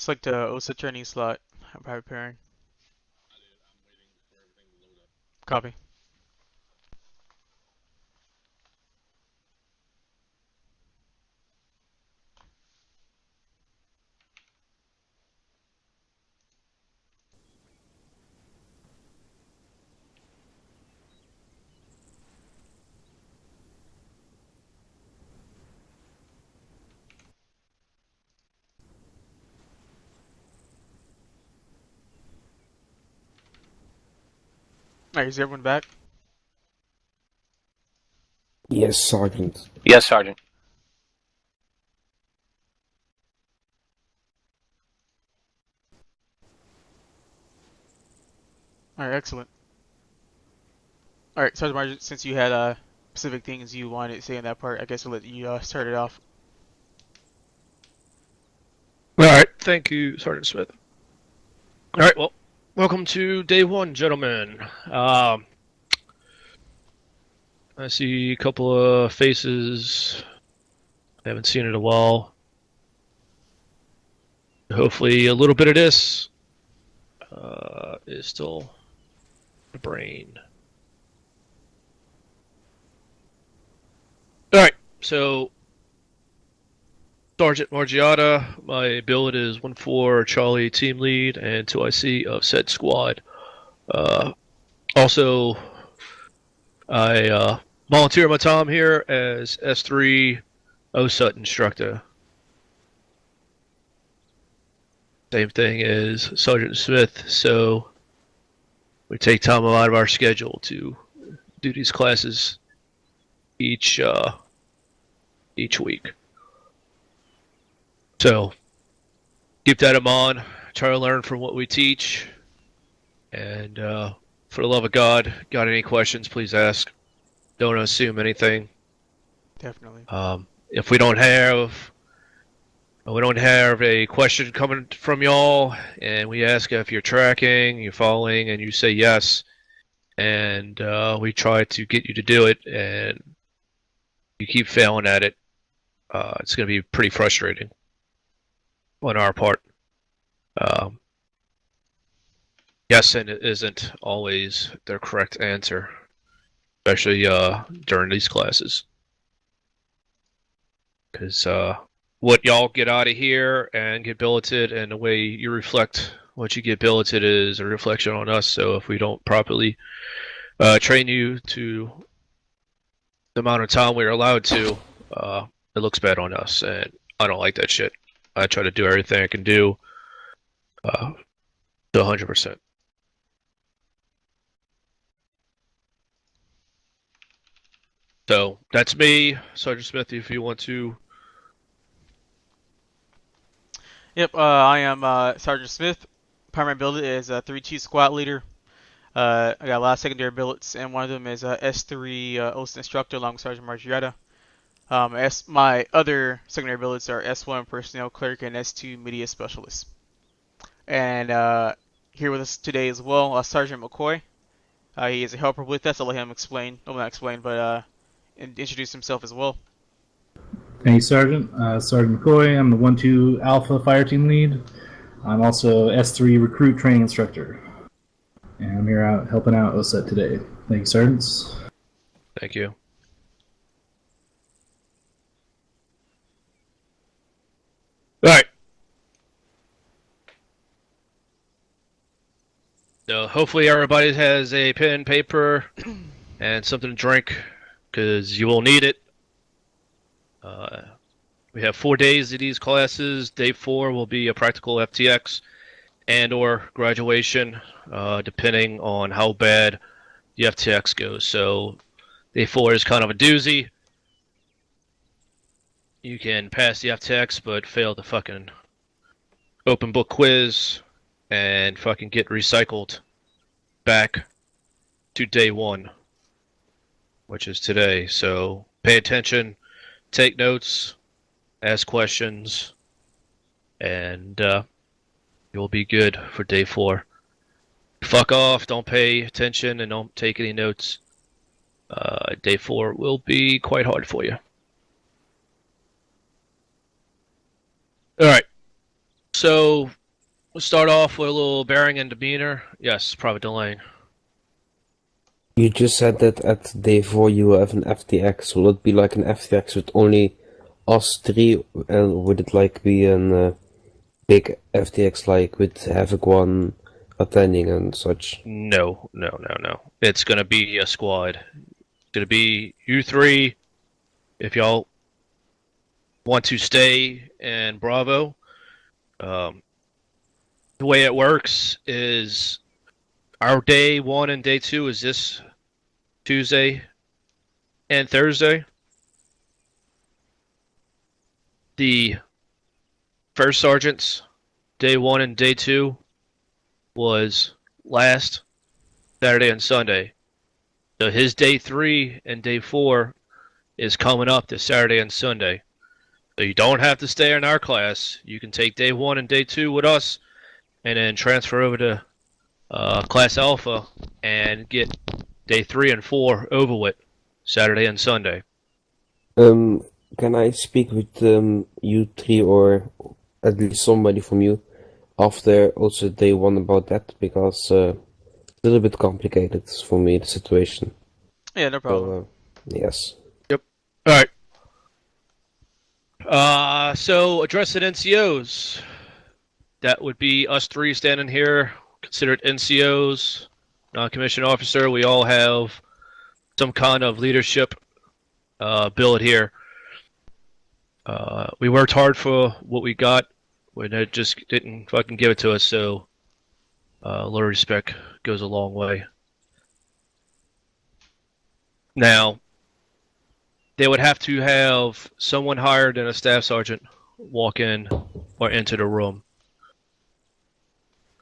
Select the OSUT training slot. I'm preparing. Copy. Alright, is everyone back? Yes, Sergeant. Yes, Sergeant. Alright, excellent. Alright, Sergeant Margin, since you had specific things you wanted to say in that part, I guess I'll let you start it off. All right, thank you, Sergeant Smith. All right, well, welcome to day one, gentlemen. I see a couple of faces I haven't seen in a while. Hopefully, a little bit of this is still the brain. All right, so Sergeant Margiotta, my billet is 1-4 Charlie team lead and 2IC of said squad. Also, I volunteer my time here as S3 OSUT instructor. Same thing as Sergeant Smith, so we take time out of our schedule to do these classes each week. So keep that in mind. Try to learn from what we teach, and for the love of God, got any questions? Please ask. Don't assume anything. Definitely. If we don't have a question coming from y'all, and we ask if you're tracking, you're following, and you say yes, and we try to get you to do it, and you keep failing at it, it's going to be pretty frustrating on our part. Yes, and it isn't always the correct answer, especially during these classes. Because what y'all get out of here and get billeted, and the way you reflect what you get billeted is a reflection on us. So if we don't properly train you to the amount of time we're allowed to, it looks bad on us, and I don't like that shit. I try to do everything I can do to 100%. So that's me, Sergeant Smith. If you want to. Yep, I am Sergeant Smith. Primary billet is 3-2 squad leader. I got a lot of secondary billets, and one of them is S3 OSUT instructor along with Sergeant Margiotta. My other secondary billets are S1 personnel clerk and S2 media specialist. And here with us today as well, Sergeant McCoy. He is a helper with us. I'll let him explain. Well, not explain, but introduce himself as well. Thank you, Sergeant. Sergeant McCoy. I'm the 1-2 Alpha Fire Team Lead. I'm also S3 Recruit Training Instructor. And I'm here out helping out OSUT today. Thank you, Sergeants. Thank you. All right. So hopefully everybody has a pen, paper, and something to drink, because you will need it. We have 4 days of these classes. Day 4 will be a practical FTX and/or graduation, depending on how bad the FTX goes. So day 4 is kind of a doozy. You can pass the FTX, but fail the fucking open book quiz and fucking get recycled back to day 1, which is today. So pay attention, take notes, ask questions, and you'll be good for day 4. Fuck off, don't pay attention, and don't take any notes. Day 4 will be quite hard for you. Alright. So we'll start off with a little bearing and demeanor. Yes, private delaying. You just said that at day 4 you will have an FTX. Will it be like an FTX with only us three, and would it like be an big FTX like with Havoc 1 attending and such? No. It's gonna be a squad. It's gonna be you three. If y'all want to stay in Bravo, the way it works is our day 1 and day 2 is this Tuesday and Thursday. The first sergeant's day 1 and day 2 was last Saturday and Sunday. So his day 3 and day 4 is coming up this Saturday and Sunday. So you don't have to stay in our class. You can take day 1 and day 2 with us, and then transfer over to Class Alpha and get day 3 and 4 over with Saturday and Sunday. Can I speak with you three, or at least somebody from you, after also day 1 about that? Because it's a little bit complicated for me, the situation. Yeah, no problem. So, yes. All right. So addressing NCOs. That would be us three standing here, considered NCOs, non-commissioned officer. We all have some kind of leadership billet here. We worked hard for what we got, when it just didn't fucking give it to us, so a little respect goes a long way. Now, they would have to have someone higher than a staff sergeant walk in or enter the room.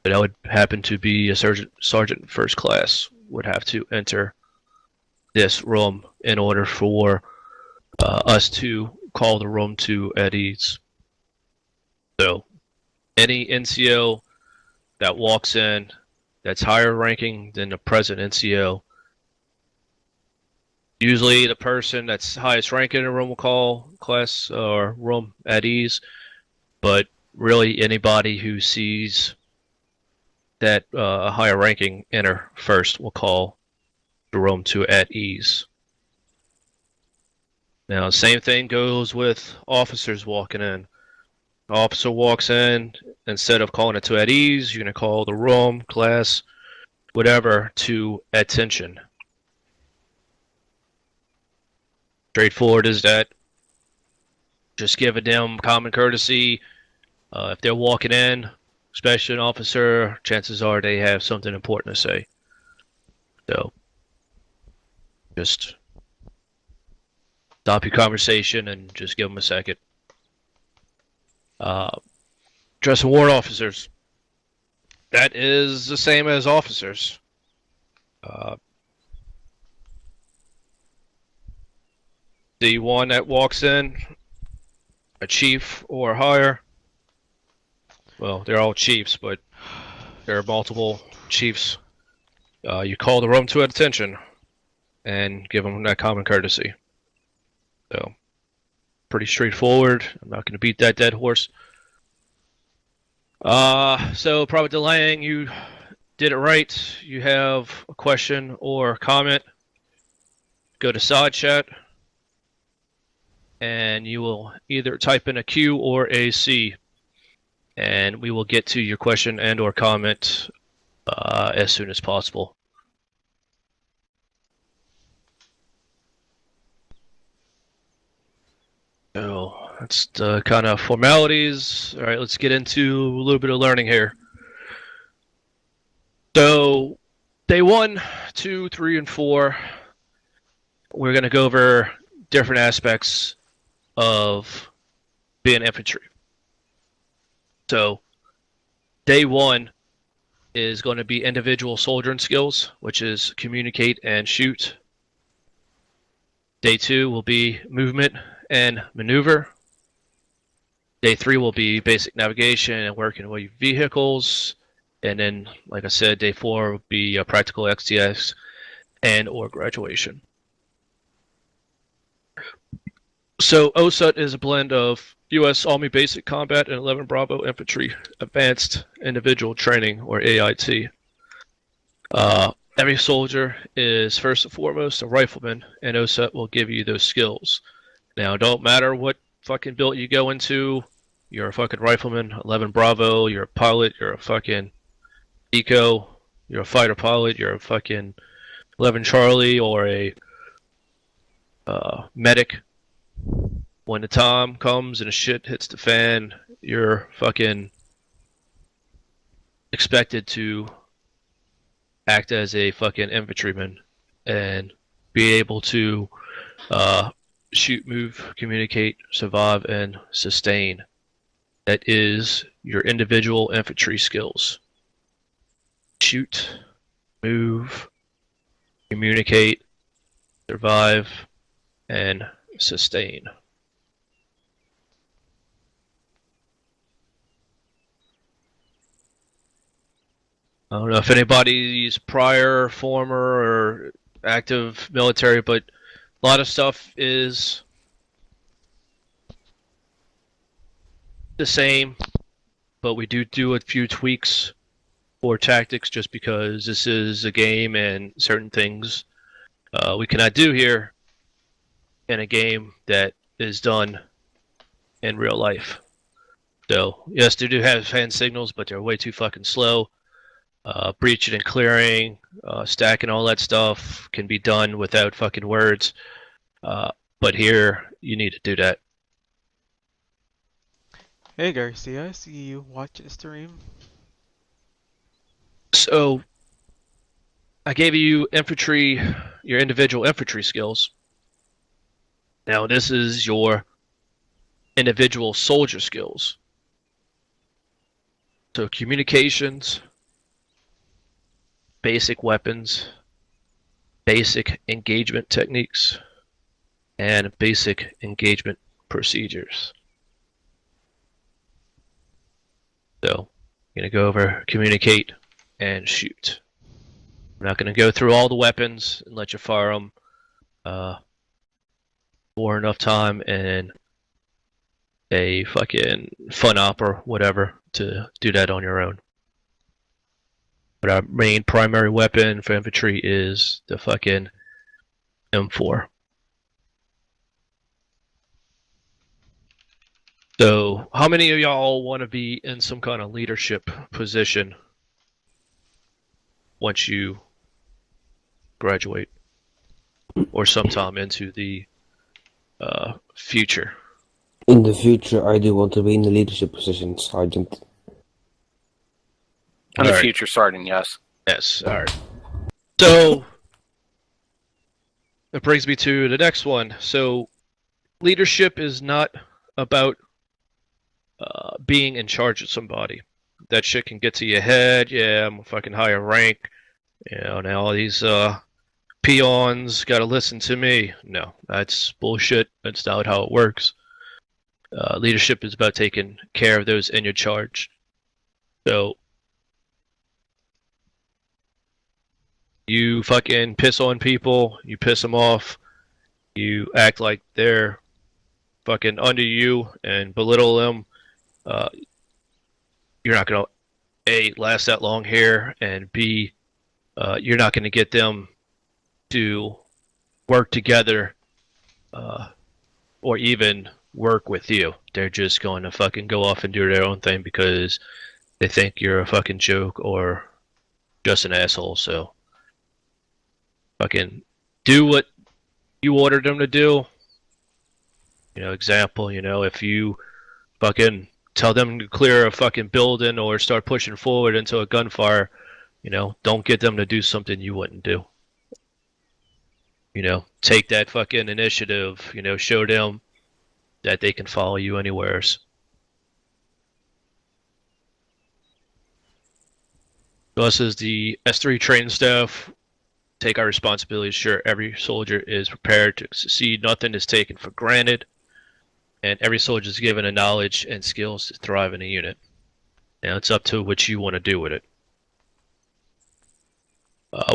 That would happen to be a sergeant first class would have to enter this room in order for us to call the room to at ease. So any NCO that walks in that's higher ranking than the present NCO, usually the person that's highest ranking in the room will call class or room at ease, but really anybody who sees that higher ranking enter first will call the room to at ease. Now, same thing goes with officers walking in. Officer walks in, instead of calling it to at ease, you're going to call the room, class, whatever, to attention. Straightforward as that. Just giving them common courtesy. If they're walking in, especially an officer, chances are they have something important to say. So, just stop your conversation and just give them a second. Dress and warrant officers. That is the same as officers. The one that walks in, a chief or higher. Well, they're all chiefs, but there are multiple chiefs. You call the room to attention and give them that common courtesy. So, pretty straightforward. I'm not going to beat that dead horse. So private delaying, you did it right. You have a question or comment, go to side chat, and you will either type in a Q or a C, and we will get to your question and or comment as soon as possible. So that's the kind of formalities. All right, let's get into a little bit of learning here. So day 1, 2, 3, and 4, we're going to go over different aspects of being infantry. So day 1 is going to be individual soldiering skills, which is communicate and shoot. Day 2 will be movement and maneuver. Day 3 will be basic navigation and working with vehicles. And then, like I said, day 4 will be practical XTS and or graduation. So OSUT is a blend of U.S. Army Basic Combat and 11 Bravo Infantry Advanced Individual Training, or AIT. Every soldier is first and foremost a rifleman, and OSUT will give you those skills. Now, don't matter what fucking build you go into, you're a fucking rifleman, 11 Bravo, you're a pilot, you're a fucking eco, you're a fighter pilot, you're a fucking 11 Charlie, or a medic. When the time comes and the shit hits the fan, you're fucking expected to act as a fucking infantryman and be able to shoot, move, communicate, survive, and sustain. That is your individual infantry skills. Shoot, move, communicate, survive, and sustain. I don't know if anybody's prior, former, or active military, but a lot of stuff is the same, but we do a few tweaks for tactics just because this is a game and certain things we cannot do here in a game that is done in real life. So, yes, they do have hand signals, but they're way too fucking slow. Breaching and clearing, stacking, all that stuff can be done without fucking words. But here, you need to do that. Hey Garcia, I see you watching the stream. So, I gave you infantry, your individual infantry skills. Now, this is your individual soldier skills. So, communications, basic weapons, basic engagement techniques, and basic engagement procedures. So, I'm going to go over communicate and shoot. I'm not going to go through all the weapons and let you fire them for enough time and a fucking fun op or whatever to do that on your own. But our main primary weapon for infantry is the fucking M4. So, how many of y'all want to be in some kind of leadership position once you graduate or sometime into the future? In the future, I do want to be in the leadership position, Sergeant. I'm the Alright. future sergeant, yes. Yes, alright. So, that brings me to the next one. So, leadership is not about being in charge of somebody. That shit can get to your head. Yeah, I'm a fucking higher rank. You know, now all these peons gotta listen to me. No, that's bullshit. That's not how it works. Leadership is about taking care of those in your charge. So, you fucking piss on people, you piss them off, you act like they're fucking under you and belittle them. You're not gonna A, last that long here, and B, you're not gonna get them to work together or even work with you. They're just going to fucking go off and do their own thing because they think you're a fucking joke or just an asshole. So fucking do what you ordered them to do. You know, example, you know, if you fucking tell them to clear a fucking building or start pushing forward into a gunfire, you know, don't get them to do something you wouldn't do. You know, take that fucking initiative, you know, show them that they can follow you anywheres. Us as the S3 trained staff, take our responsibilities. Sure, every soldier is prepared to succeed. Nothing is taken for granted. And every soldier is given the knowledge and skills to thrive in a unit. Now, it's up to what you want to do with it.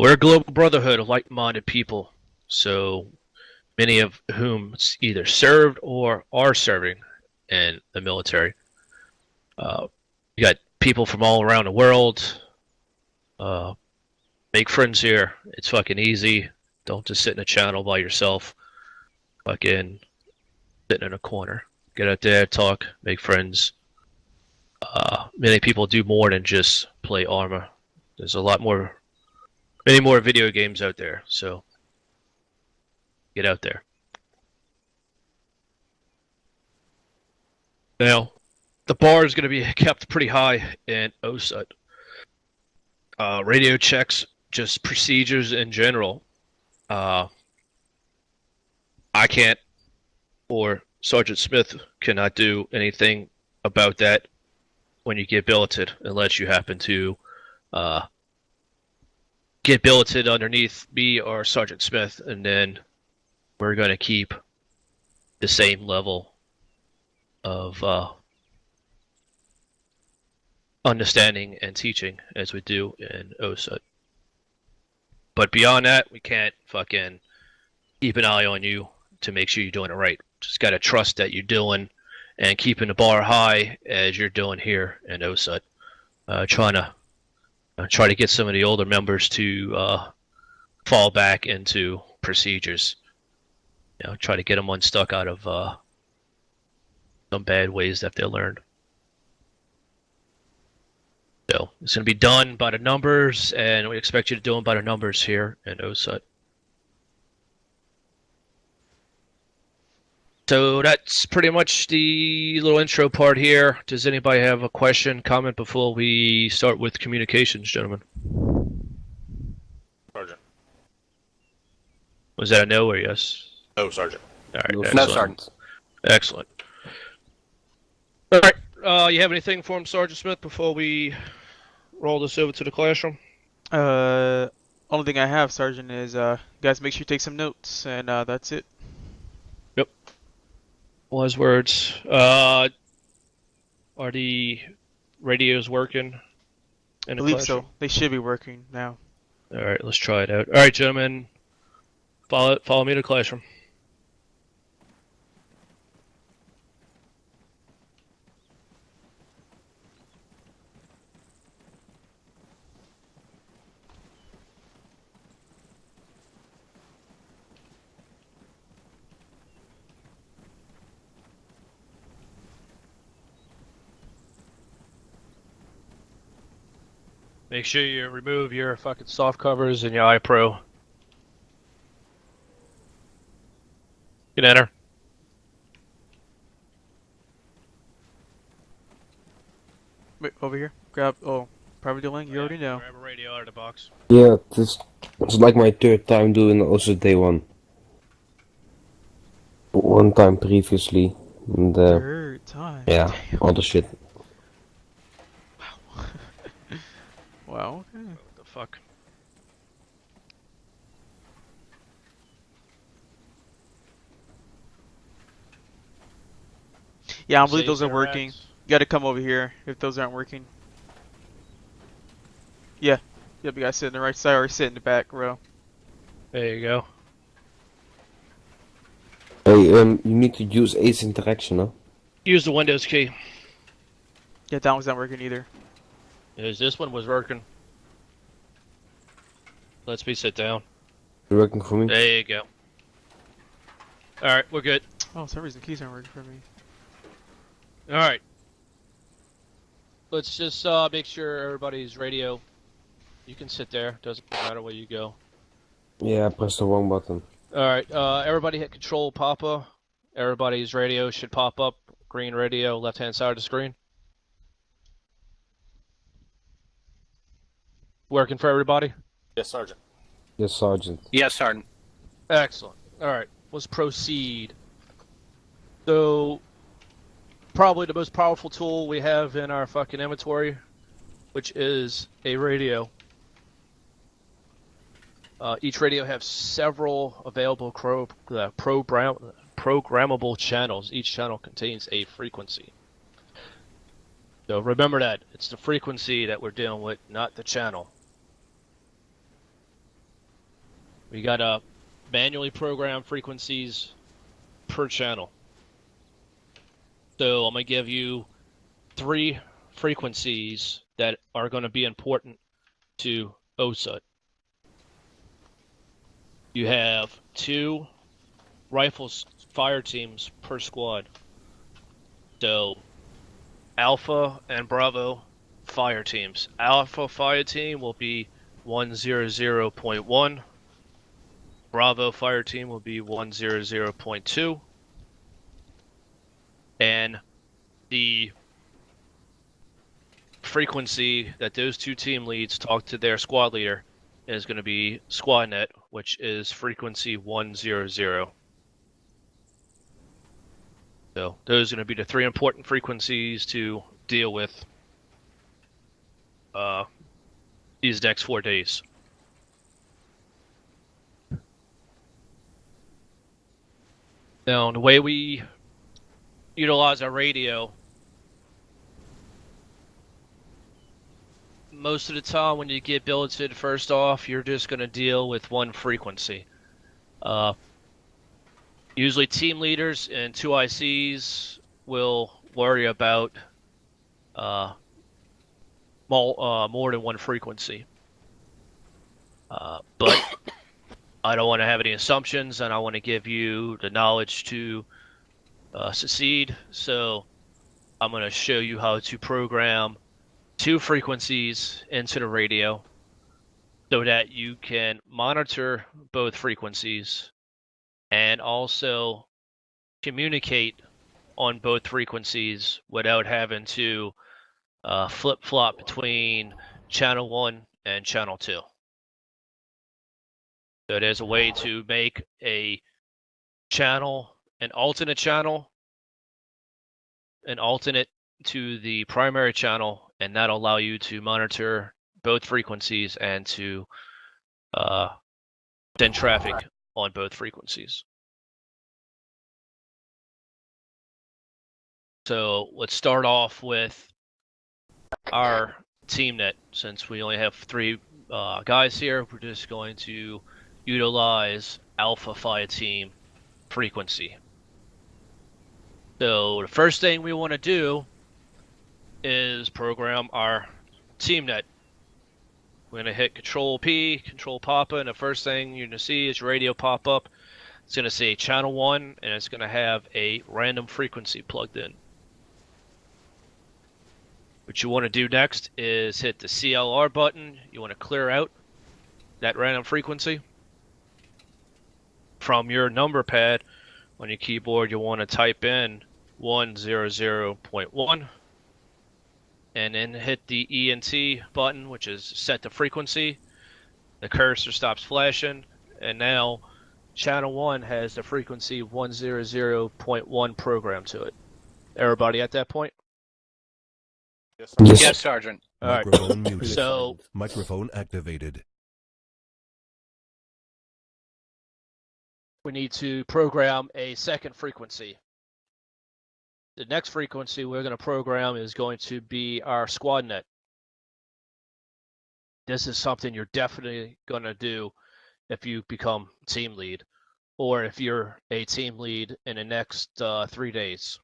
We're a global brotherhood of like-minded people. So, many of whom either served or are serving in the military. You got people from all around the world. Make friends here. It's fucking easy. Don't just sit in a channel by yourself. Fucking sitting in a corner. Get out there, talk, make friends. Many people do more than just play Arma. There's many more video games out there. So get out there. Now, the bar is going to be kept pretty high in OSUT. Radio checks, just procedures in general. I can't, or Sergeant Smith cannot do anything about that when you get billeted, unless you happen to get billeted underneath me or Sergeant Smith, and then we're going to keep the same level of understanding and teaching as we do in OSUT. But beyond that, we can't fucking keep an eye on you to make sure you're doing it right. Just gotta trust that you're doing and keeping the bar high as you're doing here in OSUT. Try to get some of the older members to fall back into procedures. Try to get them unstuck out of some bad ways that they learned. So it's going to be done by the numbers, and we expect you to do them by the numbers here in OSUT. So that's pretty much the little intro part here. Does anybody have a question, comment before we start with communications, gentlemen? Sergeant. Was that a no or yes? No, Sergeant. All right. No, Excellent. Sergeant. Excellent. All right. You have anything for him, Sergeant Smith, before we roll this over to the classroom? Only thing I have, Sergeant, is guys, make sure you take some notes, and that's it. Yep. Wise words. Are the radios working in I the believe classroom? so. They should be working now. All right, let's try it out. All right, gentlemen, follow me to the classroom. Make sure you remove your fucking soft covers and your iPro. You can enter. Wait, over here. Grab. Oh, private link. You already know. Grab a radio out of the box. Yeah, it's like my third time doing also day one. One time previously, and Third time. yeah, Damn. all the shit. Wow. Okay. What the fuck? Yeah, I don't believe those are Safe working. interacts. You gotta come over here if those aren't working. Yeah. Yep, you gotta sit in the right side or sit in the back row. There you go. Hey, you need to use Ace Interaction, huh? Use the Windows key. Yeah, that one's not working either. Because this one was working. Let's me sit down. You're working for me? There you go. Alright, we're good. Oh, for some reason keys aren't working for me. Alright. Let's just make sure everybody's radio. You can sit there. Doesn't matter where you go. Yeah, I pressed the wrong button. Alright, everybody hit Control Papa. Everybody's radio should pop up. Green radio, left-hand side of the screen. Working for everybody? Yes, Sergeant. Yes, Sergeant. Yes, Sergeant. Excellent. Alright, let's proceed. So, probably the most powerful tool we have in our fucking inventory, which is a radio. Each radio has several available programmable channels. Each channel contains a frequency. So remember that. It's the frequency that we're dealing with, not the channel. We got manually programmed frequencies per channel. So I'm going to give you 3 frequencies that are going to be important to OSUT. You have 2 rifles fire teams per squad. So Alpha and Bravo fire teams. Alpha fire team will be 100.1. Bravo fire team will be 100.2. And the frequency that those 2 team leads talk to their squad leader is going to be SquadNet, which is frequency 100. So those are going to be the 3 important frequencies to deal with these next 4 days. Now, the way we utilize our radio, most of the time when you get billeted first off, you're just going to deal with 1 frequency. Usually team leaders and 2 ICs will worry about more than 1 frequency. But I don't want to have any assumptions, and I want to give you the knowledge to succeed. So I'm going to show you how to program 2 frequencies into the radio so that you can monitor both frequencies and also communicate on both frequencies without having to flip-flop between channel 1 and channel 2. So there's a way to make a channel, an alternate to the primary channel, and that'll allow you to monitor both frequencies and to send traffic on both frequencies. So let's start off with our TeamNet. Since we only have 3 guys here, we're just going to utilize Alpha Fire Team frequency. So the first thing we want to do is program our TeamNet. We're going to hit Control P, Control Papa, and the first thing you're going to see is radio pop up. It's going to say channel 1, and it's going to have a random frequency plugged in. What you want to do next is hit the CLR button. You want to clear out that random frequency. From your number pad on your keyboard, you want to type in 100.1 and then hit the ENT button, which is set the frequency. The cursor stops flashing, and now channel 1 has the frequency 100.1 programmed to it. Everybody at that point? Yes, Yes. yes Sergeant. All right. Microphone muted. So Microphone activated. we need to program a second frequency. The next frequency we're going to program is going to be our SquadNet. This is something you're definitely going to do if you become team lead, or if you're a team lead in the next 3 days.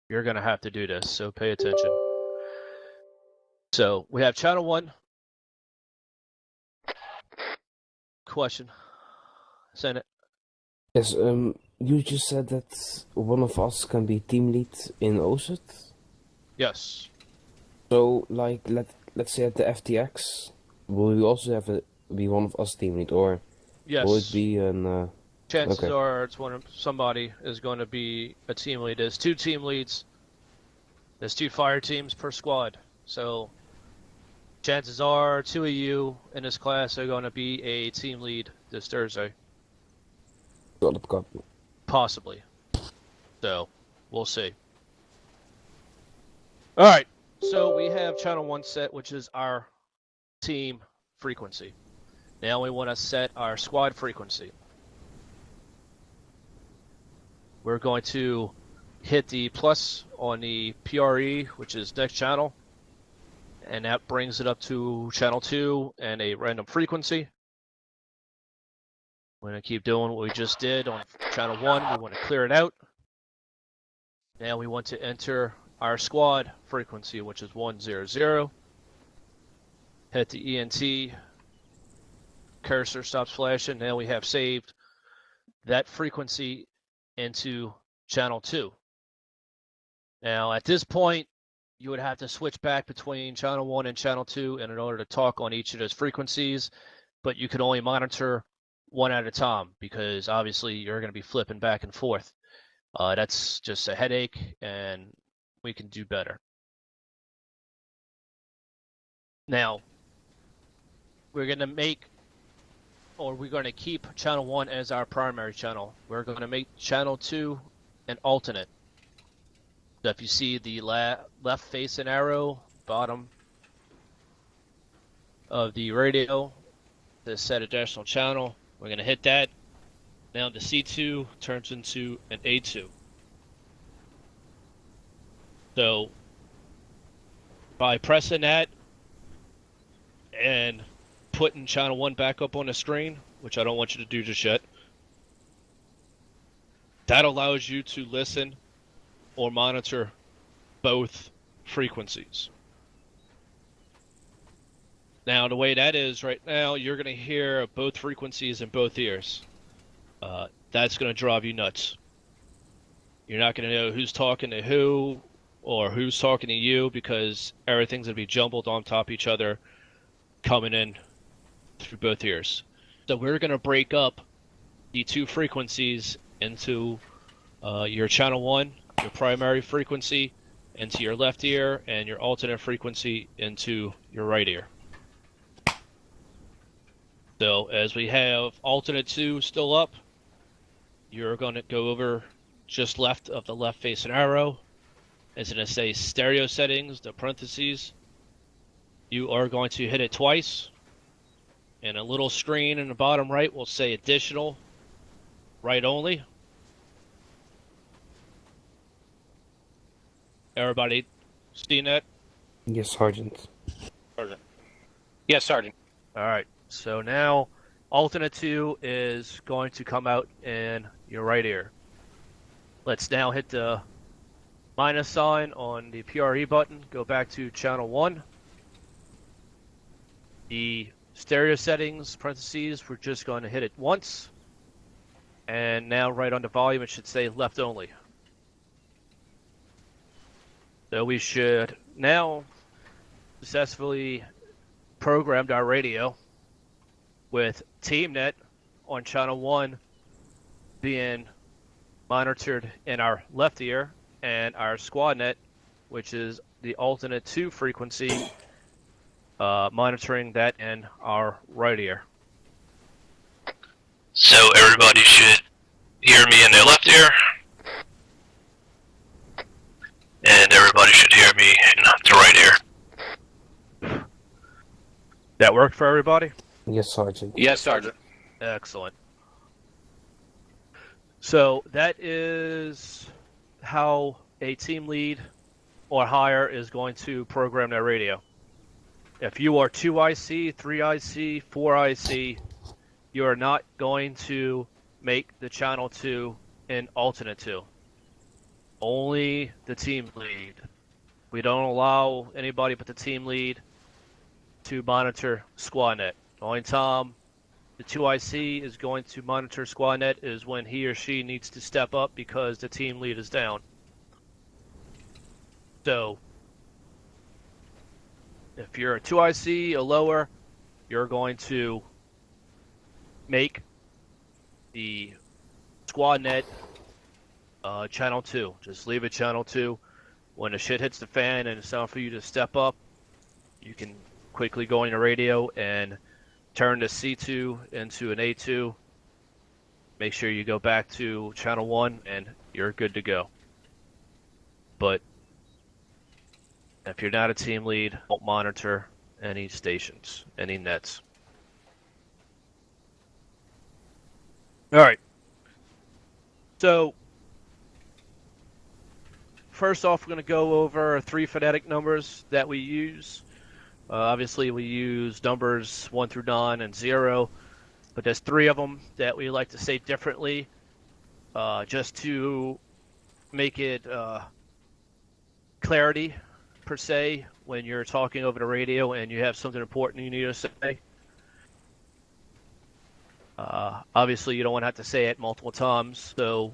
You're going to have to do this, so pay attention. So we have channel 1. Question. Senate. Yes, you just said that one of us can be team lead in OSUT. Yes. So, like, let's say at the FTX, will you also have be one of us team lead, or Yes. will it be an? Chances okay. are it's somebody is going to be a team lead. There's 2 team leads. There's 2 fire teams per squad. So chances are 2 of you in this class are going to be a team lead this Thursday. Got it, copy. Possibly. So we'll see. All right. So we have channel 1 set, which is our team frequency. Now we want to set our squad frequency. We're going to hit the plus on the PRE, which is next channel, and that brings it up to channel 2 and a random frequency. We're going to keep doing what we just did on channel 1. We want to clear it out. Now we want to enter our squad frequency, which is 100. Hit the ENT. Cursor stops flashing. Now we have saved that frequency into channel 2. Now at this point, you would have to switch back between channel 1 and channel 2 in order to talk on each of those frequencies, but you can only monitor one at a time because obviously you're going to be flipping back and forth. That's just a headache, and we can do better. Now, we're going to keep channel 1 as our primary channel. We're going to make channel 2 an alternate. So if you see the left facing arrow, bottom of the radio, the set additional channel, we're going to hit that. Now the C2 turns into an A2. So by pressing that and putting channel 1 back up on the screen, which I don't want you to do just yet, that allows you to listen or monitor both frequencies. Now, the way that is right now, you're going to hear both frequencies in both ears. That's going to drive you nuts. You're not going to know who's talking to who or who's talking to you because everything's going to be jumbled on top of each other coming in through both ears. So we're going to break up the two frequencies into your channel 1, your primary frequency, into your left ear, and your alternate frequency into your right ear. So as we have alternate 2 still up, you're going to go over just left of the left facing arrow. It's going to say stereo settings, the parentheses. You are going to hit it twice, and a little screen in the bottom right will say additional, right only. Everybody seen that? Yes, Sergeant. Sergeant. Yes, Sergeant. All right. So now alternate 2 is going to come out in your right ear. Let's now hit the minus sign on the PRE button. Go back to channel 1. The stereo settings, parentheses, we're just going to hit it once. And now right on the volume, it should say left only. So we should now successfully programmed our radio with TeamNet on channel 1 being monitored in our left ear, and our SquadNet, which is the alternate 2 frequency, monitoring that in our right ear. So everybody should hear me in their left ear, and everybody should hear me in the right ear. That worked for everybody? Yes, Sergeant. Yes, Sergeant. Excellent. So that is how a team lead or higher is going to program their radio. If you are 2IC, 3IC, 4IC, you are not going to make the channel 2 in alternate 2. Only the team lead. We don't allow anybody but the team lead to monitor SquadNet. The only time the 2IC is going to monitor SquadNet is when he or she needs to step up because the team lead is down. So, if you're a 2IC, a lower, you're going to make the SquadNet channel 2. Just leave it channel 2. When the shit hits the fan and it's time for you to step up, you can quickly go on your radio and turn the C2 into an A2. Make sure you go back to channel 1 and you're good to go. But if you're not a team lead, don't monitor any stations, any nets. Alright. So, first off, we're going to go over 3 phonetic numbers that we use. Obviously, we use numbers 1 through 9 and 0, but there's 3 of them that we like to say differently, just to make it clarity per se when you're talking over the radio and you have something important you need to say. Obviously, you don't want to have to say it multiple times, so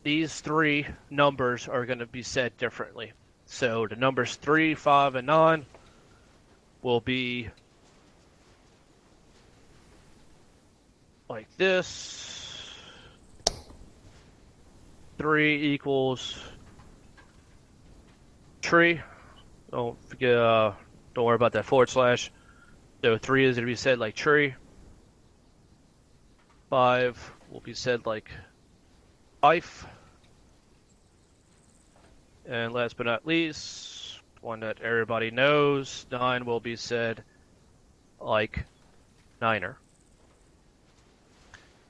these three numbers are going to be said differently. So the numbers 3, 5, and 9 will be like this. 3 equals tree. Don't forget, don't worry about that forward slash. So 3 is going to be said like tree. 5 will be said like life. And last but not least, one that everybody knows, 9 will be said like niner.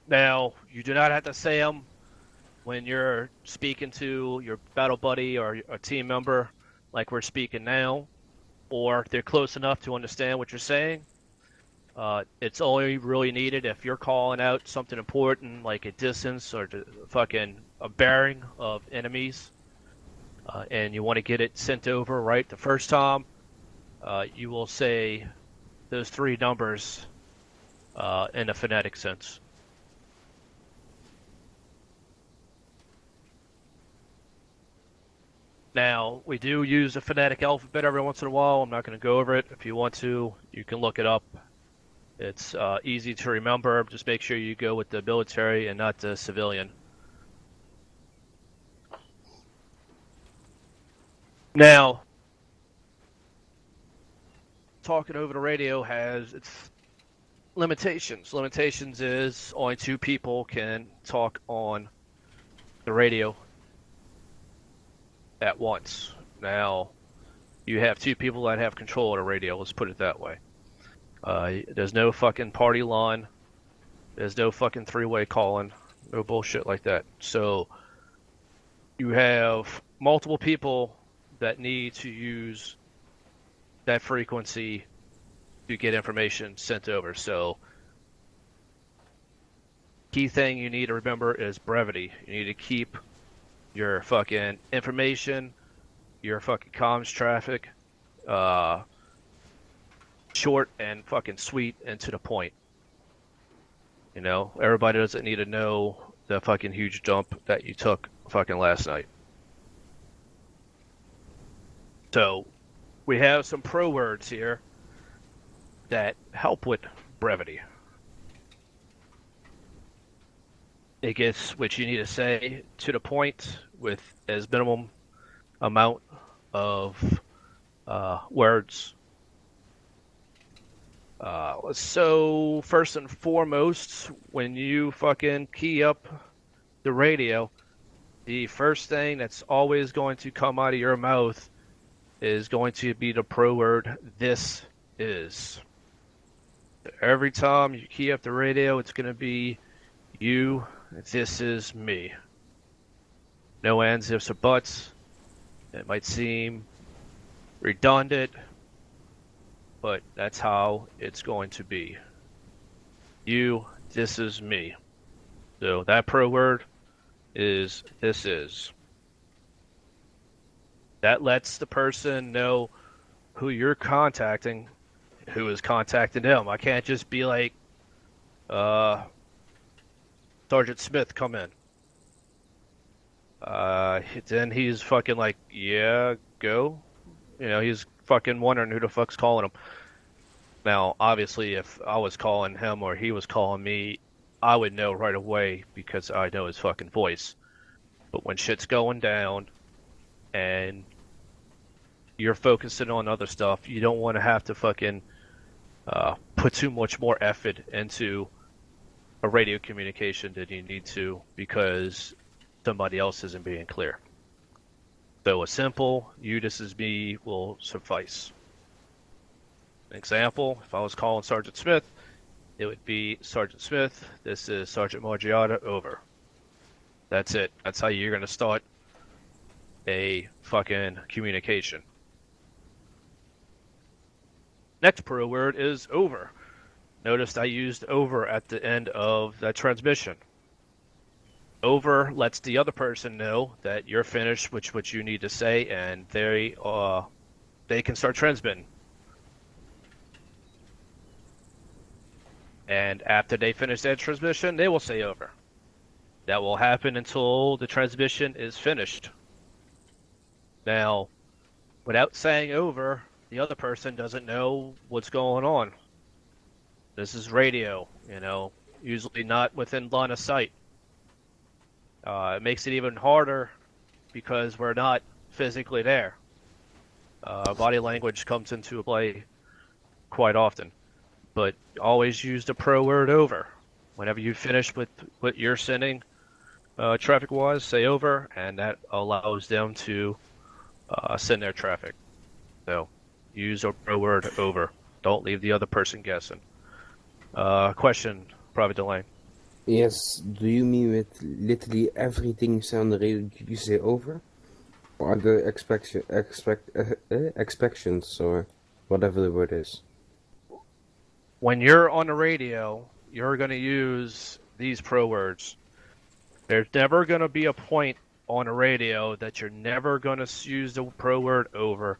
Now, you do not have to say them when you're speaking to your battle buddy or a team member like we're speaking now, or if they're close enough to understand what you're saying. It's only really needed if you're calling out something important like a distance or fucking a bearing of enemies. And you want to get it sent over right the first time, you will say those 3 numbers in a phonetic sense. Now, we do use the phonetic alphabet every once in a while. I'm not going to go over it. If you want to, you can look it up. It's easy to remember. Just make sure you go with the military and not the civilian. Now, talking over the radio has its limitations. Limitations is only 2 people can talk on the radio at once. Now, you have 2 people that have control of the radio, let's put it that way. There's no fucking party line. There's no fucking 3-way calling. No bullshit like that. So, you have multiple people that need to use that frequency to get information sent over. So, key thing you need to remember is brevity. You need to keep your fucking information, your fucking comms traffic, short and fucking sweet and to the point. You know, everybody doesn't need to know the fucking huge dump that you took fucking last night. So, we have some pro words here that help with brevity. It gets what you need to say to the point with as minimum amount of words. So, first and foremost, when you fucking key up the radio, the first thing that's always going to come out of your mouth is going to be the pro word, this is. Every time you key up the radio, it's going to be you, this is me. No ands, ifs, or buts. It might seem redundant, but that's how it's going to be. You, this is me. So that pro word is this is. That lets the person know who you're contacting, who is contacting them. I can't just be like, Sergeant Smith, come in. Then he's fucking like, yeah, go. You know, he's fucking wondering who the fuck's calling him. Now, obviously, if I was calling him or he was calling me, I would know right away because I know his fucking voice. But when shit's going down and you're focusing on other stuff, you don't want to have to fucking put too much more effort into a radio communication than you need to because somebody else isn't being clear. So a simple, you, this is me, will suffice. An example, if I was calling Sergeant Smith, it would be Sergeant Smith, this is Sergeant Margiotta, over. That's it. That's how you're going to start a fucking communication. Next pro word is over. Notice I used over at the end of that transmission. Over lets the other person know that you're finished with what you need to say, and they can start transmitting. And after they finish their transmission, they will say over. That will happen until the transmission is finished. Now, without saying over, the other person doesn't know what's going on. This is radio, usually not within line of sight. It makes it even harder because we're not physically there. Body language comes into play quite often. But always use the pro word over. Whenever you finish with what you're sending, traffic-wise, say over, and that allows them to send their traffic. So use a pro word over. Don't leave the other person guessing. Question, Private Delane. Yes, do you mean with literally everything you say on the radio you say over? Or are there expectations, or whatever the word is? When you're on the radio, you're going to use these pro words. There's never going to be a point on the radio that you're never going to use the pro word over.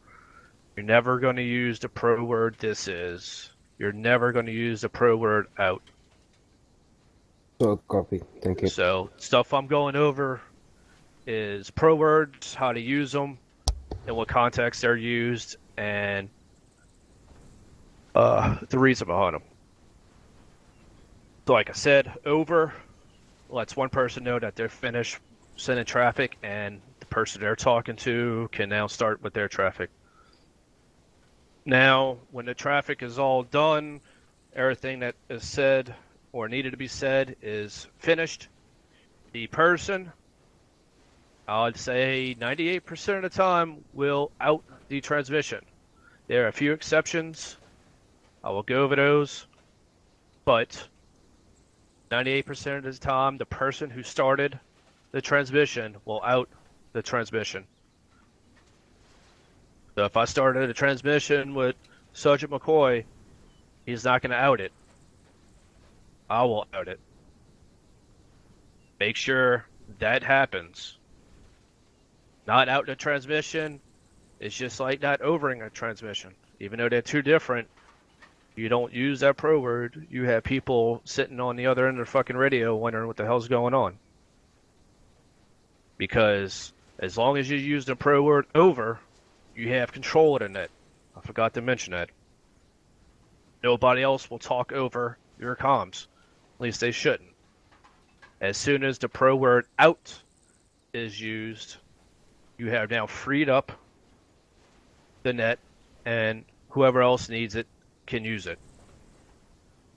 You're never going to use the pro word this is. You're never going to use the pro word out. So, copy. Thank you. So, stuff I'm going over is pro words, how to use them, in what context they're used, and the reason behind them. So like I said, over lets one person know that they're finished sending traffic, and the person they're talking to can now start with their traffic. Now, when the traffic is all done, everything that is said or needed to be said is finished. The person, I'd say 98% of the time, will out the transmission. There are a few exceptions. I will go over those, but 98% of the time, the person who started the transmission will out the transmission. So if I started a transmission with Sergeant McCoy, he's not going to out it. I will out it. Make sure that happens. Not out the transmission is just like not overing a transmission. Even though they're two different, you don't use that pro word, you have people sitting on the other end of the fucking radio wondering what the hell's going on. Because as long as you use the pro word over, you have control of the net. I forgot to mention that. Nobody else will talk over your comms. At least they shouldn't. As soon as the pro word out is used, you have now freed up the net, and whoever else needs it can use it.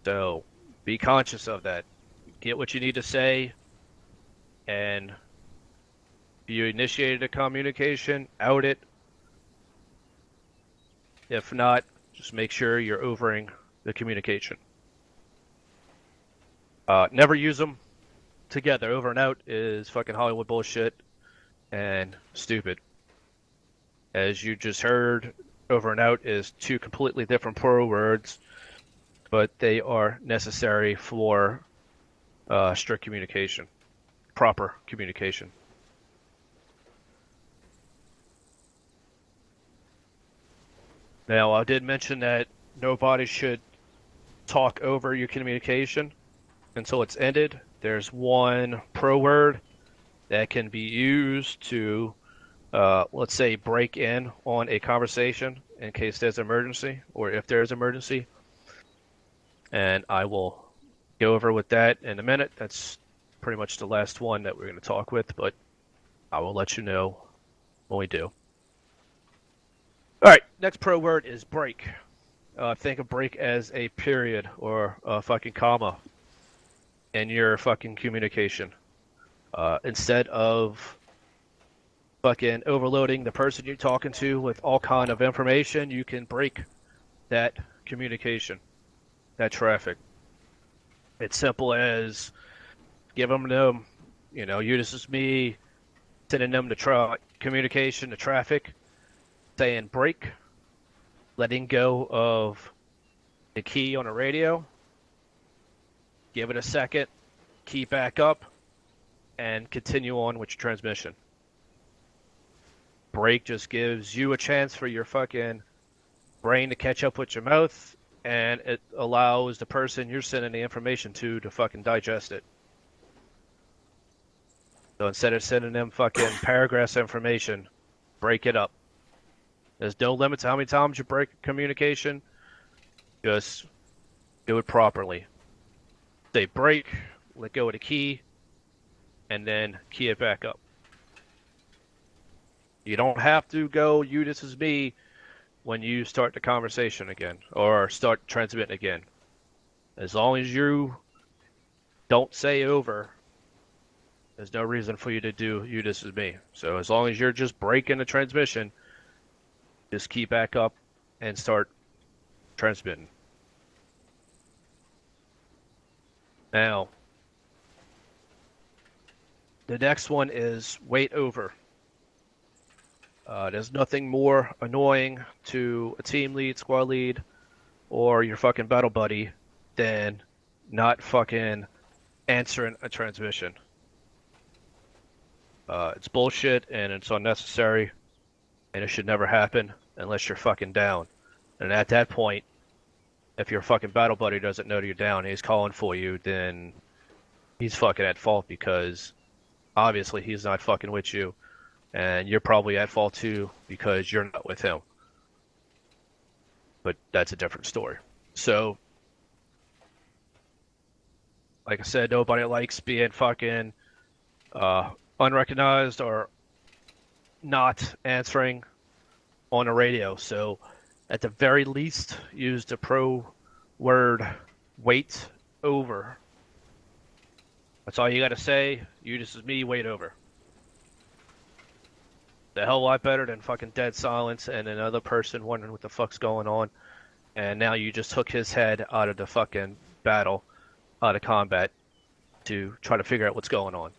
So be conscious of that. Get what you need to say, and if you initiated a communication, out it. If not, just make sure you're overing the communication. Never use them together. Over and out is fucking Hollywood bullshit and stupid. As you just heard, over and out is two completely different pro words, but they are necessary for strict communication, proper communication. Now, I did mention that nobody should talk over your communication until it's ended. There's one pro word that can be used to, let's say, break in on a conversation in case there's an emergency, or if there's an emergency. And I will go over with that in a minute. That's pretty much the last one that we're going to talk with, but I will let you know when we do. All right, next pro word is break. Think of break as a period or a fucking comma in your fucking communication. Instead of fucking overloading the person you're talking to with all kind of information, you can break that communication, that traffic. It's simple as give them this is me, sending them the communication, the traffic, saying break, letting go of the key on the radio, give it a second, key back up, and continue on with your transmission. Break just gives you a chance for your fucking brain to catch up with your mouth, and it allows the person you're sending the information to fucking digest it. So instead of sending them fucking paragraphs of information, break it up. There's no limit to how many times you break communication. Just do it properly. Say break, let go of the key, and then key it back up. You don't have to go, you, this is me, when you start the conversation again, or start transmitting again. As long as you don't say over, there's no reason for you to do, you, this is me. So as long as you're just breaking the transmission, just key back up and start transmitting. Now, the next one is wait over. There's nothing more annoying to a team lead, squad lead, or your fucking battle buddy than not fucking answering a transmission. It's bullshit and it's unnecessary, and it should never happen unless you're fucking down. And at that point, if your fucking battle buddy doesn't know you're down and he's calling for you, then he's fucking at fault, because obviously he's not fucking with you. And you're probably at fault too because you're not with him. But that's a different story. So, like I said, nobody likes being fucking unrecognized or not answering on the radio. So, at the very least, use the pro word wait over. That's all you gotta say. You, this is me, wait over. The hell lot better than fucking dead silence and another person wondering what the fuck's going on. And now you just took his head out of the fucking battle, out of combat, to try to figure out what's going on.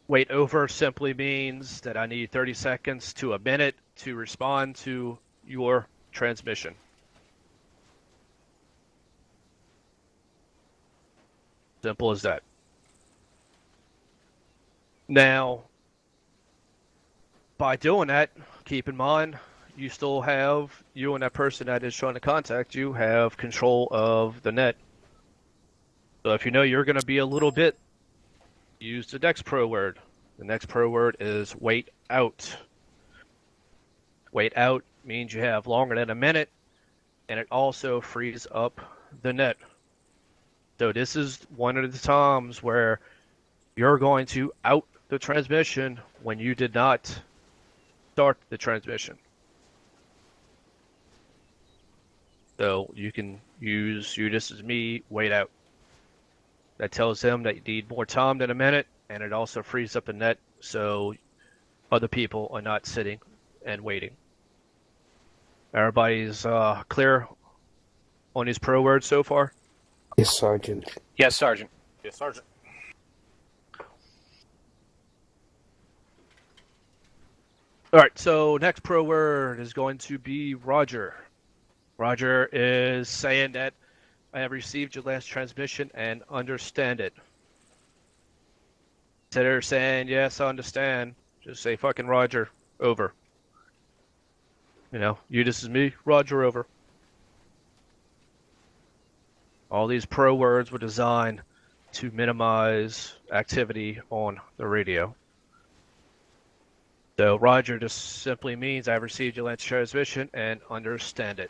Wait over simply means that I need 30 seconds to a minute to respond to your transmission. Simple as that. Now, by doing that, keep in mind, you still have, you and that person that is trying to contact you have control of the net. So if you know you're going to be a little bit, use the next pro word. The next pro word is wait out. Wait out means you have longer than a minute, and it also frees up the net. So this is one of the times where you're going to out the transmission when you did not start the transmission. So you can use you, this is me, wait out. That tells them that you need more time than a minute, and it also frees up the net so other people are not sitting and waiting. Everybody's clear on these pro words so far? Yes, Sergeant. Yes, Sergeant. Yes, Sergeant. Alright, so next pro word is going to be Roger. Roger is saying that I have received your last transmission and understand it. Instead of saying, yes, I understand, just say fucking Roger, over. You know, you, this is me, Roger, over. All these pro words were designed to minimize activity on the radio. So Roger just simply means I've received your last transmission and understand it.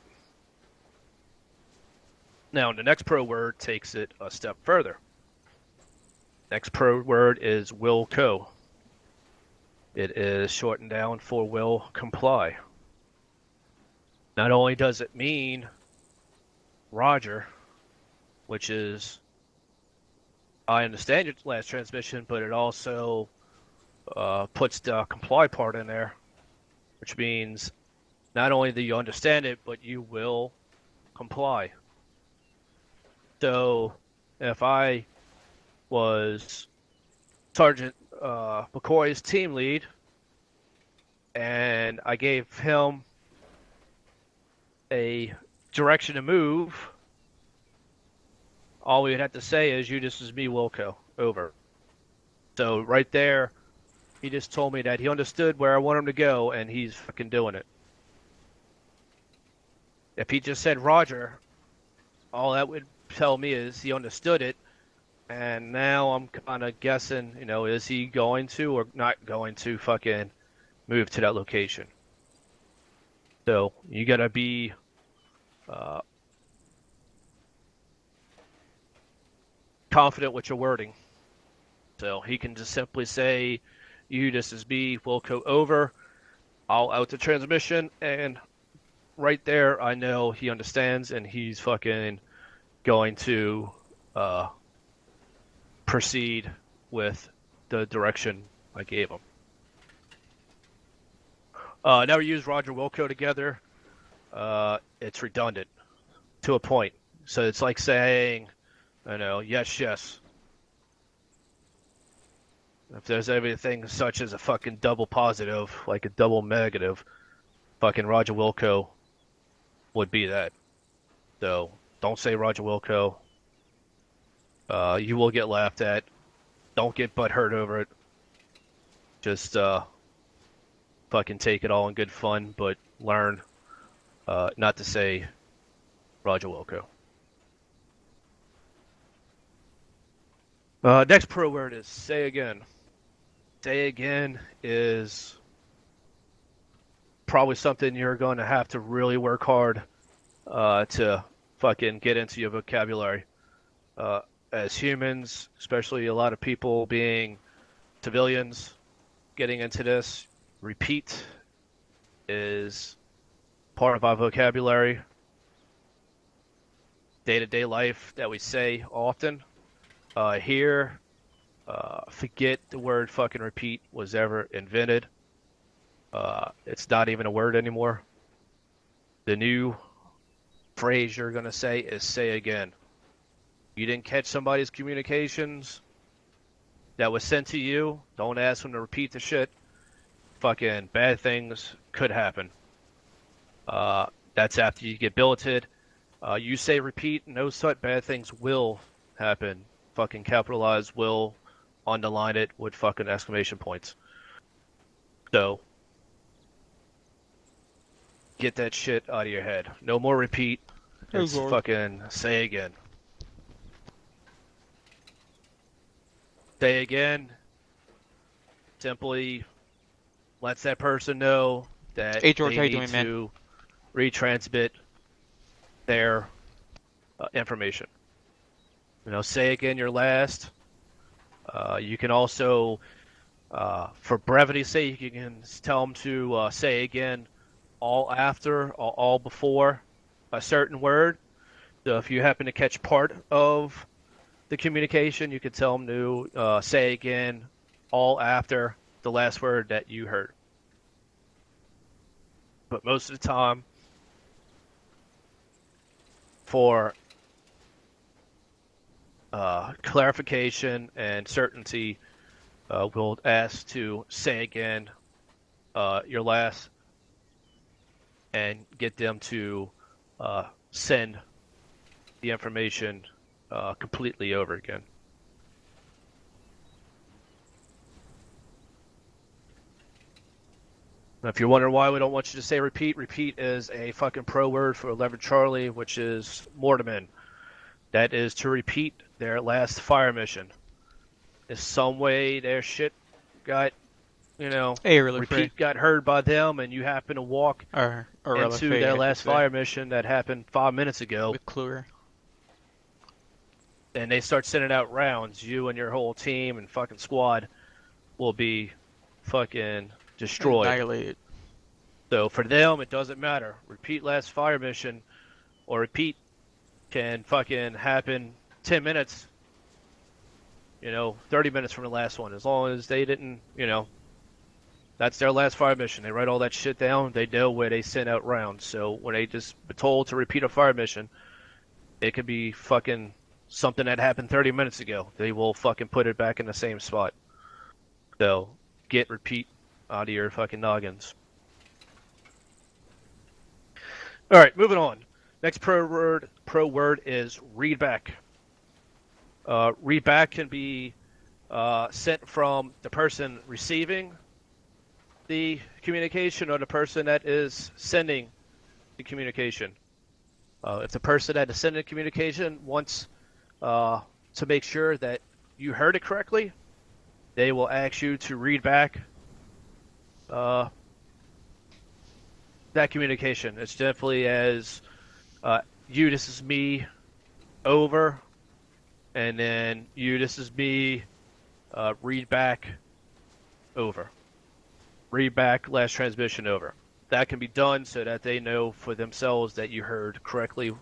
Now the next pro word takes it a step further. Next pro word is will co. It is shortened down for will comply. Not only does it mean Roger, which is I understand your last transmission, but it also puts the comply part in there, which means not only do you understand it, but you will comply. So if I was Sergeant McCoy's team lead and I gave him a direction to move, all we would have to say is, you, this is me, Wilco. Over. So right there, he just told me that he understood where I want him to go, and he's fucking doing it. If he just said Roger, all that would tell me is he understood it, and now I'm kind of guessing, is he going to or not going to fucking move to that location? So you gotta be confident with your wording. So he can just simply say, you, this is me, Wilco, over. I'll out the transmission, and right there, I know he understands, and he's fucking going to proceed with the direction I gave him. Never use Roger Wilco together. It's redundant to a point. So it's like saying, yes, yes. If there's anything such as a fucking double positive, like a double negative, fucking Roger Wilco would be that. So don't say Roger Wilco. You will get laughed at. Don't get butthurt over it. Just fucking take it all in good fun, but learn not to say Roger Wilco. Next pro word is say again. Say again is probably something you're going to have to really work hard to fucking get into your vocabulary. As humans, especially a lot of people being civilians getting into this, repeat is part of our vocabulary. Day-to-day life that we say often. Here, forget the word fucking repeat was ever invented. It's not even a word anymore. The new phrase you're going to say is say again. You didn't catch somebody's communications that was sent to you, don't ask them to repeat the shit. Fucking bad things could happen. That's after you get billeted. You say repeat, no such bad things will happen. Fucking capitalize will, underline it with fucking exclamation points. So, get that shit out of your head. No more repeat. It's fucking say again. Say again simply lets that person know that Hey George, they how you need doing, to retransmit their information. Say again your last. You can also, for brevity's sake, you can tell them to say again all after or all before a certain word. So if you happen to catch part of the communication, you could tell them to say again all after the last word that you heard. But most of the time, for clarification and certainty, we'll ask to say again your last and get them to send the information completely over again. Now, if you're wondering why we don't want you to say repeat, repeat is a fucking pro word for 11 Charlie, which is mortimen. That is to repeat their last fire mission. If some way their shit got, repeat got heard by them, and you happen to walk into their last fire mission that happened 5 minutes ago, with Kluwer. and they start sending out rounds, you and your whole team and fucking squad will be fucking destroyed. Annihilated. So for them, it doesn't matter. Repeat last fire mission or repeat can fucking happen 10 minutes, 30 minutes from the last one. As long as they didn't, that's their last fire mission. They write all that shit down. They know where they send out rounds. So when they just be told to repeat a fire mission, it could be fucking something that happened 30 minutes ago. They will fucking put it back in the same spot. So get repeat out of your fucking noggins. All right, moving on. Next pro word is read back. Read back can be sent from the person receiving the communication or the person that is sending the communication. If the person that is sending the communication wants to make sure that you heard it correctly, they will ask you to read back that communication. It's definitely as you, this is me, over, and then you, this is me, read back, over. Read back, last transmission, over. That can be done so that they know for themselves that you heard correctly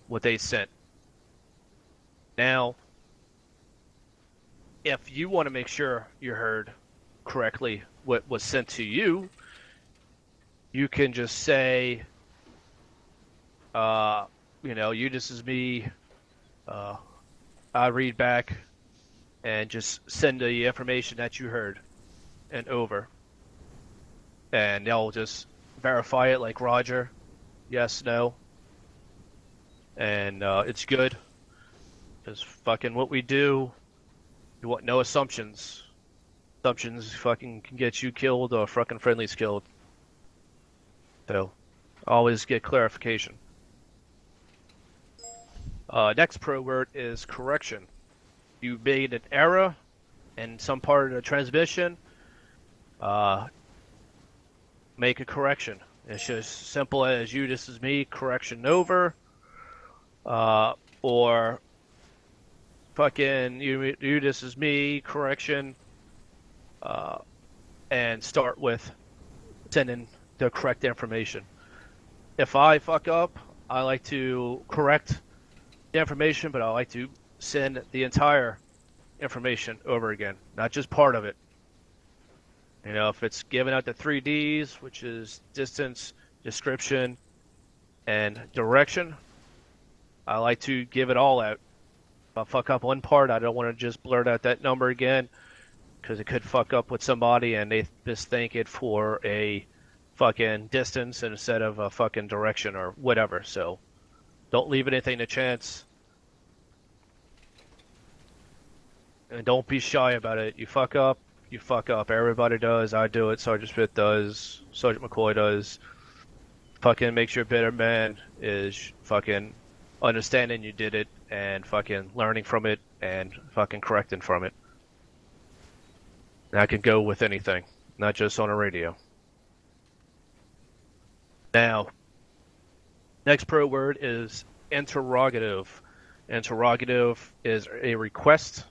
what they sent. Now, if you want to make sure you heard correctly what was sent to you, you can just say, you, this is me, I read back, and just send the information that you heard and over. And they'll just verify it like Roger, yes, no. And it's good. Because fucking what we do, you want no assumptions. Assumptions fucking can get you killed or fucking friendlies killed. So, always get clarification. Next pro word is correction. You made an error in some part of the transmission. Make a correction. It's just simple as you, this is me, correction over. Or fucking you, this is me, correction. And start with sending the correct information. If I fuck up, I like to correct the information, but I like to send the entire information over again, not just part of it. You know, if it's given out the 3Ds, which is distance, description, and direction, I like to give it all out. If I fuck up one part, I don't want to just blurt out that number again, because it could fuck up with somebody and they just think it for a fucking distance instead of a fucking direction or whatever. So don't leave anything to chance. And don't be shy about it. You fuck up, you fuck up. Everybody does. I do it. Sergeant Smith does. Sergeant McCoy does. Fucking make sure better man is fucking understanding you did it and fucking learning from it and fucking correcting from it. That can go with anything, not just on a radio. Now, next pro word is interrogative. Interrogative is a request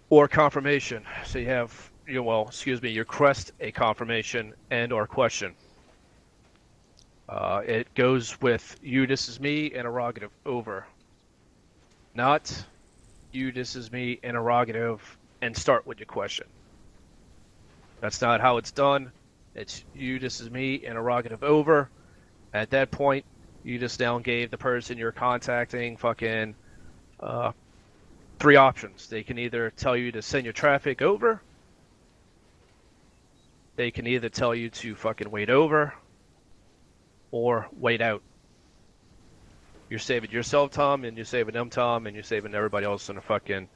or confirmation. So you have, you request a confirmation and or question. It goes with you, this is me, interrogative, over. Not you, this is me, interrogative, and start with your question. That's not how it's done. It's you, this is me, interrogative, over. At that point, you just now gave the person you're contacting fucking 3 options. They can either tell you to send your traffic over. They can either tell you to fucking wait over or wait out. You're saving yourself time, and you're saving them time, and you're saving everybody else in the fucking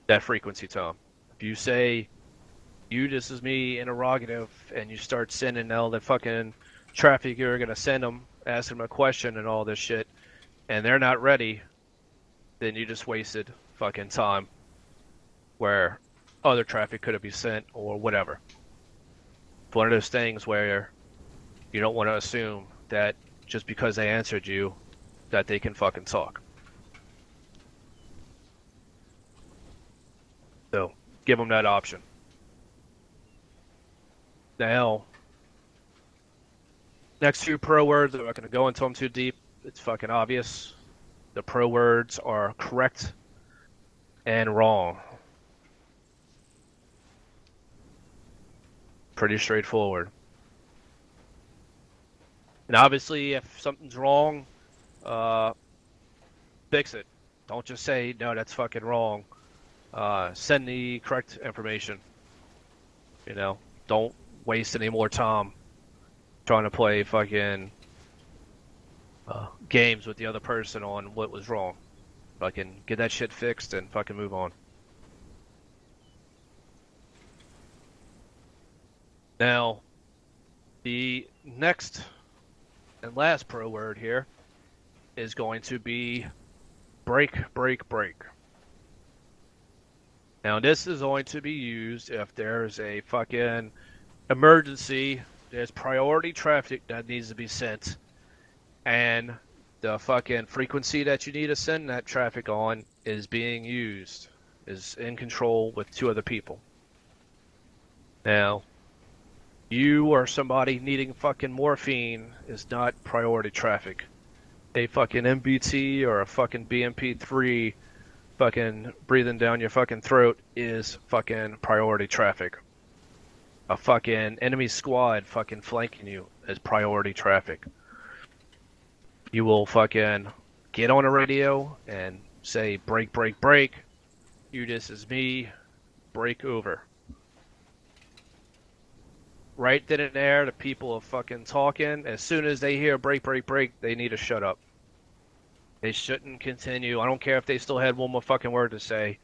that frequency time. If you say, you, this is me, interrogative, and you start sending all the fucking traffic you're gonna send them, asking them a question and all this shit, and they're not ready, then you just wasted fucking time where other traffic could have been sent or whatever. It's one of those things where you don't want to assume that just because they answered you that they can fucking talk. So, give them that option. Now, next 2 pro words, I'm not going to go into them too deep. It's fucking obvious. The pro words are correct and wrong. Pretty straightforward. And obviously, if something's wrong, fix it. Don't just say, no, that's fucking wrong. Send the correct information. You know, don't waste any more time trying to play fucking games with the other person on what was wrong. Fucking get that shit fixed and fucking move on. Now, the next and last pro word here is going to be break, break, break. Now, this is going to be used if there's a fucking emergency, there's priority traffic that needs to be sent, and the fucking frequency that you need to send that traffic on is being used, is in control with 2 other people. Now, you or somebody needing fucking morphine is not priority traffic. A fucking MBT or a fucking BMP3 fucking breathing down your fucking throat is fucking priority traffic. A fucking enemy squad fucking flanking you is priority traffic. You will fucking get on a radio and say, break, break, break. You, this is me. Break over. Right then and there, the people are fucking talking. As soon as they hear break, break, break, they need to shut up. They shouldn't continue. I don't care if they still had one more fucking word to say.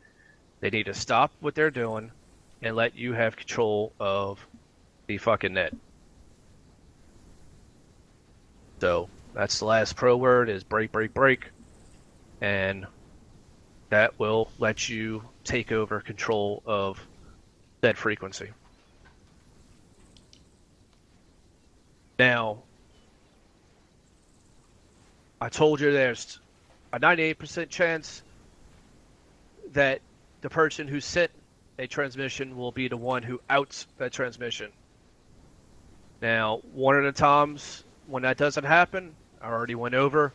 They need to stop what they're doing and let you have control of the fucking net. So, that's the last pro word is break, break, break. And that will let you take over control of that frequency. Now, I told you there's a 98% chance that the person who sent a transmission will be the one who outs that transmission. Now, one of the times when that doesn't happen, I already went over,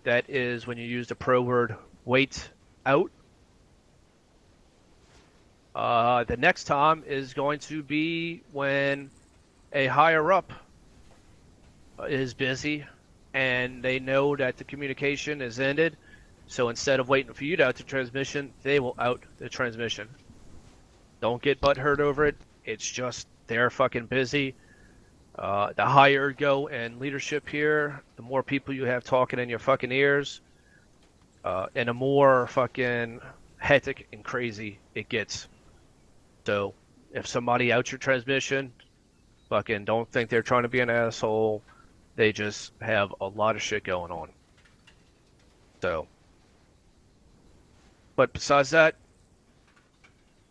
that is when you use the pro word wait out. The next time is going to be when a higher up is busy and they know that the communication is ended, so instead of waiting for you to out the transmission, they will out the transmission. Don't get butthurt over it. It's just they're fucking busy. The higher you go in leadership here, the more people you have talking in your fucking ears, and the more fucking hectic and crazy it gets. So if somebody outs your transmission, fucking don't think they're trying to be an asshole. They just have a lot of shit going on. So, but besides that,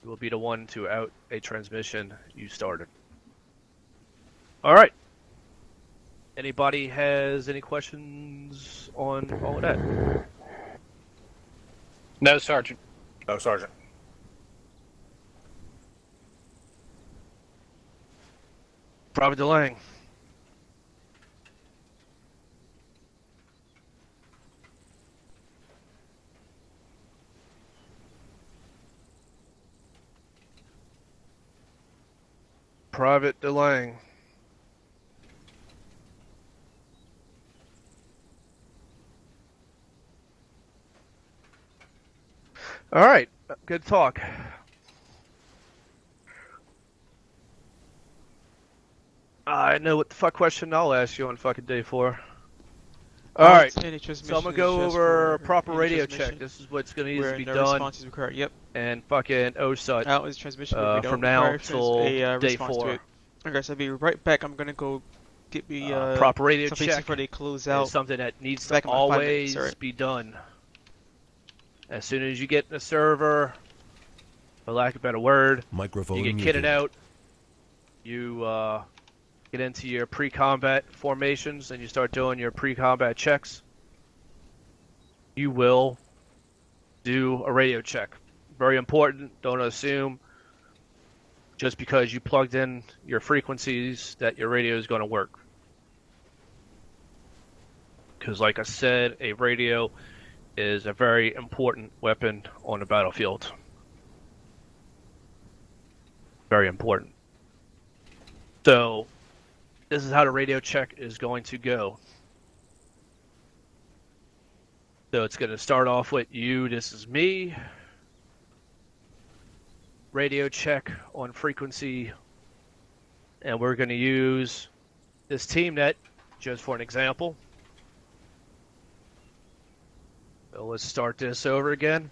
you will be the one to out a transmission you started. All right. Anybody has any questions on all of that? No, Sergeant. No, Sergeant. Private DeLang. Private DeLang. All right, good talk. I know what the fuck question I'll ask you on fucking day 4. All right, so I'm gonna go over a proper radio check. This is what's gonna need to be done. Response is required. Yep. And fucking OSUT Out is transmission. from now till day 4. Okay, so I'll be right back. I'm gonna go get me proper radio some check before they close is out. something that needs Back to in about 5 minutes, always alright. be done. As soon as you get in the server, for lack of a better word, Microphone you get muted. kitted out. You get into your pre-combat formations and you start doing your pre-combat checks. You will do a radio check. Very important. Don't assume just because you plugged in your frequencies that your radio is going to work. Because like I said, a radio is a very important weapon on the battlefield. Very important. So, this is how the radio check is going to go. So it's going to start off with you, this is me. Radio check on frequency. And we're going to use this team net just for an example. So let's start this over again.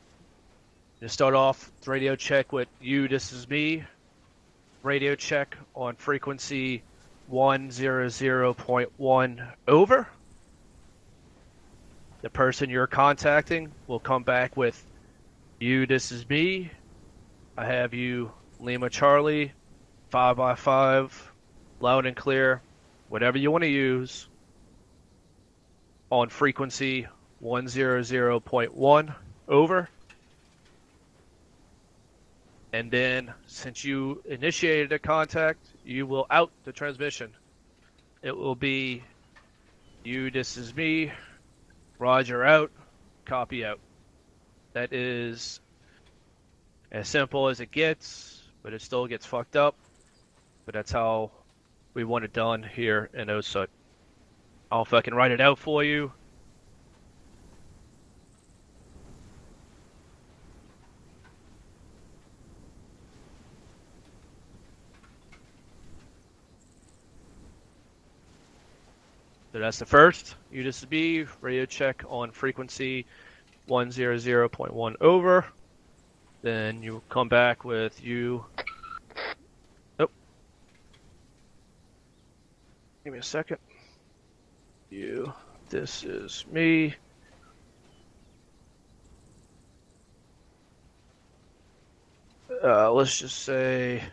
To start off, radio check with you, this is me. Radio check on frequency 100.1 over. The person you're contacting will come back with you, this is me. I have you, Lima Charlie, 5x5, loud and clear, whatever you want to use, on frequency 100.1 over. And then, since you initiated a contact, you will out the transmission. It will be you, this is me, Roger out, copy out. That is as simple as it gets, but it still gets fucked up. But that's how we want it done here in OSUT. I'll fucking write it out for you. So that's the first. You just be radio check on frequency 100.1 over. Then you come back with you. Oh. Give me a second. You. This is me. Let's just say.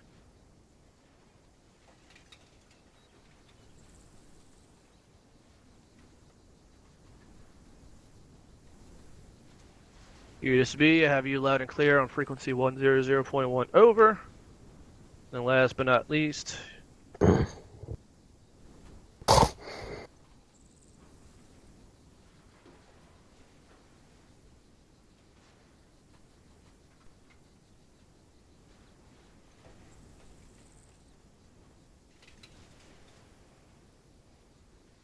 USB, I have you loud and clear on frequency 100.1 over. And last but not least,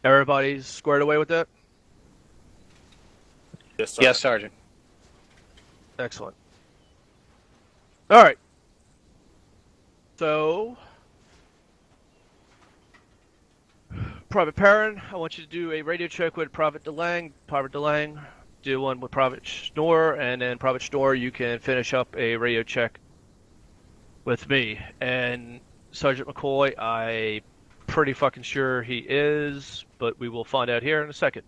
everybody's squared away with that? Yes, Sergeant. Excellent. Alright. So, Private Perrin, I want you to do a radio check with Private DeLang. Private DeLang, do one with Private Schnorr, and then Private Schnorr, you can finish up a radio check with me. And Sergeant McCoy, I'm pretty fucking sure he is, but we will find out here in a second.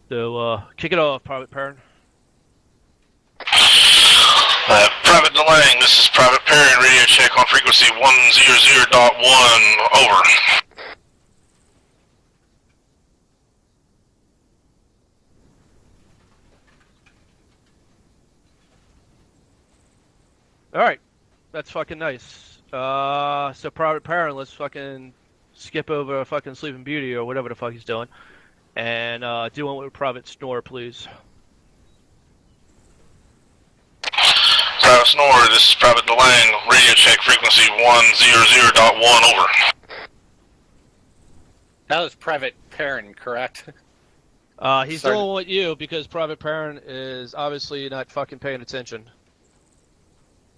So, kick it off, Private Perrin. Private DeLang, this is Private Perrin, radio check on frequency 100.1, over. Alright, that's fucking nice. So Private Perrin, let's fucking skip over fucking Sleeping Beauty or whatever the fuck he's doing. And, do one with Private Schnorr, please. Private Schnorr, this is Private DeLang, radio check frequency 100.1, over. That was Private Perrin, correct? He's Sergeant. doing with you because Private Perrin is obviously not fucking paying attention.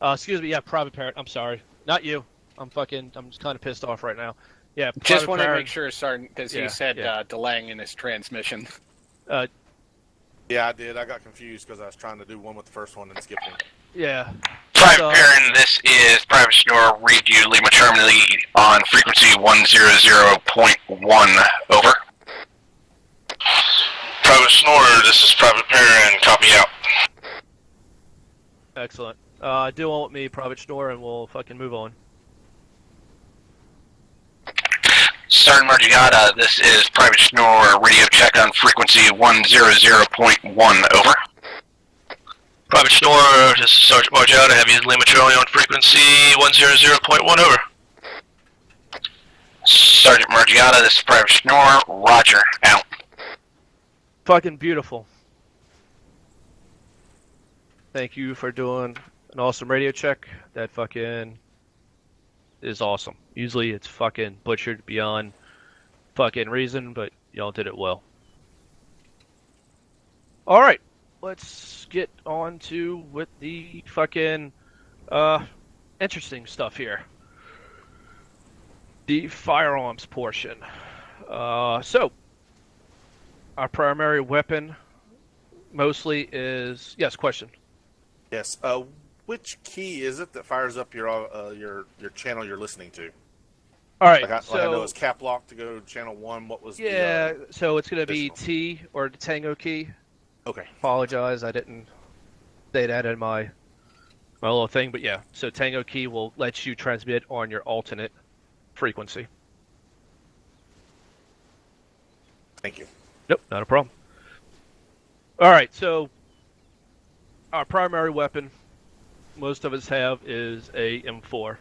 Excuse me, yeah, Private Perrin, I'm sorry. Not you. I'm just kind of pissed off right now. Yeah, Just Private want to Perrin, make sure, Sergeant, because Yeah, he said yeah. DeLang in his transmission. Yeah, I did. I got confused because I was trying to do one with the first one and skipped it. Yeah. Private So- Perrin, this is Private Schnorr, read you Lima Charlie on frequency 100.1, over. Private Schnorr, this is Private Perrin, copy out. Excellent. Do one with me, Private Schnorr, and we'll fucking move on. Sergeant Margiata, this is Private Schnorr, radio check on frequency 100.1, over. Private Schnorr, this is Sergeant Margiata, have you Lima Charlie on frequency 100.1, over. Sergeant Margiata, this is Private Schnorr, Roger, out. Fucking beautiful. Thank you for doing an awesome radio check. That fucking is awesome. Usually it's fucking butchered beyond fucking reason, but y'all did it well. Alright, let's get on to with the fucking interesting stuff here. The firearms portion. So our primary weapon mostly is yes. Question. Yes. Which key is it that fires up your channel you're listening to? All right. Like I know it's So cap lock to go to channel 1. What was yeah. the So it's gonna be additional? T or the Tango key. Okay. Apologize, I didn't say that in my little thing, but yeah. So Tango key will let you transmit on your alternate frequency. Thank you. Nope, not a problem. All right, so our primary weapon, most of us have, is a M4.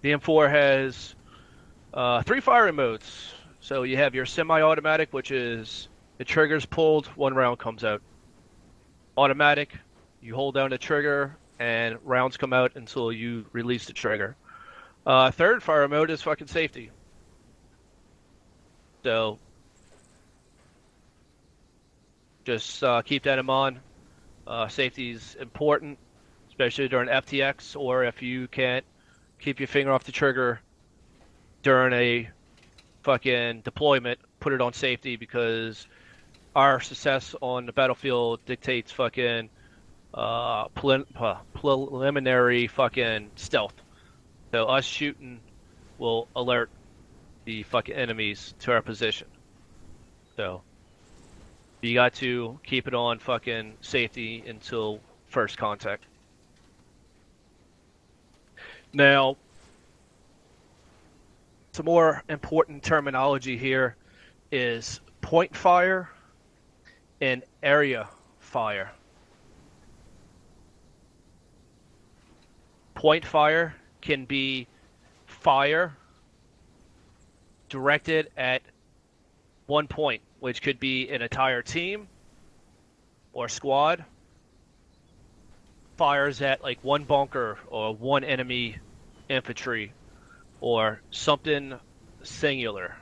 The M4 has 3 firing modes. So you have your semi-automatic, which is the trigger's pulled, 1 round comes out. Automatic, you hold down the trigger and rounds come out until you release the trigger. Third fire mode is fucking safety. So just keep that in mind. Safety is important, especially during FTX, or if you can't keep your finger off the trigger during a fucking deployment, put it on safety, because our success on the battlefield dictates fucking preliminary fucking stealth. So us shooting will alert the fucking enemies to our position. So you got to keep it on fucking safety until first contact. Now, some more important terminology here is point fire and area fire. Point fire can be fire directed at one point, which could be an entire team or squad. Fires at like one bunker or one enemy infantry or something singular.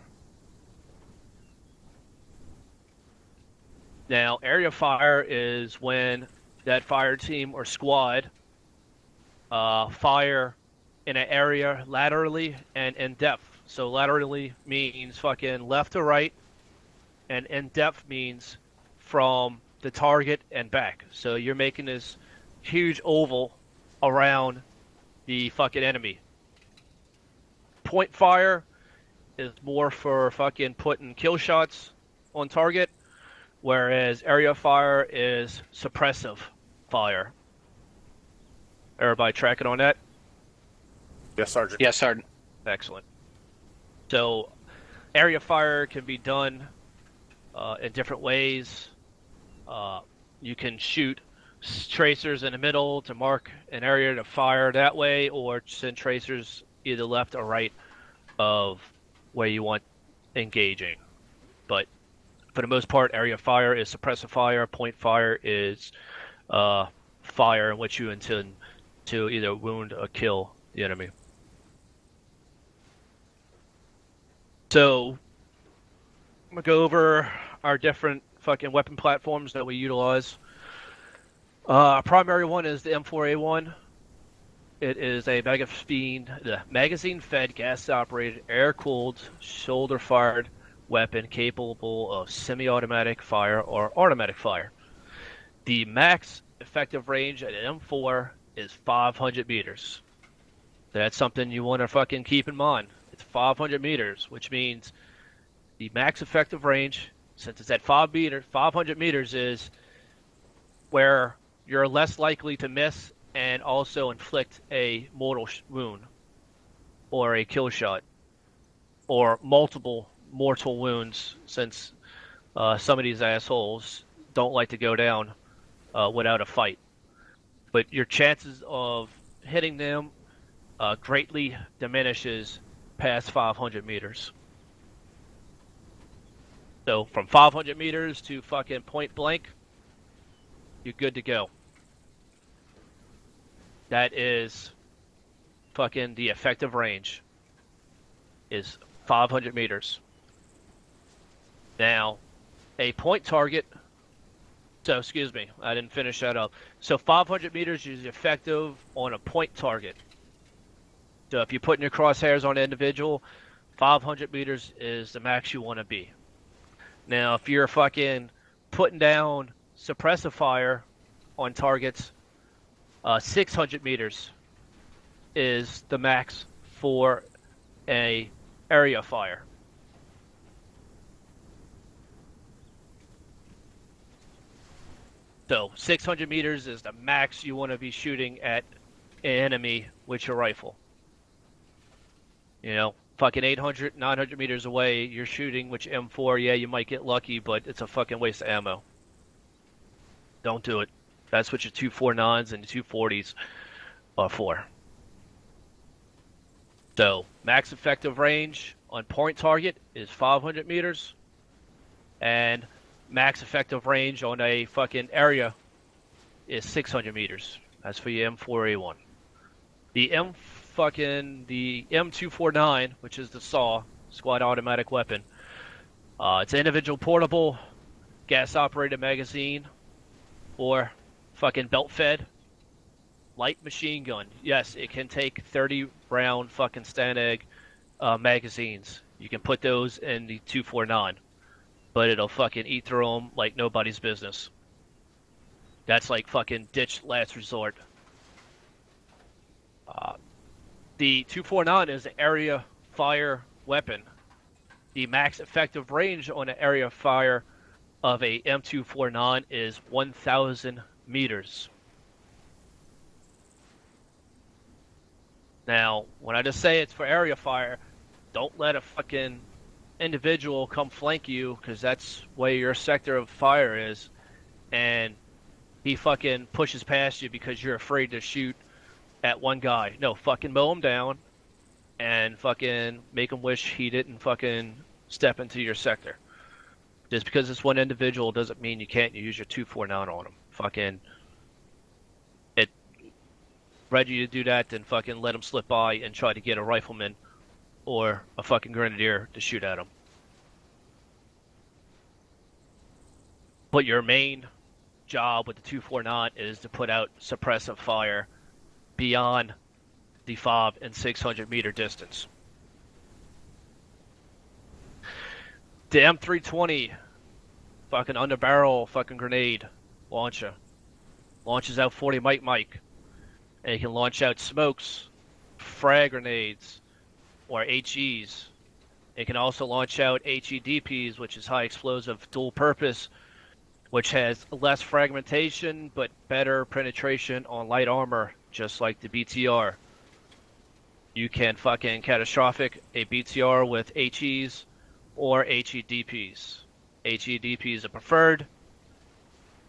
Now, area fire is when that fire team or squad fire in an area laterally and in depth. So laterally means fucking left to right, and in depth means from the target and back. So you're making this huge oval around the fucking enemy. Point fire is more for fucking putting kill shots on target, whereas area fire is suppressive fire. Everybody tracking on that? Yes, Sergeant. Yes, Sergeant. Excellent. So area fire can be done in different ways. You can shoot tracers in the middle to mark an area to fire that way, or send tracers either left or right of where you want engaging. But for the most part, area fire is suppressive fire. Point fire is fire in which you intend to either wound or kill the enemy. So I'm gonna go over our different fucking weapon platforms that we utilize. Our primary one is the M4A1. It is a magazine-fed, gas-operated, air-cooled, shoulder-fired weapon capable of semi-automatic fire or automatic fire. The max effective range at an M4 is 500 meters. That's something you want to fucking keep in mind. It's 500 meters, which means the max effective range, since it's at 500 meters, is where you're less likely to miss and also inflict a mortal wound or a kill shot or multiple mortal wounds, since some of these assholes don't like to go down without a fight. But your chances of hitting them greatly diminishes past 500 meters. So from 500 meters to fucking point blank, you're good to go. That is fucking the effective range is 500 meters. Now, a point target, so excuse me, I didn't finish that up. So 500 meters is effective on a point target. So if you're putting your crosshairs on an individual, 500 meters is the max you want to be. Now, if you're fucking putting down suppressive fire on targets, 600 meters is the max for a area fire. So 600 meters is the max you want to be shooting at an enemy with your rifle. You know, fucking 800, 900 meters away, you're shooting with your M4. Yeah, you might get lucky, but it's a fucking waste of ammo. Don't do it. That's what your 249s and 240s are for. So, max effective range on point target is 500 meters. And max effective range on a fucking area is 600 meters. That's for your M4A1. The M249, which is the SAW, squad automatic weapon. It's an individual portable, gas operated magazine, or fucking belt fed light machine gun. Yes, it can take 30 round fucking Stanag magazines. You can put those in the 249, but it'll fucking eat through them like nobody's business. That's like fucking ditch last resort. The 249 is an area fire weapon. The max effective range on an area fire of a M249 is 1,000 meters. Now, when I just say it's for area fire, don't let a fucking individual come flank you, because that's where your sector of fire is, and he fucking pushes past you because you're afraid to shoot at one guy. No, fucking mow him down and fucking make him wish he didn't fucking step into your sector. Just because it's one individual doesn't mean you can't use your 249 on him. Fucking, it ready to do that, then fucking let him slip by and try to get a rifleman or a fucking grenadier to shoot at him. But your main job with the 249 is to put out suppressive fire beyond the 500 and 600 meter distance. The M320 fucking underbarrel fucking grenade launcher launches out 40 Mike, and it can launch out smokes, frag grenades, or HEs. It can also launch out HEDPs, which is high explosive dual purpose, which has less fragmentation but better penetration on light armor, just like the BTR. You can fucking catastrophic a BTR with HEs or HEDPs. HEDPs are preferred,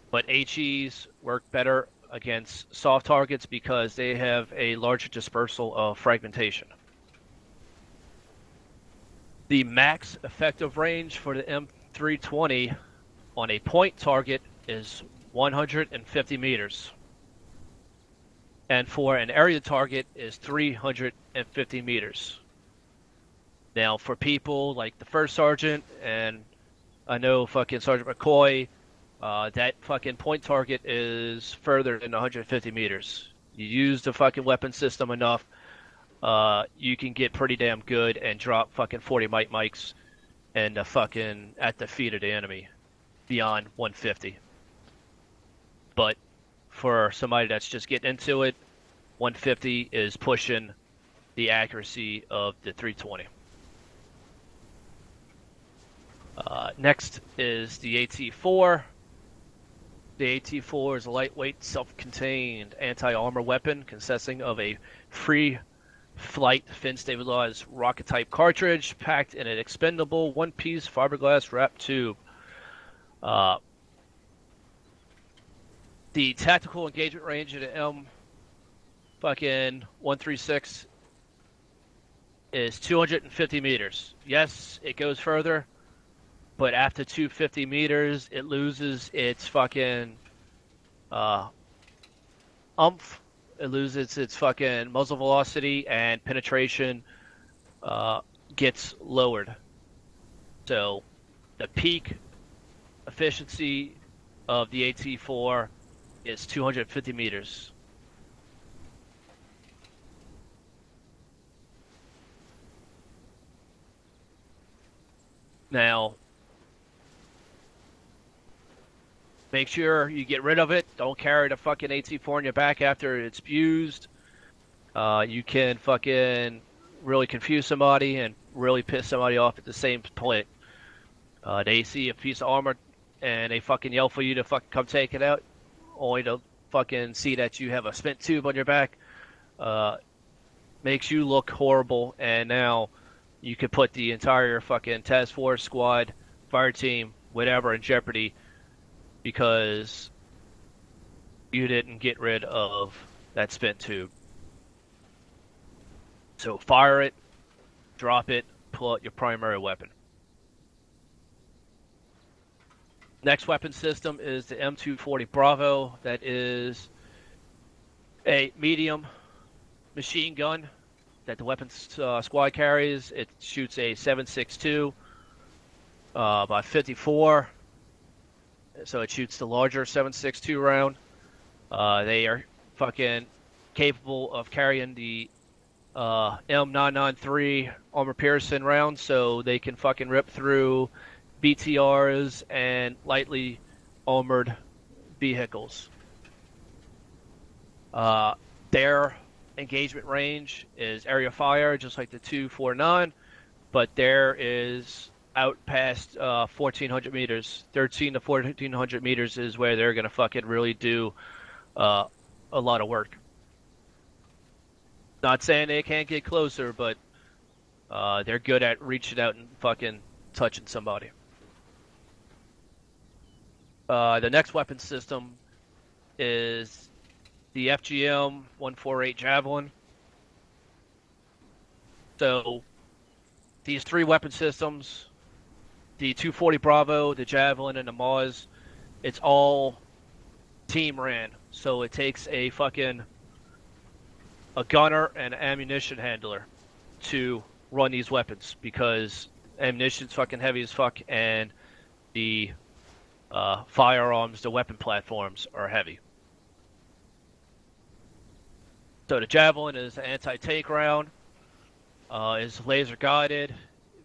but HEs work better against soft targets because they have a larger dispersal of fragmentation. The max effective range for the M320 on a point target is 150 meters. And for an area target is 350 meters. Now, for people like the first sergeant, and I know fucking Sergeant McCoy, that fucking point target is further than 150 meters. You use the fucking weapon system enough, you can get pretty damn good and drop fucking 40 mics and fucking at the feet of the enemy beyond 150. But for somebody that's just getting into it, 150 is pushing the accuracy of the 320. Next is the AT4. The AT4 is a lightweight, self-contained anti-armor weapon consisting of a free flight fin-stabilized rocket-type cartridge packed in an expendable one-piece fiberglass wrap tube. The tactical engagement range of the M136 is 250 meters. Yes, it goes further, but after 250 meters, it loses its fucking umph. It loses its fucking muzzle velocity, and penetration gets lowered. So the peak efficiency of the AT4 is 250 meters. Now, Make sure you get rid of it. Don't carry the fucking AT4 on your back after it's used. You can fucking really confuse somebody and really piss somebody off at the same point. They see a piece of armor and they fucking yell for you to fucking come take it out, only to fucking see that you have a spent tube on your back. Makes you look horrible, and now you could put the entire fucking task force, squad, fire team, whatever in jeopardy because you didn't get rid of that spent tube. So fire it, drop it, pull out your primary weapon. Next weapon system is the M240 Bravo. That is a medium machine gun that the weapons squad carries. It shoots a 7.62 by 54. So it shoots the larger 7.62 round. They are fucking capable of carrying the M993 armor piercing rounds, so they can fucking rip through BTRs and lightly armored vehicles. Their engagement range is area fire, just like the 249, but there is out past 1,400 meters. 13 to 1,400 meters is where they're going to fucking really do a lot of work. Not saying they can't get closer, but they're good at reaching out and fucking touching somebody. The next weapon system is the FGM 148 Javelin. So these three weapon systems, the 240 Bravo, the Javelin, and the Maz, it's all team ran. So it takes a gunner and an ammunition handler to run these weapons because ammunition's fucking heavy as fuck and the firearms, the weapon platforms are heavy. So the Javelin is an anti-tank round. Is laser guided.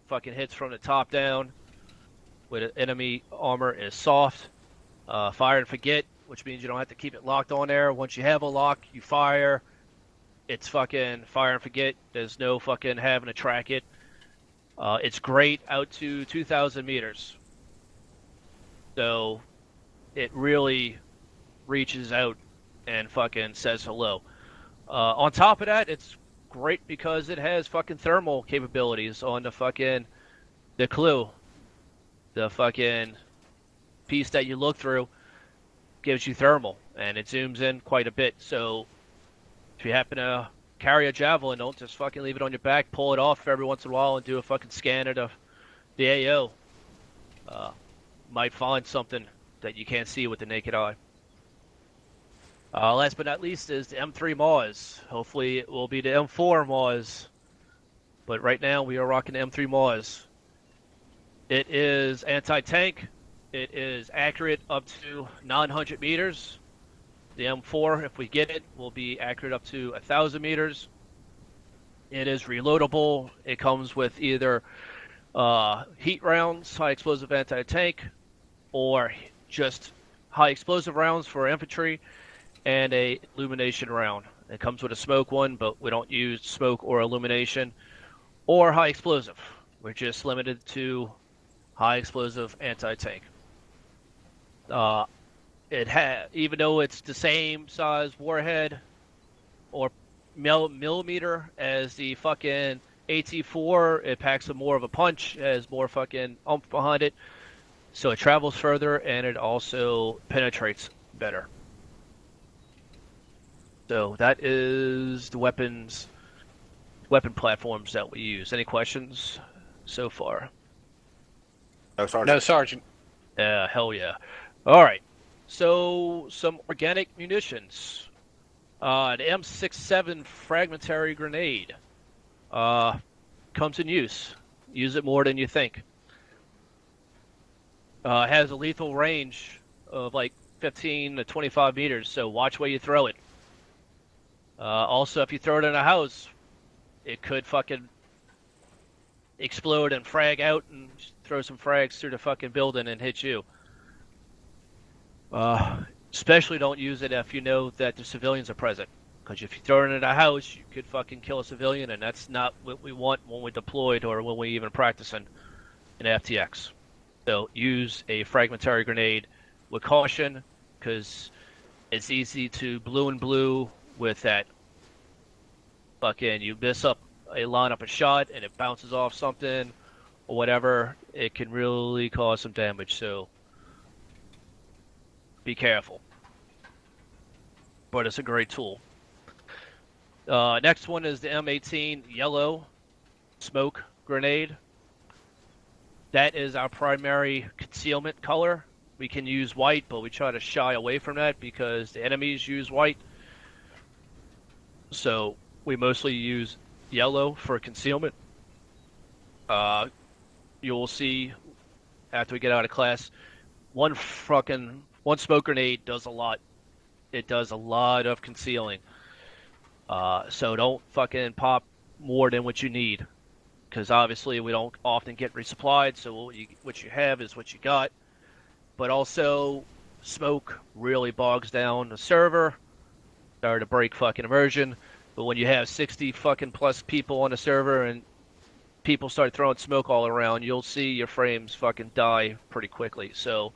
Fucking hits from the top down. With enemy armor is soft. Fire and forget, which means you don't have to keep it locked on there. Once you have a lock, you fire. It's fucking fire and forget. There's no fucking having to track it. It's great out to 2,000 meters. So it really reaches out and fucking says hello. On top of that, it's great because it has fucking thermal capabilities on the clue. The fucking piece that you look through gives you thermal, and it zooms in quite a bit. So if you happen to carry a Javelin, don't just fucking leave it on your back. Pull it off every once in a while and do a fucking scan of the AO. Might find something that you can't see with the naked eye. Last but not least is the M3 Maz. Hopefully it will be the M4 Maz. But right now we are rocking the M3 Maz. It is anti-tank. It is accurate up to 900 meters. The M4, if we get it, will be accurate up to 1,000 meters. It is reloadable. It comes with either heat rounds, high explosive anti-tank, or just high explosive rounds for infantry, and a illumination round. It comes with a smoke one, but we don't use smoke or illumination or high explosive. We're just limited to high explosive anti-tank. Even though it's the same size warhead or millimeter as the fucking AT4, it packs more of a punch, has more fucking oomph behind it, so it travels further and it also penetrates better. So that is the weapon platforms that we use. Any questions so far? No, Sergeant. No, Sergeant. Yeah, hell yeah. All right. So some organic munitions. The M67 fragmentary grenade comes in use. Use it more than you think. It has a lethal range of like 15 to 25 meters, so watch where you throw it. Also, if you throw it in a house, it could fucking explode and frag out and throw some frags through the fucking building and hit you. Especially don't use it if you know that the civilians are present. Because if you throw it in a house, you could fucking kill a civilian, and that's not what we want when we're deployed or when we even practicing in FTX. So use a fragmentary grenade with caution, because it's easy to blue and blue with that. Fucking, you miss up a line up a shot and it bounces off something or whatever. It can really cause some damage. So be careful. But it's a great tool. Next one is the M18 yellow smoke grenade. That is our primary concealment color. We can use white, but we try to shy away from that because the enemies use white. So we mostly use yellow for concealment. You will see after we get out of class, one smoke grenade does a lot. It does a lot of concealing. So don't fucking pop more than what you need, because obviously we don't often get resupplied. So what you have is what you got. But also, smoke really bogs down the server. Start to break fucking immersion. But when you have 60 fucking plus people on the server and people start throwing smoke all around, you'll see your frames fucking die pretty quickly. So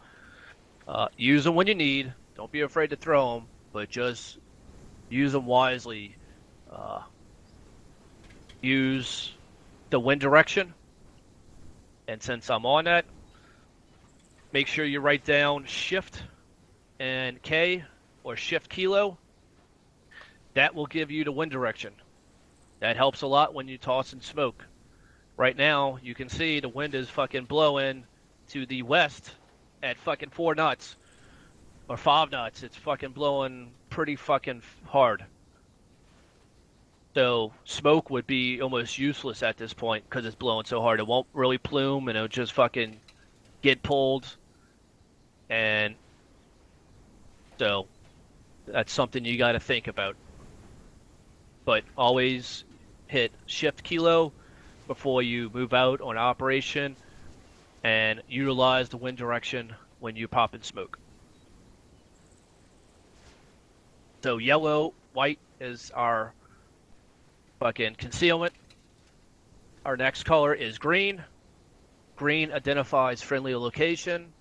use them when you need. Don't be afraid to throw them, but just use them wisely. Use the wind direction. And since I'm on that, make sure you write down Shift and K or Shift Kilo. That will give you the wind direction. That helps a lot when you toss in smoke. Right now, you can see the wind is fucking blowing to the west at fucking 4 knots. Or 5 knots. It's fucking blowing pretty fucking hard. So, smoke would be almost useless at this point because it's blowing so hard. It won't really plume and it'll just fucking get pulled. And so, that's something you gotta think about. But always hit Shift Kilo before you move out on operation, and utilize the wind direction when you pop in smoke. So yellow, white is our fucking concealment. Our next color is green. Green identifies friendly location.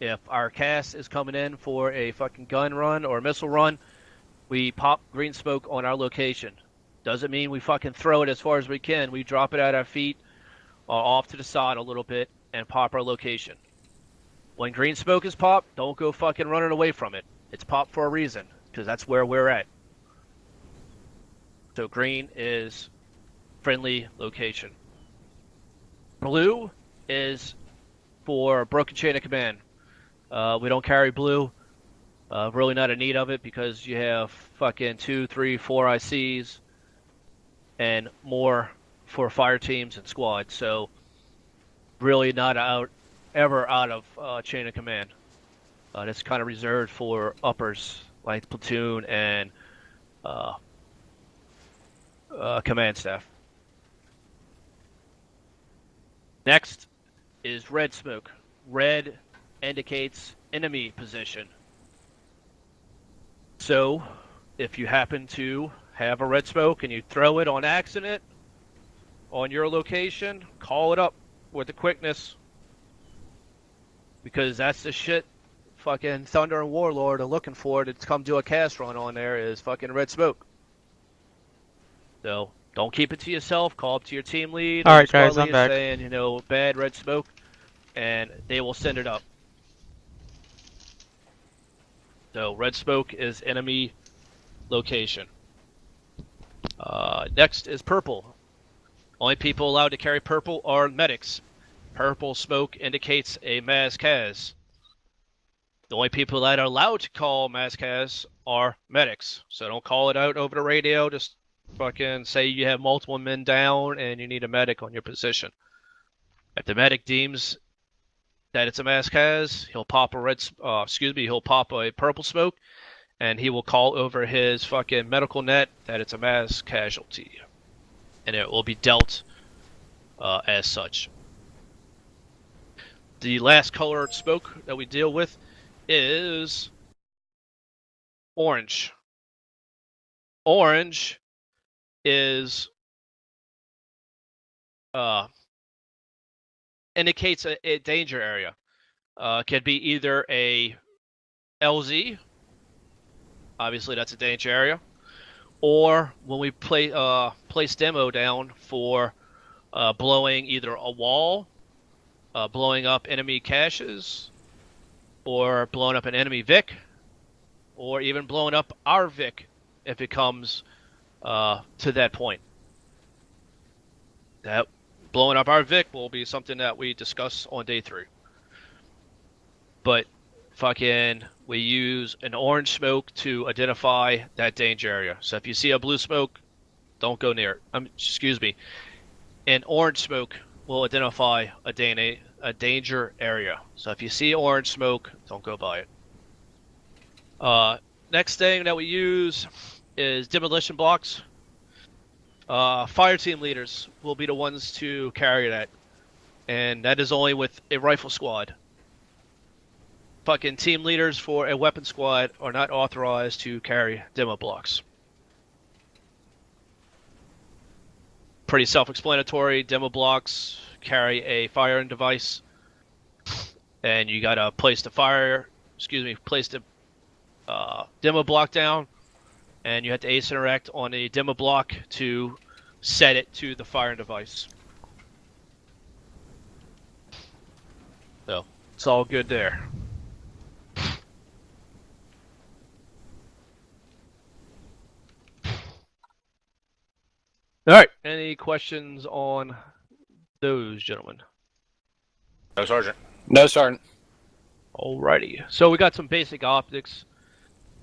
If our cast is coming in for a fucking gun run or missile run, we pop green smoke on our location. Doesn't mean we fucking throw it as far as we can. We drop it at our feet or off to the side a little bit and pop our location. When green smoke is popped, don't go fucking running away from it. It's popped for a reason, because that's where we're at. So green is friendly location. Blue is for broken chain of command. We don't carry blue. Really not in need of it because you have fucking 2, 3, 4 ICs and more for fire teams and squads. So really not ever out of chain of command. That's kind of reserved for uppers like platoon and command staff. Next is red smoke. Red indicates enemy position. So, if you happen to have a red smoke and you throw it on accident on your location, call it up with the quickness. Because that's the shit fucking Thunder and Warlord are looking for to come do a cast run on there is fucking red smoke. So, don't keep it to yourself. Call up to your team lead. Alright guys, I'm back. Saying, bad red smoke, and they will send it up. So red smoke is enemy location. Next is purple. Only people allowed to carry purple are medics. Purple smoke indicates a Mazcaz. The only people that are allowed to call Mazcaz are medics. So don't call it out over the radio. Just fucking say you have multiple men down and you need a medic on your position. If the medic deems that it's a Mazcaz, he'll pop he'll pop a purple smoke, and he will call over his fucking medical net that it's a Maz casualty, and it will be dealt as such. The last colored smoke that we deal with is orange. Orange is indicates a danger area. Could be either a LZ, obviously that's a danger area, or when we place demo down for blowing either a wall, blowing up enemy caches, or blowing up an enemy Vic, or even blowing up our Vic if it comes to that point. That blowing up our Vic will be something that we discuss on day 3. But fucking, we use an orange smoke to identify that danger area. So if you see a blue smoke, don't go near it. Excuse me. An orange smoke will identify a danger area. So if you see orange smoke, don't go by it. Next thing that we use is demolition blocks. Fire team leaders will be the ones to carry that. And that is only with a rifle squad. Fucking team leaders for a weapon squad are not authorized to carry demo blocks. Pretty self-explanatory. Demo blocks carry a firing device, and you gotta place the demo block down, and you have to ace interact on a demo block to set it to the firing device. So it's all good there. All right. Any questions on those, gentlemen? No, Sergeant. No, Sergeant. Alrighty. So we got some basic optics.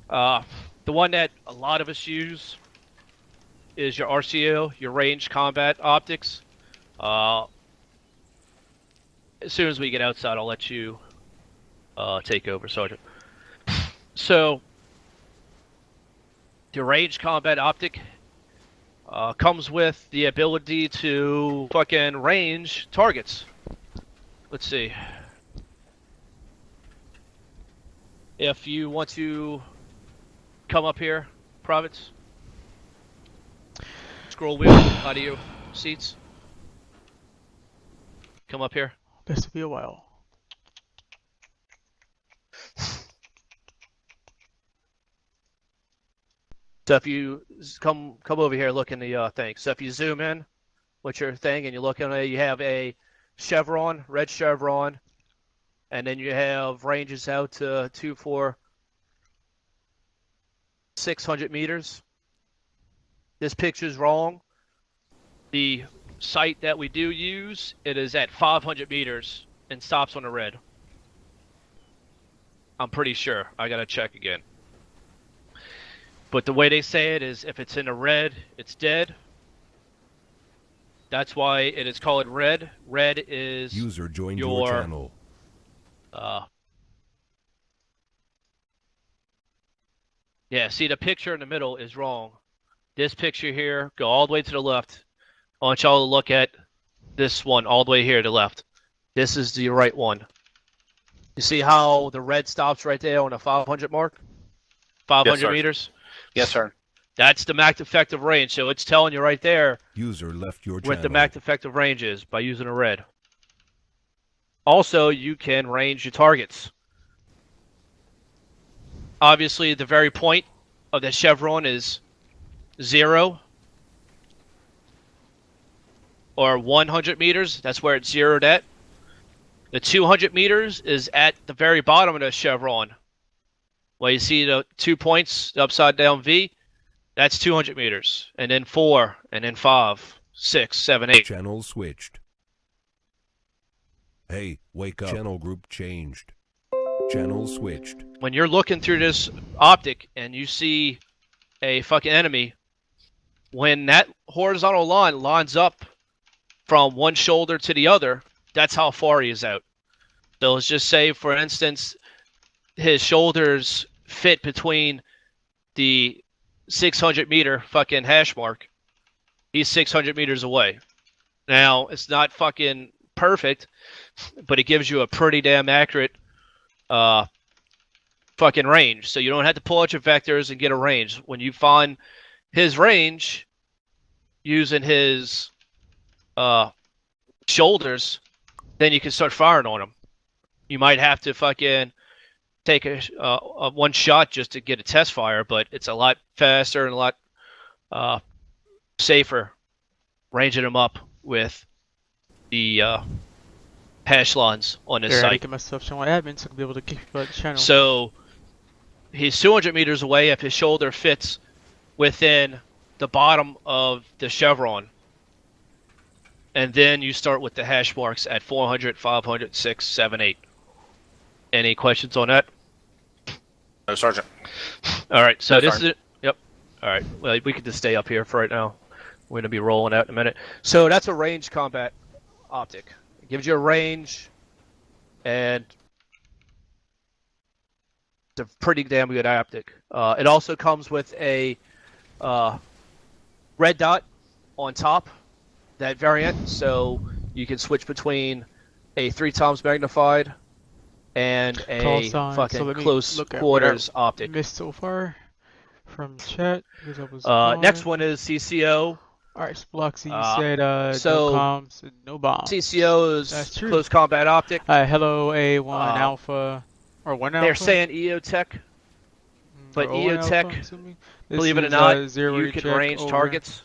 The one that a lot of us use is your RCO, your range combat optics. As soon as we get outside, I'll let you take over, Sergeant. So, the range combat optic comes with the ability to fucking range targets. Let's see. If you want to come up here, Province, scroll wheel out of your seats. Come up here. Guess it'll be a while. So if you come over here, look in the thing. So if you zoom in with your thing and you look in it, you have a chevron, red chevron, and then you have ranges out to 600 meters. This picture's wrong. The sight that we do use, it is at 500 meters and stops on the red. I'm pretty sure. I gotta check again. But the way they say it is if it's in the red, it's dead. That's why it is called red. Red is user joined your channel. Yeah, see the picture in the middle is wrong. This picture here, go all the way to the left. I want y'all to look at this one all the way here to the left. This is the right one. You see how the red stops right there on the 500 mark? 500 meters? Yes, sir. That's the max effective range. So it's telling you right there User left your channel. what the max effective range is by using a red. Also, you can range your targets. Obviously, the very point of the chevron is 0 or 100 meters. That's where it's zeroed at. The 200 meters is at the very bottom of the chevron. Well, you see the 2 points, the upside down V, that's 200 meters. And then 4, and then 5, 6, 7, 8. Channel switched. Hey, wake up. Channel group changed. Channel switched. When you're looking through this optic and you see a fucking enemy, when that horizontal line lines up from one shoulder to the other, that's how far he is out. So let's just say, for instance, his shoulders fit between the 600 meter fucking hash mark. He's 600 meters away. Now, it's not fucking perfect, but it gives you a pretty damn accurate fucking range. So you don't have to pull out your vectors and get a range. When you find his range using his shoulders, then you can start firing on him. You might have to fucking take a one shot just to get a test fire, but it's a lot faster and a lot safer ranging them up with the hash lines on this Here, I had to site. get myself shown my admin so I can be able to kick people out the channel. So he's 200 meters away if his shoulder fits within the bottom of the chevron. And then you start with the hash marks at 400, 500, 6, 7, 8. Any questions on that? No, Sergeant. All right, so No, this Sergeant. is it. Yep. All right, well, we could just stay up here for right now. We're going to be rolling out in a minute. So that's a range combat optic. It gives you a range, and it's a pretty damn good optic. It also comes with a red dot on top, that variant, so you can switch between a 3 times magnified and Call a sign. fucking So let me close look at quarters what I optic. missed so far from chat. Because I was Next gone. one is CCO. Alright, Sploxy, you said so no comms, no bombs. CCO is That's true. close combat optic. Hello, A1 Alpha. Or 1 Alpha? They're saying EOTech, but Or O1 Alpha, EOTech, I'm assuming? This believe it or is, not, zero you can check range over. targets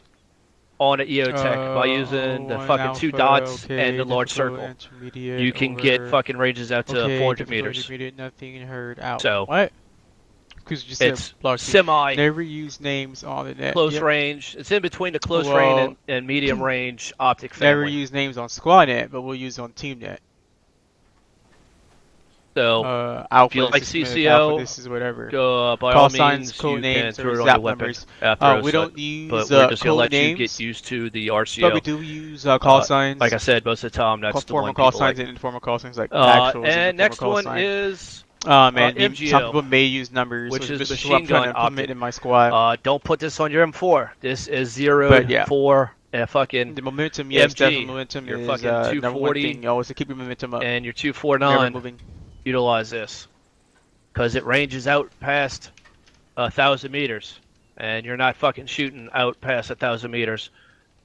on an EOTech by using the O1 fucking 2 Alpha, dots okay, and the large difficult, circle. intermediate, You can over. get fucking ranges out to Okay, 400 difficult, meters. intermediate, nothing heard out. So, What? Because you just said It's Sploxy. semi Never use names on the net. close Yep. range. It's in between the close Well, range and medium range optic Never family. use names on SquadNet, but we'll use on TeamNet. So, Alpha, if you this like is Smith, CCO, Alpha, this is whatever. go by Call all signs, means, code you can names, throw or it on zap your weapon numbers. after We OSUT, don't use but we're just gonna code let names, you get used to the but we RCO. do use call signs. Like I said, most of the time that's the formal one call people signs like. and informal call signs, like actuals. And next call one sign. is man, MGO, some people may use numbers, which is which machine what I'm trying gun to implement optic. in my squad. Don't put this on your M4. This is 0 But yeah. 4 fucking The momentum, yes, MG, definitely momentum your is fucking number one 240 thing. Always to keep your momentum up. and your Never 249. moving. Utilize this because it ranges out past 1,000 meters, and you're not fucking shooting out past 1,000 meters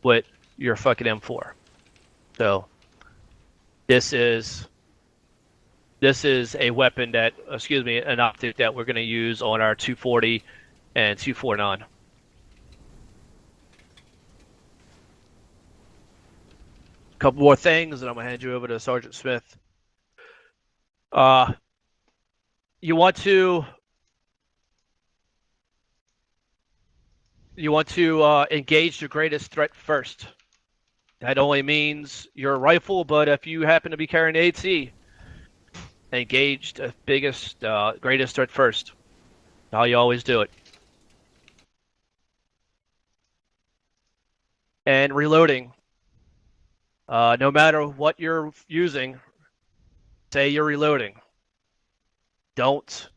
with your fucking M4. So this is a weapon that, an optic that we're going to use on our 240 and 249. Couple more things, and I'm gonna hand you over to Sergeant Smith. You want to engage the greatest threat first. That only means your rifle, but if you happen to be carrying AT, engage the biggest, greatest threat first. How you always do it. And reloading. No matter what you're using, say you're reloading. Don't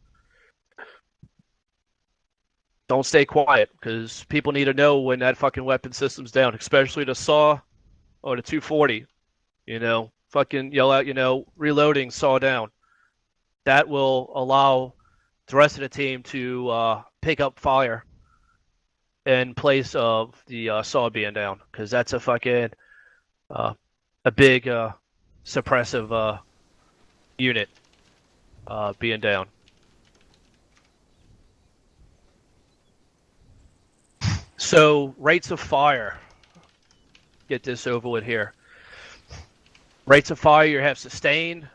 stay quiet, because people need to know when that fucking weapon system's down, especially the SAW or the 240. You know, fucking yell out, reloading, SAW down. That will allow the rest of the team to pick up fire in place of the SAW being down, because that's a fucking a big suppressive unit being down. So rates of fire. Get this over with here. Rates of fire, you have sustained,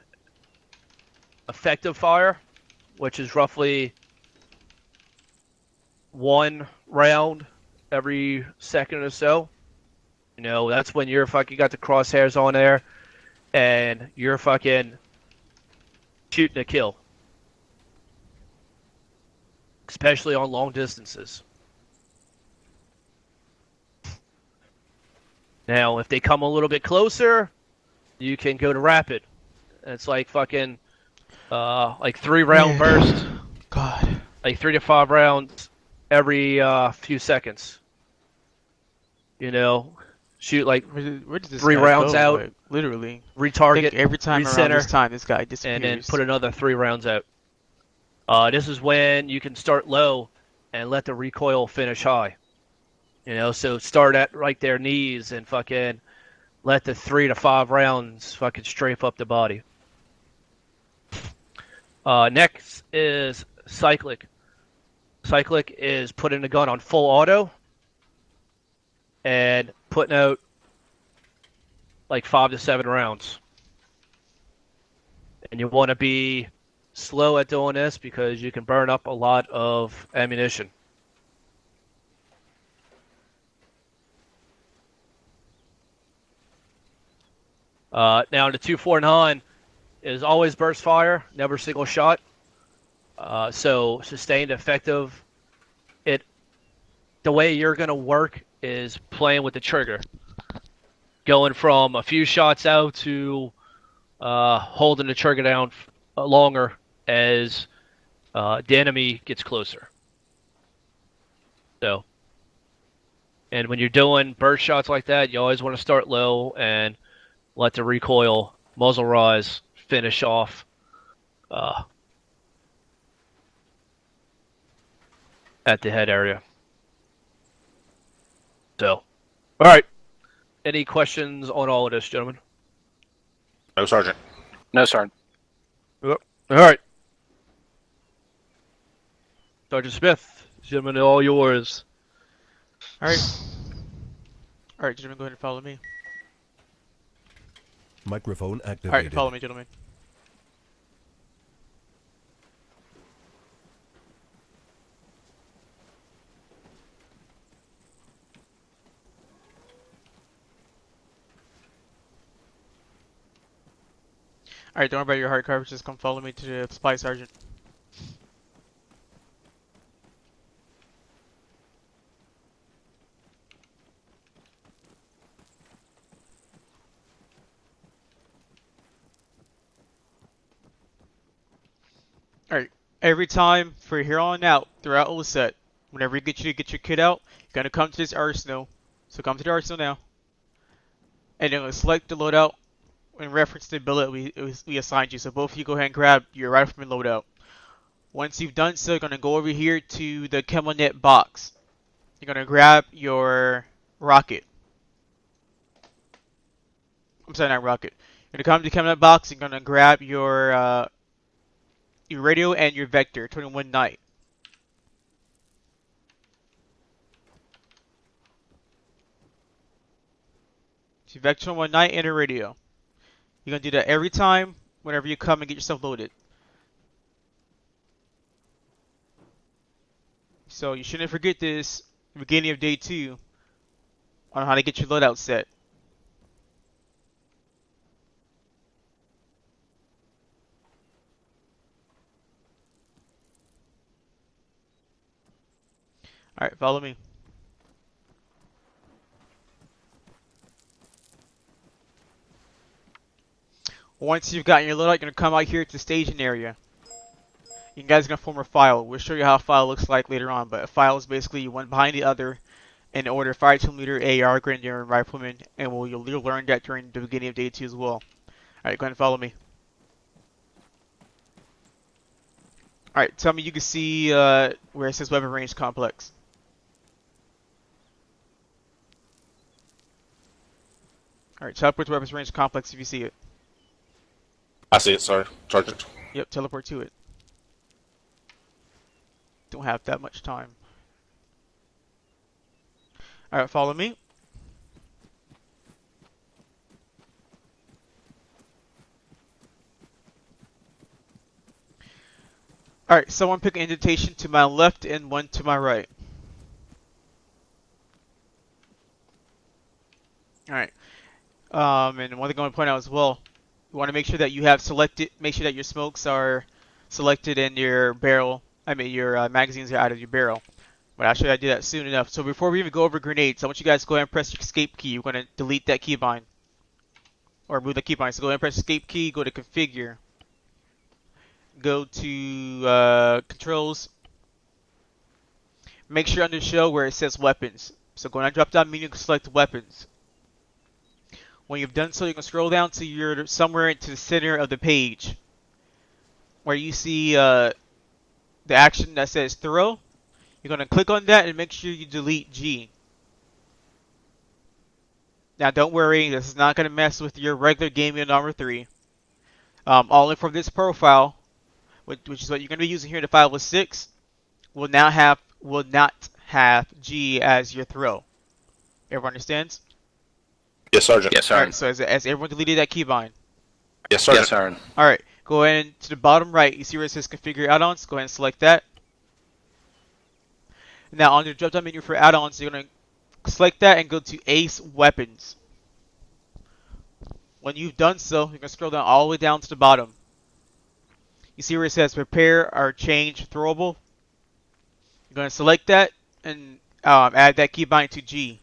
effective fire, which is roughly 1 round every second or so. You know, that's when you're fucking got the crosshairs on there and you're fucking shooting a kill. Especially on long distances. Now, if they come a little bit closer, you can go to rapid. It's like fucking, like 3-round burst. God. Like 3 to 5 rounds every few seconds. You know, shoot like Where does this 3 guy rounds go? out, Like, literally. I retarget, think every time around recenter, this time, this guy disappears. and then put another 3 rounds out. This is when you can start low and let the recoil finish high. So start at right their knees and fucking let the 3 to 5 rounds fucking strafe up the body. Next is cyclic. Cyclic is putting the gun on full auto and putting out like 5 to 7 rounds. And you want to be slow at doing this because you can burn up a lot of ammunition. Now the 249 is always burst fire, never single shot. So sustained effective. The way you're gonna work is playing with the trigger, going from a few shots out to holding the trigger down longer as the enemy gets closer. So, and when you're doing burst shots like that, you always want to start low and let the recoil muzzle rise finish off at the head area. So, all right. Any questions on all of this, gentlemen? No, Sergeant. No, Sergeant. All right. Sergeant Smith, gentlemen, all yours. All right. All right, gentlemen, go ahead and follow me. Microphone All activated. right, follow me, gentlemen. Alright, don't worry about your hard coverage, just come follow me to the supply sergeant. Alright, every time for here on out, throughout OSUT, whenever you get your kit out, you're gonna come to this arsenal. So come to the arsenal now. And then select the loadout in reference to the billet we assigned you. So both of you go ahead and grab your rifleman loadout. Once you've done so, you're going to go over here to the Chemonet box. You're going to grab your rocket. I'm sorry, not rocket. You're going to come to the Chemonet box. You're going to grab your radio and your Vector 21 Night. So Vector 21 Night and a radio. You're going to do that every time whenever you come and get yourself loaded. So you shouldn't forget this at the beginning of day 2 on how to get your loadout set. Alright, follow me. Once you've gotten your loadout, you're going to come out here to the staging area. You guys are going to form a file. We'll show you how a file looks like later on, but a file is basically one behind the other in order: fire team leader, AR, grenadier, and rifleman, and you'll learn that during the beginning of day 2 as well. Alright, go ahead and follow me. Alright, tell me you can see where it says weapon range complex. Alright, teleport to weapons range complex if you see it. I see it, sorry, Sergeant. Yep, teleport to it. Don't have that much time. Alright, follow me. Alright, someone pick an indentation to my left and one to my right. Alright. And one thing I want to point out as well, you want to make sure that you have selected, make sure that your smokes are selected in your barrel. I mean, your magazines are out of your barrel. But I'll show you how to do that soon enough. So before we even go over grenades, I want you guys to go ahead and press your escape key. We're going to delete that keybind. Or remove the keybind. So go ahead and press escape key, go to configure. Go to controls. Make sure under show where it says weapons. So go down drop down menu and select weapons. When you've done so, you can scroll down to your somewhere into the center of the page where you see the action that says throw. You're going to click on that and make sure you delete G. Now don't worry, this is not going to mess with your regular game in Arma 3. Only from this profile, which is what you're going to be using here in the 506, will not have G as your throw. Everyone understands? Yes, Sergeant. Yes, Alright, Sergeant. so as everyone deleted that keybind. Yes, Sergeant. Yes, Sergeant. Alright, go ahead to the bottom right. You see where it says configure add-ons? Go ahead and select that. Now on your drop down menu for add-ons, you're going to select that and go to Ace Weapons. When you've done so, you're going to scroll down all the way down to the bottom. You see where it says prepare or change throwable? You're going to select that and add that keybind to G.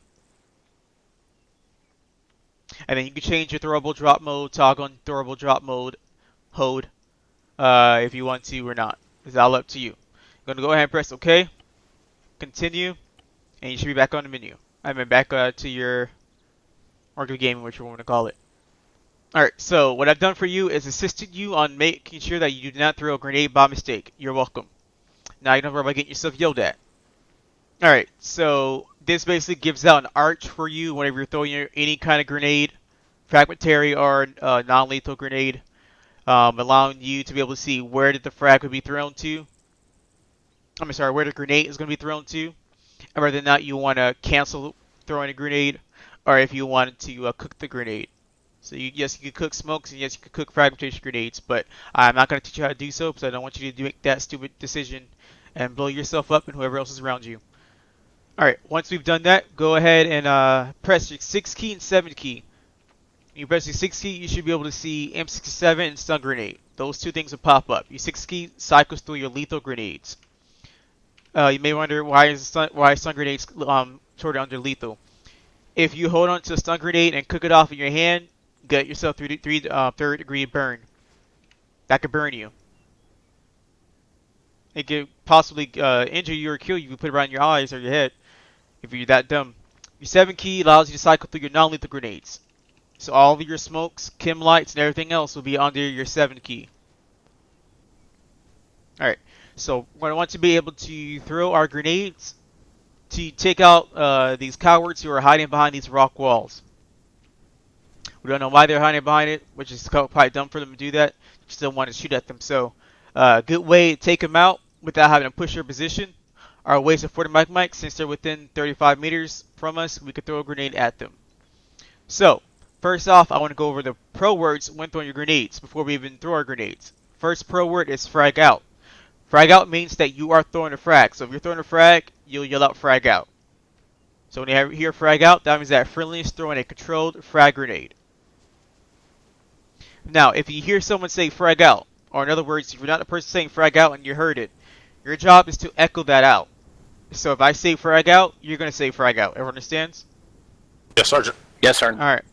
And then you can change your throwable drop mode, toggle on throwable drop mode, hold, if you want to or not. It's all up to you. I'm going to go ahead and press OK, continue, and you should be back on the menu. I mean back to your regular game, which you want to call it. Alright, so what I've done for you is assisted you on making sure that you do not throw a grenade by mistake. You're welcome. Now you don't worry about getting yourself yelled at. Alright, so this basically gives out an arch for you whenever you're throwing any kind of grenade, fragmentary or non-lethal grenade, allowing you to be able to see where the frag would be thrown to. I'm sorry, where the grenade is going to be thrown to, and whether or not you want to cancel throwing a grenade, or if you wanted to cook the grenade. So yes, you can cook smokes, and yes, you can cook fragmentation grenades, but I'm not going to teach you how to do so, because I don't want you to make that stupid decision and blow yourself up and whoever else is around you. Alright, once we've done that, go ahead and press your 6 key and 7 key. When you press your 6 key, you should be able to see M67 and stun grenade. Those two things will pop up. Your 6 key cycles through your lethal grenades. You may wonder why stun grenades sorted under lethal. If you hold on to a stun grenade and cook it off in your hand, get yourself third degree burn. That could burn you. It could possibly injure you or kill you if you put it right in your eyes or your head, if you're that dumb. Your 7 key allows you to cycle through your non-lethal grenades. So all of your smokes, chem lights, and everything else will be under your 7 key. Alright, so we're going to want to be able to throw our grenades to take out these cowards who are hiding behind these rock walls. We don't know why they're hiding behind it, which is probably dumb for them to do that. You still want to shoot at them. So, good way to take them out without having to push their position are ways of 40 mic. Since they're within 35 meters from us, we could throw a grenade at them. So, first off, I want to go over the pro words when throwing your grenades before we even throw our grenades. First pro word is frag out. Frag out means that you are throwing a frag. So if you're throwing a frag, you'll yell out frag out. So when you hear frag out, that means that friendly is throwing a controlled frag grenade. Now, if you hear someone say frag out, or in other words, if you're not the person saying frag out and you heard it, your job is to echo that out. So if I say frag out, you're going to say frag out. Everyone understands? Yes, Sergeant. Yes, Sergeant. Alright.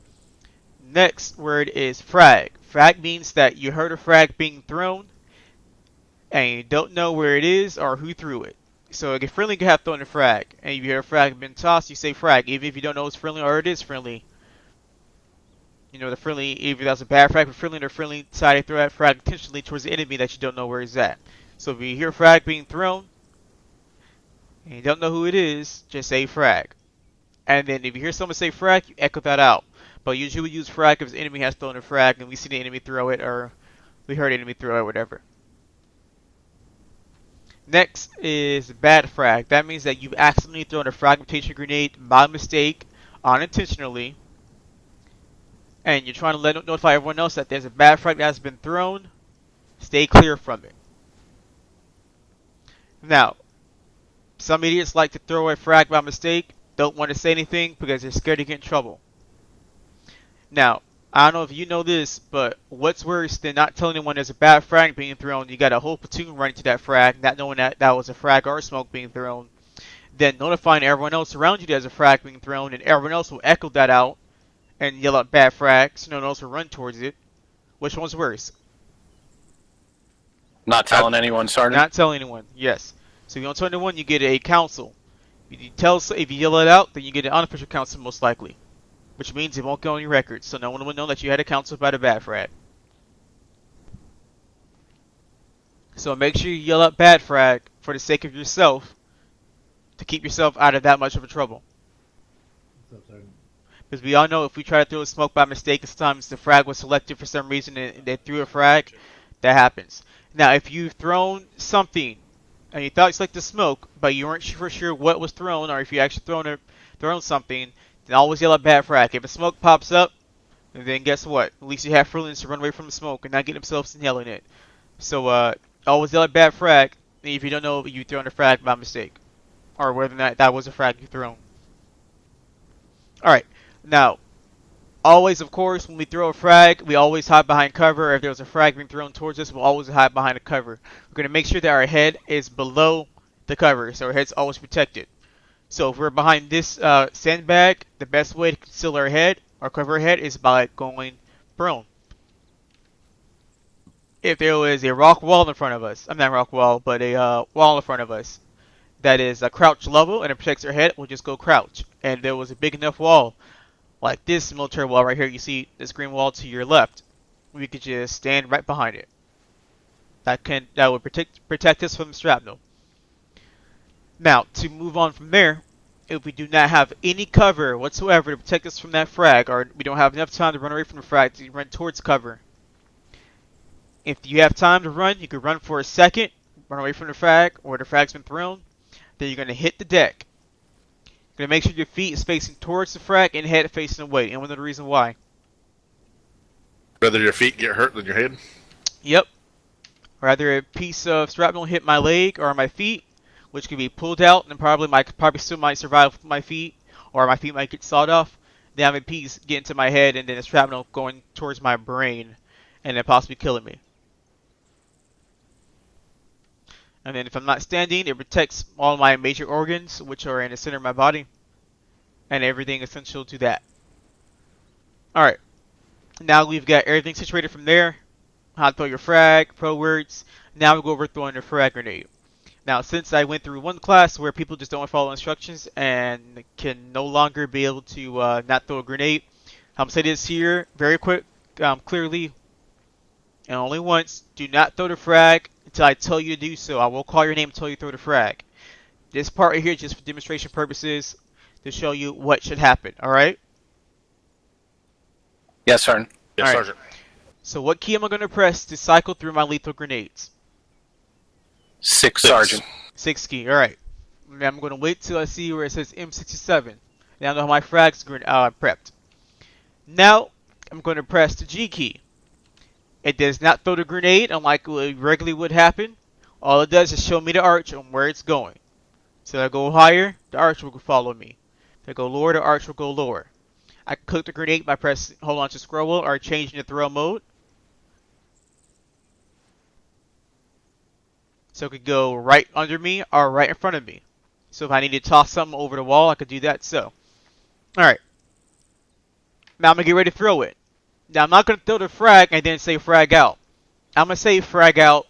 Next word is frag. Frag means that you heard a frag being thrown, and you don't know where it is or who threw it. So a friendly could have thrown a frag, and if you hear a frag being tossed, you say frag, even if you don't know it's friendly or it is friendly. You know, the friendly, if that's a bad frag, but friendly, the friendly decided to throw that frag intentionally towards the enemy that you don't know where it's at. So if you hear a frag being thrown, and you don't know who it is, just say frag. And then if you hear someone say frag, you echo that out. But usually we use frag if the enemy has thrown a frag and we see the enemy throw it, or we heard the enemy throw it, whatever. Next is bad frag. That means that you've accidentally thrown a fragmentation grenade by mistake, unintentionally, and you're trying to notify everyone else that there's a bad frag that has been thrown. Stay clear from it. Now, some idiots like to throw a frag by mistake, don't want to say anything because they're scared to get in trouble. Now, I don't know if you know this, but what's worse than not telling anyone there's a bad frag being thrown? You got a whole platoon running to that frag, not knowing that that was a frag or smoke being thrown. Then notifying everyone else around you there's a frag being thrown, and everyone else will echo that out and yell out bad frag, so no one else will run towards it. Which one's worse? Not telling anyone, Sergeant. Not telling anyone, yes. So if you don't tell anyone, you get a council. If you yell it out, then you get an unofficial council most likely. Which means it won't go on your record, so no one will know that you had a council about a bad frag. So make sure you yell out bad frag for the sake of yourself to keep yourself out of that much of a trouble. What's up, Sergeant? Because we all know if we try to throw a smoke by mistake, sometimes the frag was selected for some reason and they threw a frag, that happens. Now, if you've thrown something and you thought you selected smoke, but you weren't for sure what was thrown, or if you actually thrown something, then always yell out bad frag. If a smoke pops up, then guess what? At least you have friends to run away from the smoke and not get themselves inhaling it. So, always yell out bad frag if you don't know you thrown a frag by mistake, or whether or not that was a frag you thrown. Alright, now, always, of course, when we throw a frag, we always hide behind cover. If there's a frag being thrown towards us, we'll always hide behind a cover. We're going to make sure that our head is below the cover, so our head's always protected. So if we're behind this sandbag, the best way to conceal our head, or cover our head, is by going prone. If there was a rock wall in front of us, I'm not a rock wall, but a wall in front of us, that is a crouch level and it protects our head, we'll just go crouch. And there was a big enough wall, like this military wall right here, you see this green wall to your left, we could just stand right behind it. That would protect us from shrapnel. Now, to move on from there, if we do not have any cover whatsoever to protect us from that frag, or we don't have enough time to run away from the frag to run towards cover, if you have time to run, you could run for a second, run away from the frag, or the frag's been thrown, then you're going to hit the deck. You're going to make sure your feet is facing towards the frag and head facing away, and one of the reasons why. Rather your feet get hurt than your head? Yep. Rather a piece of shrapnel hit my leg or my feet, which could be pulled out and probably still might survive with my feet, or my feet might get sawed off, then have a piece get into my head and then a shrapnel going towards my brain and then possibly killing me. And then if I'm not standing, it protects all my major organs, which are in the center of my body, and everything essential to that. Alright, now we've got everything situated from there. How to throw your frag, pro words. Now we go over throwing your frag grenade. Now, since I went through one class where people just don't follow instructions and can no longer be able to not throw a grenade, I'm going to say this here very quick, clearly, and only once. Do not throw the frag until I tell you to do so. I will call your name until you throw the frag. This part right here is just for demonstration purposes to show you what should happen, alright? Yes, Sergeant. Yes, All right. Sergeant. So what key am I going to press to cycle through my lethal grenades? 6, Sergeant. 6 key, alright. I'm going to wait till I see where it says M67. Now I know how my frags are prepped. Now, I'm going to press the G key. It does not throw the grenade, unlike what regularly would happen. All it does is show me the arch on where it's going. So if I go higher, the arch will follow me. If I go lower, the arch will go lower. I can click the grenade by pressing hold on to scroll wheel or changing the throw mode. So it could go right under me or right in front of me. So if I need to toss something over the wall, I could do that so. Alright. Now I'm going to get ready to throw it. Now I'm not going to throw the frag and then say frag out. I'm going to say frag out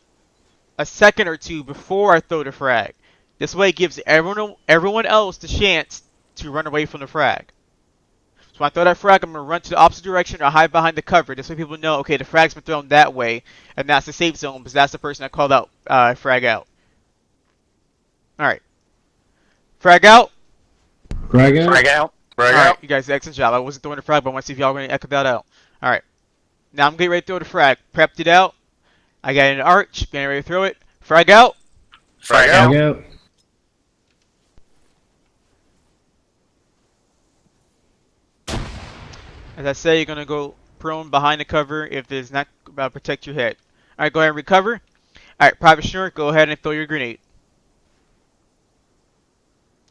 a second or two before I throw the frag. This way it gives everyone else the chance to run away from the frag. So when I throw that frag, I'm going to run to the opposite direction or hide behind the cover. This way people know, okay, the frag's been thrown that way, and that's the safe zone because that's the person that called out frag out. Alright. Frag out. Frag out. Frag out. Frag Alright, out. you guys did an excellent job. I wasn't throwing the frag, but I want to see if y'all are going to echo that out. Alright. Now I'm getting ready to throw the frag. Prepped it out. I got an arch. Getting ready to throw it. Frag out. Frag out. Frag out. As I say, you're going to go prone behind the cover if it's not about to protect your head. Alright, go ahead and recover. Alright, Private Schnurr, go ahead and throw your grenade.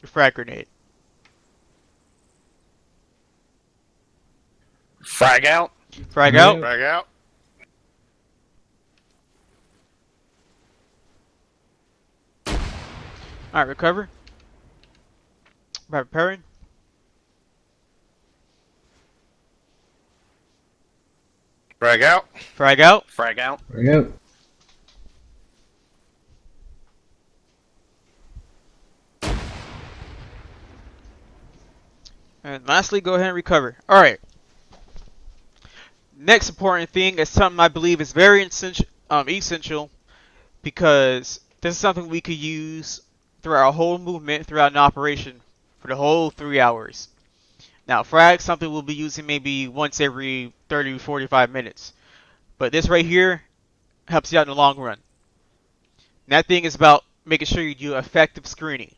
Your frag grenade. Frag out. Frag out. Frag out. Alright, recover. Private Perrin. Frag out. Frag out. Frag out. Frag out. And lastly, go ahead and recover. Alright. Next important thing is something I believe is very essential. because this is something we could use throughout our whole movement, throughout an operation, for the whole 3 hours. Now, frag, something we'll be using maybe once every 30 to 45 minutes. But this right here helps you out in the long run. And that thing is about making sure you do effective screening.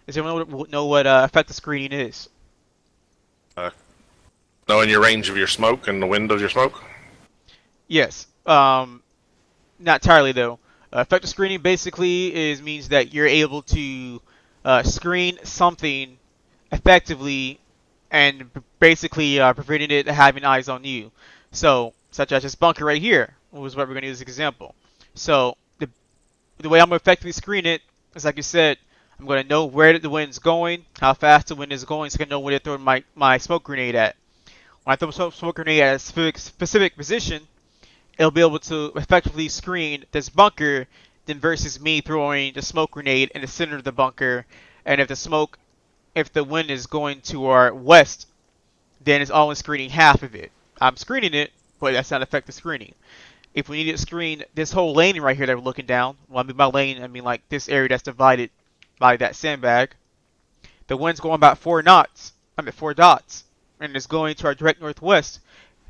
Does anyone know what effective screening is? Knowing your range of your smoke and the wind of your smoke. Yes. Not entirely though. Effective screening basically means that you're able to screen something effectively and basically preventing it having eyes on you. So, such as this bunker right here, was what we're going to use as an example. So, the way I'm going to effectively screen it is, like you said, I'm going to know where the wind's going, how fast the wind is going, so I can know where to throw my smoke grenade at. When I throw a smoke grenade at a specific position, it'll be able to effectively screen this bunker than versus me throwing the smoke grenade in the center of the bunker. And if the wind is going to our west, then it's only screening half of it. I'm screening it, but that's not effective screening. If we need to screen this whole lane right here that we're looking down, well, I mean by lane, I mean like this area that's divided by that sandbag, the wind's going about 4 dots, and it's going to our direct northwest.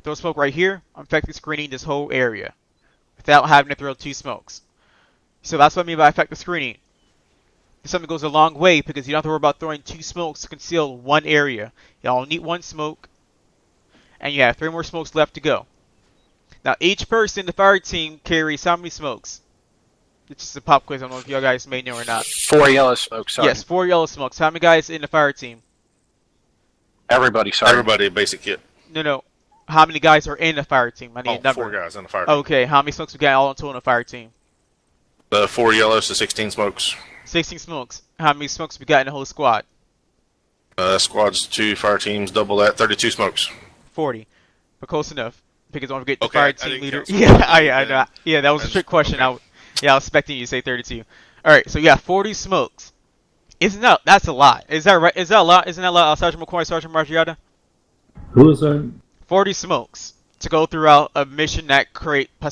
Throw smoke right here, I'm effectively screening this whole area without having to throw 2 smokes. So that's what I mean by effective screening. This something goes a long way because you don't have to worry about throwing 2 smokes to conceal one area. You all need 1 smoke, and you have 3 more smokes left to go. Now, each person in the fire team carries how many smokes? It's just a pop quiz. I don't know if y'all guys may know or not. 4 yellow smokes, sorry. Yes, 4 yellow smokes. How many guys in the fire team? Everybody, sorry. Everybody, basic kit. No. How many guys are in the fire team? I need a number. 4 guys in the fire team. Okay, how many smokes we got all in total in the fire team? 4 yellows to 16 smokes. 16 smokes. How many smokes we got in the whole squad? Squads 2 fire teams, double that, 32 smokes. 40. But close enough. Because don't forget the Okay, fire I team didn't leader. count Yeah, smokes. I know. Yeah, that was a trick question. Okay. I was expecting you to say 32. Alright, so yeah, 40 smokes. That's a lot. Is that right? Is that a lot? Isn't that a lot, Sergeant McCoy, Sergeant Margiota? Who is that? 40 smokes to go throughout a mission that's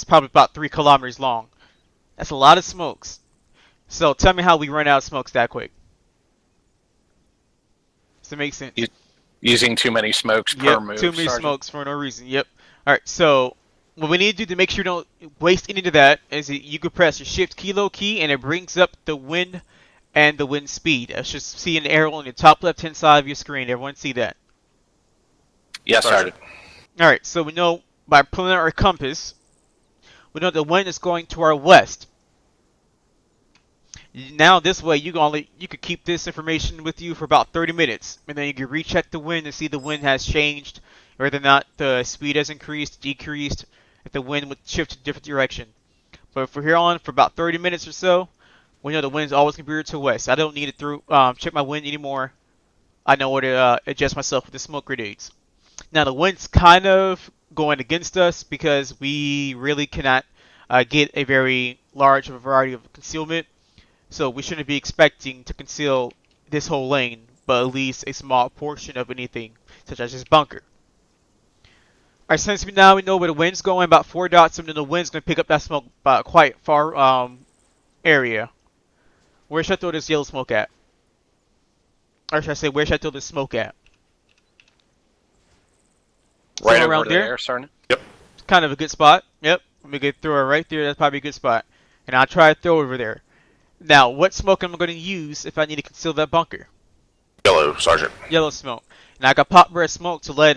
probably about 3 kilometers long. That's a lot of smokes. So tell me how we run out of smokes that quick. Does it make sense? Using too many smokes per move, too many Sergeant. smokes for no reason. Yep. Alright, so what we need to do to make sure you don't waste any of that is that you can press your shift kilo key and it brings up the wind and the wind speed. I should see an arrow on the top left hand side of your screen. Everyone see that? Yes, Sergeant. Alright, so we know by pulling out our compass, we know the wind is going to our west. Now this way you could keep this information with you for about 30 minutes, and then you can recheck the wind and see the wind has changed, whether or not the speed has increased, decreased, if the wind would shift to a different direction. But from here on, for about 30 minutes or so, we know the wind's always going to be to the west. I don't need to check my wind anymore. I know where to adjust myself with the smoke grenades. Now the wind's kind of going against us because we really cannot get a very large variety of concealment. So we shouldn't be expecting to conceal this whole lane, but at least a small portion of anything, such as this bunker. Alright, since we know where the wind's going, about 4 dots, and then the wind's going to pick up that smoke quite far area. Where should I throw this yellow smoke at? Or should I say, where should I throw this smoke at? Right Somewhere over around there, Sergeant. It's kind of a good spot. Yep, let me get throw it right there. That's probably a good spot. And I'll try to throw it over there. Now, what smoke am I going to use if I need to conceal that bunker? Yellow, Sergeant. Yellow smoke. And I got pop red smoke to let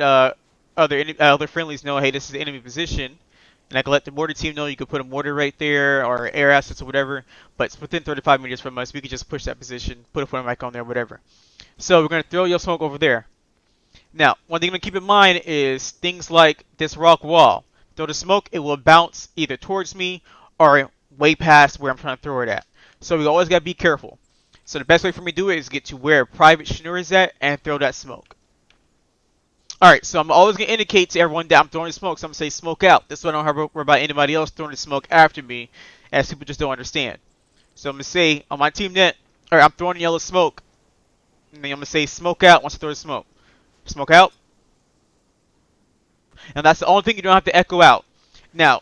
other friendlies know, hey, this is the enemy position. And I can let the mortar team know you could put a mortar right there or air assets or whatever. But it's within 35 meters from us. We could just push that position, put a mic on there, whatever. So we're going to throw yellow smoke over there. Now, one thing to keep in mind is things like this rock wall. Throw the smoke, it will bounce either towards me or way past where I'm trying to throw it at. So we always got to be careful. So the best way for me to do it is get to where Private Schnur is at and throw that smoke. Alright, so I'm always going to indicate to everyone that I'm throwing the smoke. So I'm going to say smoke out. This way I don't have to worry about anybody else throwing the smoke after me, as people just don't understand. So I'm going to say on my team net, alright, I'm throwing yellow smoke. And then I'm going to say smoke out once I throw the smoke. Smoke out. And that's the only thing you don't have to echo out. Now,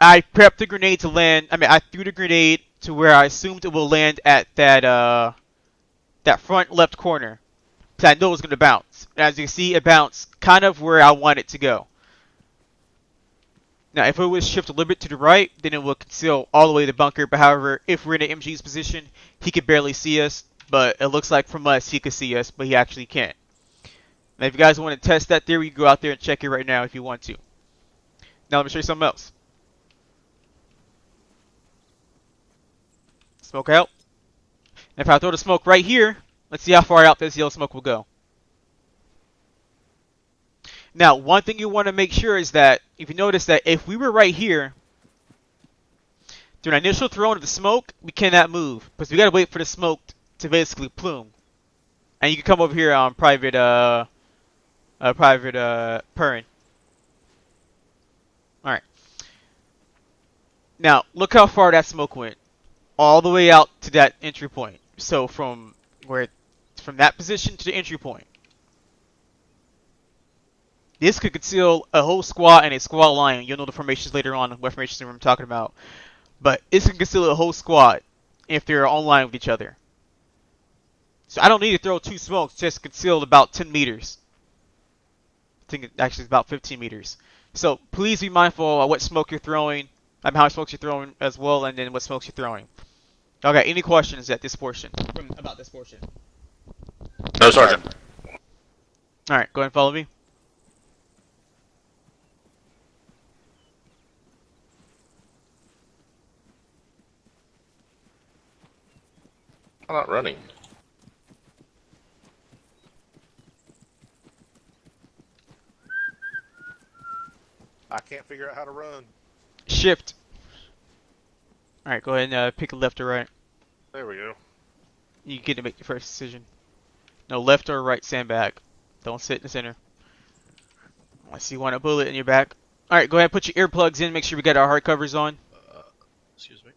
I prepped the grenade to land. I mean, I threw the grenade to where I assumed it will land at that front left corner. Because I know it was going to bounce. And as you can see, it bounced kind of where I want it to go. Now, if it was shift a little bit to the right, then it will conceal all the way to the bunker. But however, if we're in an MG's position, he could barely see us. But it looks like from us, he could see us, but he actually can't. Now, if you guys want to test that theory, you can go out there and check it right now if you want to. Now, let me show you something else. Smoke out. And if I throw the smoke right here, let's see how far out this yellow smoke will go. Now, one thing you want to make sure is that, if you notice that if we were right here, during initial throwing of the smoke, we cannot move. Because we got to wait for the smoke to basically plume. And you can come over here on private purring. Alright. Now, look how far that smoke went. All the way out to that entry point. So from that position to the entry point. This could conceal a whole squad and a squad line. You'll know the formations later on, what formations I'm talking about. But this can conceal a whole squad if they're online with each other. So I don't need to throw 2 smokes, just conceal about 10 meters. I think it actually is about 15 meters. So please be mindful of what smoke you're throwing, how much smokes you're throwing as well, and then what smokes you're throwing. Okay, any questions at this portion? About this portion? No, Sergeant. Alright, go ahead and follow me. I'm not running. I can't figure out how to run. Shift. Alright, go ahead and pick a left or right. There we go. You get to make your first decision. No, left or right sandbag. Don't sit in the center. I see one bullet in your back. Alright, go ahead and put your earplugs in. Make sure we got our hard covers on. Excuse me.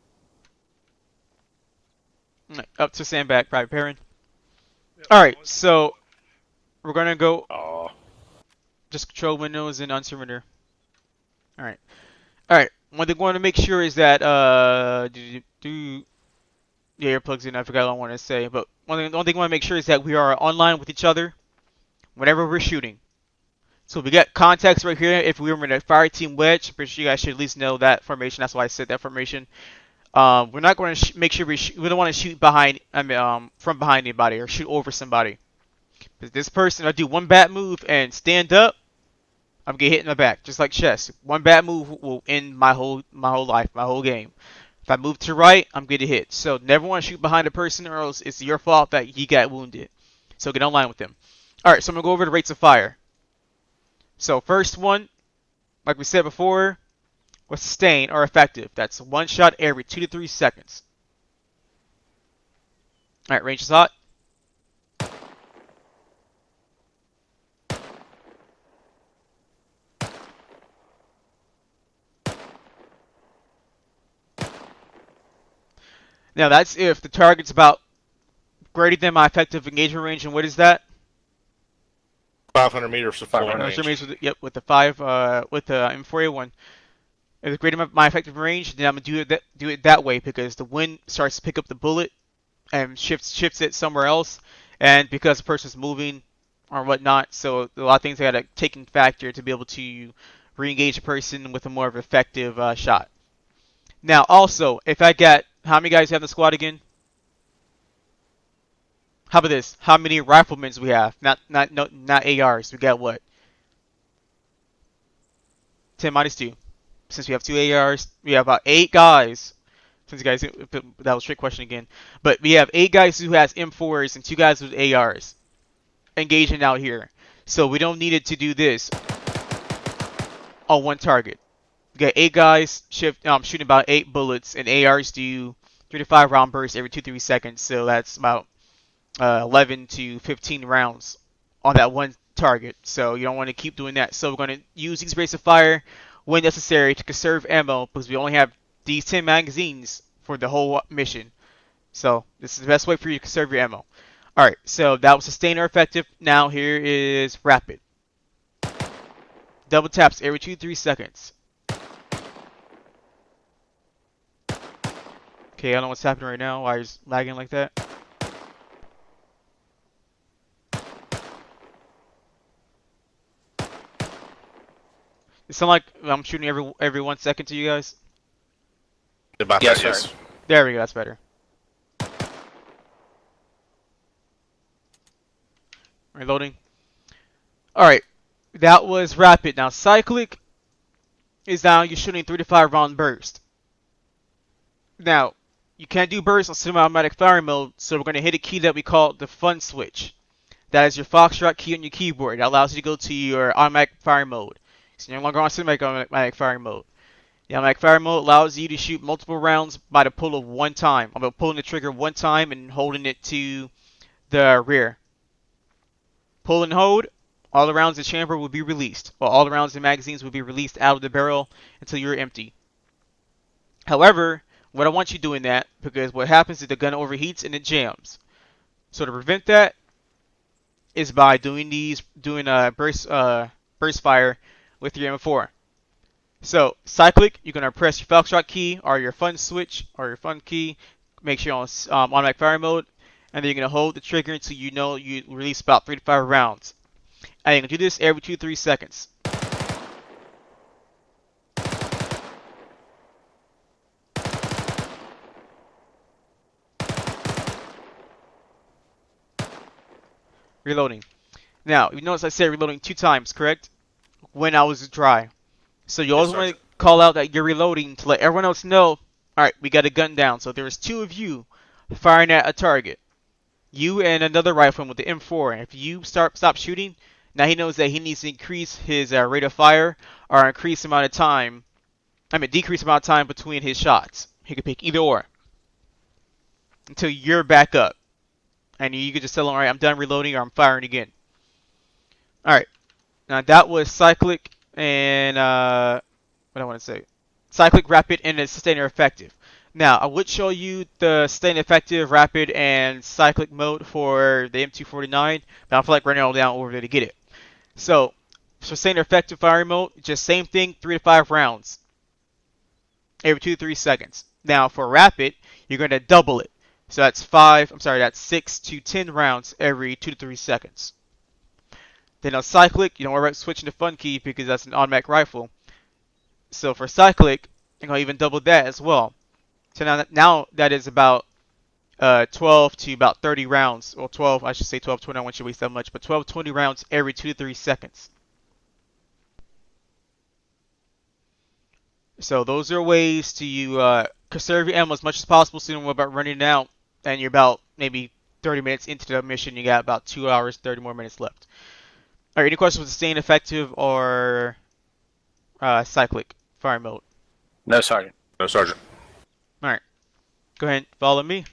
Right, up to sandbag, private pairing. Alright, so we're going to go just control windows and unsurrender. Alright. Alright, one thing I want to make sure is that, yeah, earplugs in, I forgot what I wanted to say, but one thing I want to make sure is that we are online with each other whenever we're shooting. So we got contacts right here. If we were in a fire team wedge, I'm pretty sure you guys should at least know that formation. That's why I said that formation. We're not going to make sure we don't want to shoot behind, from behind anybody or shoot over somebody. Because this person, I do one bad move and stand up, I'm gonna get hit in the back, just like chess. One bad move will end my whole life, my whole game. If I move to the right, I'm getting hit. So never want to shoot behind a person, or else it's your fault that he got wounded. So get online with them. All right, so I'm gonna go over the rates of fire. So first one, like we said before, was sustain or effective. That's one shot every 2 to 3 seconds. All right, range is hot. Now that's if the target's about greater than my effective engagement range, and what is that? 500 meters to 500 500 range. meters. Yep, with the M4A1. If it's greater than my effective range, then I'm gonna do it that way because the wind starts to pick up the bullet and shifts it somewhere else, and because the person's moving or whatnot, so a lot of things I gotta take in factor to be able to re-engage a person with a more of effective shot. Now also, if I got how many guys have in the squad again? How about this? How many riflemen we have? Not ARs. We got what? 10 minus 2. Since we have 2 ARs, we have about 8 guys. Since you guys, that was a trick question again. But we have 8 guys who has M4s and 2 guys with ARs engaging out here. So we don't need it to do this on one target. We got 8 guys shooting about 8 bullets, and ARs do 3 to 5 round bursts every 2 to 3 seconds. So that's about 11 to 15 rounds on that one target. So you don't want to keep doing that. So we're going to use these rates of fire when necessary to conserve ammo because we only have these 10 magazines for the whole mission. So this is the best way for you to conserve your ammo. Alright, so that was sustain or effective. Now here is rapid. Double taps every 2 to 3 seconds. Okay, I don't know what's happening right now. Why it's lagging like that? It sound like I'm shooting every 1 second to you guys. About Yes, that, sir. yes. There we go. That's better. Reloading. All right, that was rapid. Now cyclic is now you're shooting 3 to 5 round burst. Now you can't do burst on semi-automatic firing mode, so we're going to hit a key that we call the fun switch. That is your Foxtrot key on your keyboard. That allows you to go to your automatic firing mode. So you're no longer on semi-automatic firing mode. The automatic firing mode allows you to shoot multiple rounds by the pull of one time. I'm pulling the trigger one time and holding it to the rear. Pull and hold. All the rounds in the chamber will be released. Or all the rounds in magazines will be released out of the barrel until you're empty. However, what I want you doing that because what happens is the gun overheats and it jams. So to prevent that is by doing burst fire with your M4. So cyclic, you're gonna press your Foxtrot key or your fun switch or your fun key. Make sure you're on automatic fire mode, and then you're gonna hold the trigger until you know you release about 3 to 5 rounds. And you can do this every 2-3 seconds. Reloading. Now, you notice I said reloading 2 times, correct? When I was dry. So you always want to call out that you're reloading to let everyone else know, alright, we got a gun down. So there's 2 of you firing at a target. You and another rifleman with the M4. And if you stop shooting, now he knows that he needs to increase his rate of fire or decrease the amount of time between his shots. He could pick either or. Until you're back up. And you could just tell him, alright, I'm done reloading or I'm firing again. Alright. Now that was cyclic and what I want to say. Cyclic, rapid, and a sustainer effective. Now I would show you the sustainer effective, rapid, and cyclic mode for the M249, but I feel like running all down over there to get it. So sustainer effective firing mode, just same thing, 3 to 5 rounds every 2-3 seconds. Now for rapid, you're going to double it. So that's 6 to 10 rounds every 2 to 3 seconds. Then on cyclic, you don't worry about switching to fun key because that's an automatic rifle. So for cyclic, you're going to even double that as well. So now that is about 12 to about 30 rounds, or 12, I should say 12, 20, I don't want you to waste that much, but 12, 20 rounds every 2 to 3 seconds. So those are ways to conserve your ammo as much as possible so you don't worry about running out, and you're about maybe 30 minutes into the mission, you got about 2 hours, 30 more minutes left. Alright, any questions with staying effective or cyclic fire mode? No, Sergeant. No, Sergeant. Alright, go ahead and follow me.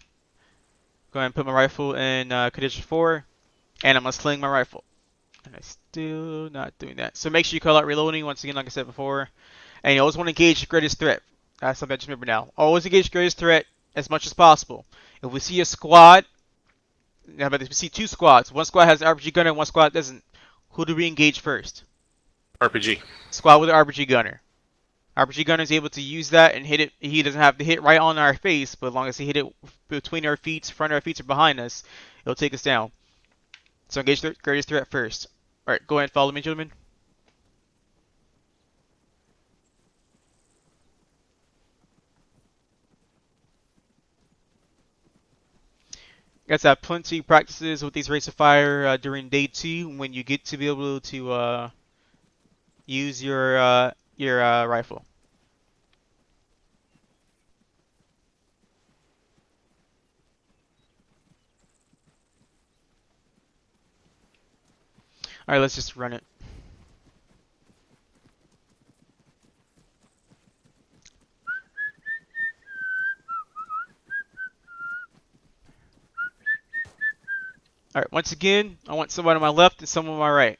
Go ahead and put my rifle in condition 4, and I'm going to sling my rifle. And I'm still not doing that. So make sure you call out reloading, once again, like I said before. And you always want to engage the greatest threat. That's something I just remember now. Always engage the greatest threat as much as possible. If we see a squad, but if we see 2 squads, one squad has an RPG gunner and one squad doesn't, who do we engage first? RPG. Squad with an RPG gunner. RPG gunner is able to use that and hit it. He doesn't have to hit right on our face, but as long as he hit it between our feet, front of our feet, or behind us, it'll take us down. So engage the greatest threat first. Alright, go ahead and follow me, gentlemen. You guys have plenty of practices with these rates of fire during day 2 when you get to be able to use your rifle. Alright, let's just run it. Alright, once again, I want someone on my left and someone on my right.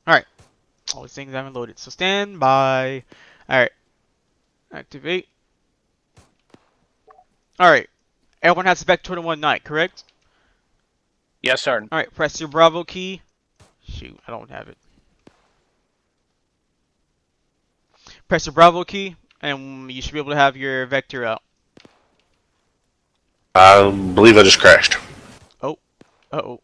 Alright. All these things haven't loaded, so stand by. Alright. Activate. Alright. Everyone has Spec 21 Night, correct? Yes, Sergeant. Alright, press your Bravo key. Shoot, I don't have it. Press your Bravo key, and you should be able to have your vector out. I believe I just crashed. Oh, uh-oh.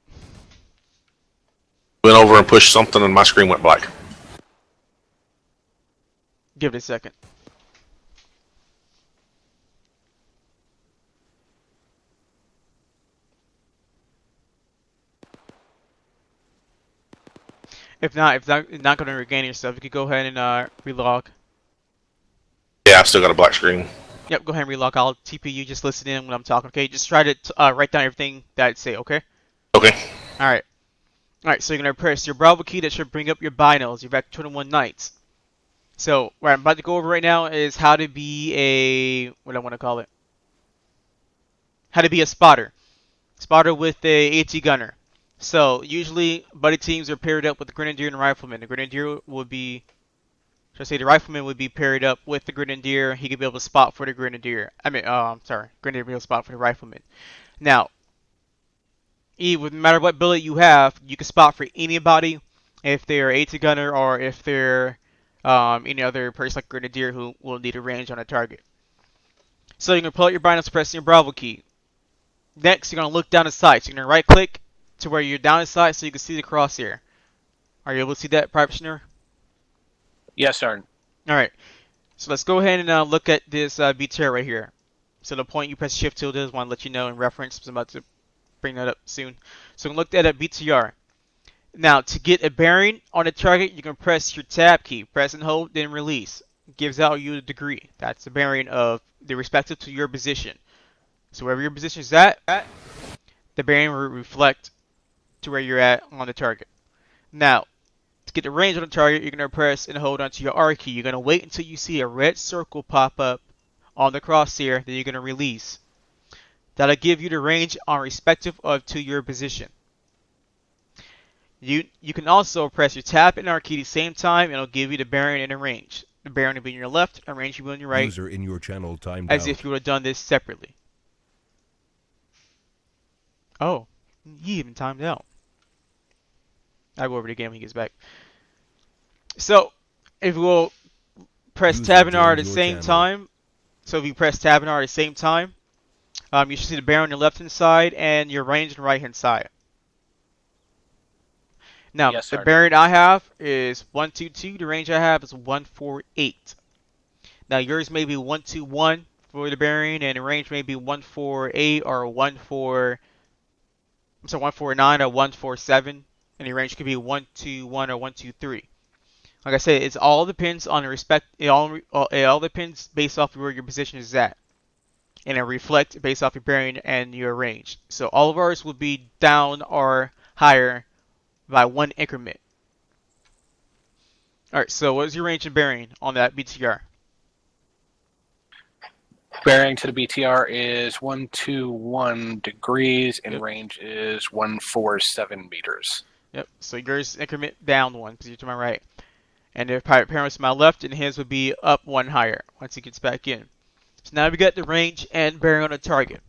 Went over and pushed something and my screen went black. Give it a second. If not going to regain yourself, you could go ahead and relog. Yeah, I still got a black screen. Yep, go ahead and relog. I'll TP you. Just listen in when I'm talking. Okay, just try to write down everything that I say. Okay. Okay. All right. All right. So you're gonna press your Bravo key. That should bring up your binos, your Vector 21 Knights. So what I'm about to go over right now is how to be a what I want to call it. How to be a spotter. Spotter with a AT gunner. So usually buddy teams are paired up with the Grenadier and Rifleman. The Grenadier would be, should I say, the Rifleman would be paired up with the Grenadier. He could be able to spot for the Grenadier. Grenadier be able to spot for the Rifleman. Now, no matter what billet you have, you can spot for anybody if they're AT gunner or if they're any other person like Grenadier who will need a range on a target. So you're gonna pull out your binos, pressing your Bravo key. Next, you're gonna look down the sights. You're gonna right click to where you're down the sight so you can see the crosshair. Are you able to see that, Private Schnur? Yes, Sergeant. Alright, so let's go ahead and look at this BTR right here. So the point you press Shift tilde is, want to let you know in reference. I'm about to bring that up soon. So look at a BTR. Now, to get a bearing on a target, you can press your Tab key. Press and hold, then release. It gives out you a degree. That's the bearing of the respective to your position. So wherever your position is at, the bearing will reflect to where you're at on the target. Now, to get the range on the target, you're going to press and hold onto your R key. You're going to wait until you see a red circle pop up on the crosshair, then you're going to release. That'll give you the range on respective of to your position. You can also press your Tab and R key at the same time, and it'll give you the bearing and the range. The bearing will be on your left, and range will be on your right. User in your channel timed as out. if you would have done this separately. Oh, he even timed out. I'll go over it again when he gets back. So, if we'll press User Tab and R at joined the your same channel. time, so if you press Tab and R at the same time, you should see the bearing on your left hand side and your range on the right hand side. Now, Yes, the Sergeant. bearing I have is 122. The range I have is 148. Now, yours may be 121 for the bearing, and the range may be 148 or 149 or 147, and the range could be 121 or 123. Like I said, it all depends on the respect. It all depends based off of where your position is at, and it reflects based off your bearing and your range. So all of ours will be down or higher by one increment. All right. So what is your range and bearing on that BTR? Bearing to the BTR is 121 degrees, and Yep. range is 147 meters. Yep. So yours increment down one because you're to my right, and the pirate parent to my left, and his would be up one higher once he gets back in. So now we got the range and bearing on the target.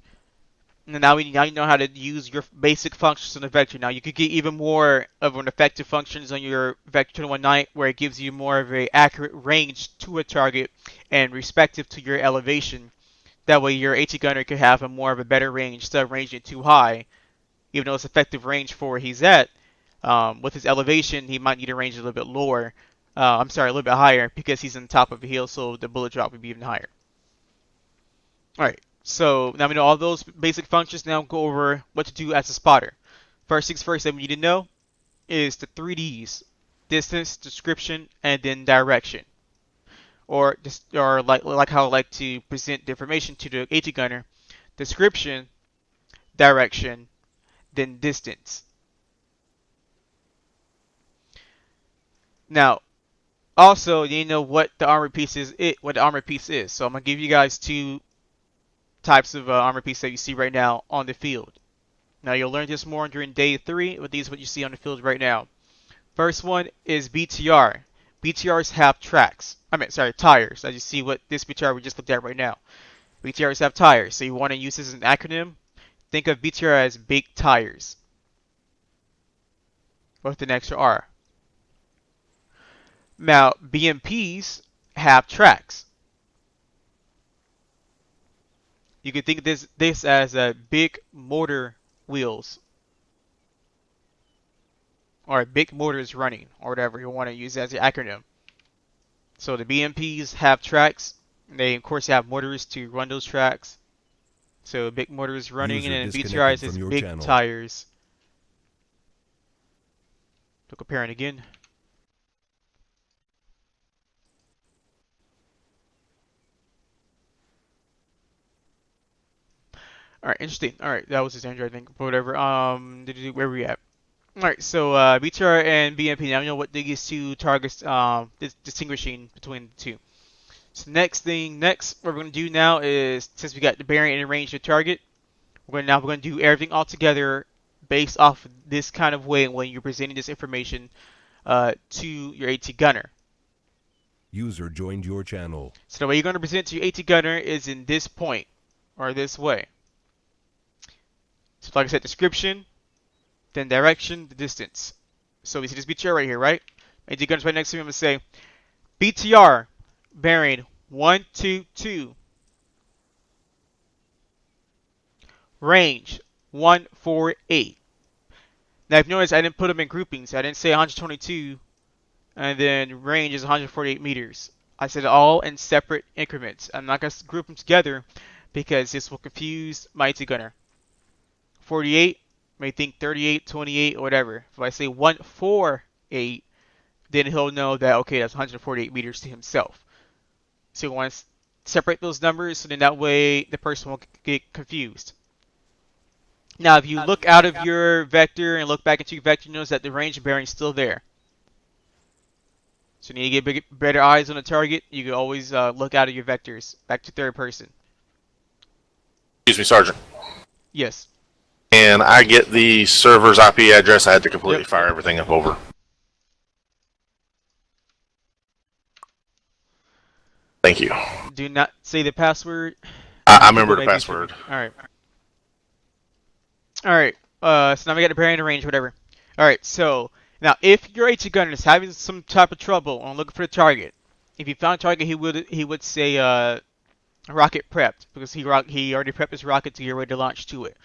And now you know how to use your basic functions on the vector. Now you could get even more of an effective functions on your Vector 21 Knight, where it gives you more of a accurate range to a target and respective to your elevation. That way your AT gunner could have a more of a better range instead of ranging too high. Even though it's effective range for where he's at, with his elevation, he might need a range a little bit lower. A little bit higher because he's on top of a hill, so the bullet drop would be even higher. Alright, so now we know all those basic functions. Now go over what to do as a spotter. First things first that we need to know is the 3Ds: distance, description, and then direction. Or like how I like to present the information to the AT gunner: description, direction, then distance. Now, also you know what the armor piece is. So I'm gonna give you guys two types of armor piece that you see right now on the field. Now you'll learn this more during day 3, but these are what you see on the field right now. First one is BTR. BTRs have tires. As you see what this BTR we just looked at right now. BTRs have tires. So you want to use this as an acronym. Think of BTR as big tires, with an extra R. Now BMPs have tracks. You can think of this as big motor wheels, or big motors running, or whatever you want to use as the acronym. So the BMPs have tracks. They of course have motors to run those tracks. So big motors running, User and then disconnected BTRs is from your big channel. tires. So comparing again. Alright, interesting. Alright, that was his Android, I think. Whatever. Where were we at? Alright, so BTR and BMP. Now we know what these two targets distinguishing between the two. So next, what we're gonna do now is, since we got the bearing and the range of target, we're gonna do everything all together based off of this kind of way when you're presenting this information to your AT gunner. User joined your channel. So the way you're gonna present to your AT gunner is in this point, or this way. So like I said, description, then direction, the distance. So we see this BTR right here, right? AT gunner's right next to me. I'm gonna say BTR bearing 122, range 148. Now if you notice, I didn't put them in groupings. I didn't say 122 and then range is 148 meters. I said it all in separate increments. I'm not going to group them together because this will confuse my AT gunner. 48 may think 38, 28, or whatever. If I say 148, then he'll know that, okay, that's 148 meters to himself. So you want to separate those numbers so then that way the person won't get confused. Now, if you look out of your vector and look back into your vector, you notice that the range and bearing is still there. So you need to get better eyes on the target. You can always look out of your vectors back to third person. Excuse me, Sergeant. Yes. And I get the server's IP address. I had to completely fire everything up over. Thank you. Do not say the password. I remember the password. Alright. Alright. So now we got the bearing and range, whatever. Alright, so now if your AT gunner is having some type of trouble on looking for the target, if he found a target, he would say rocket prepped, because he already prepped his rocket to get ready to launch to it.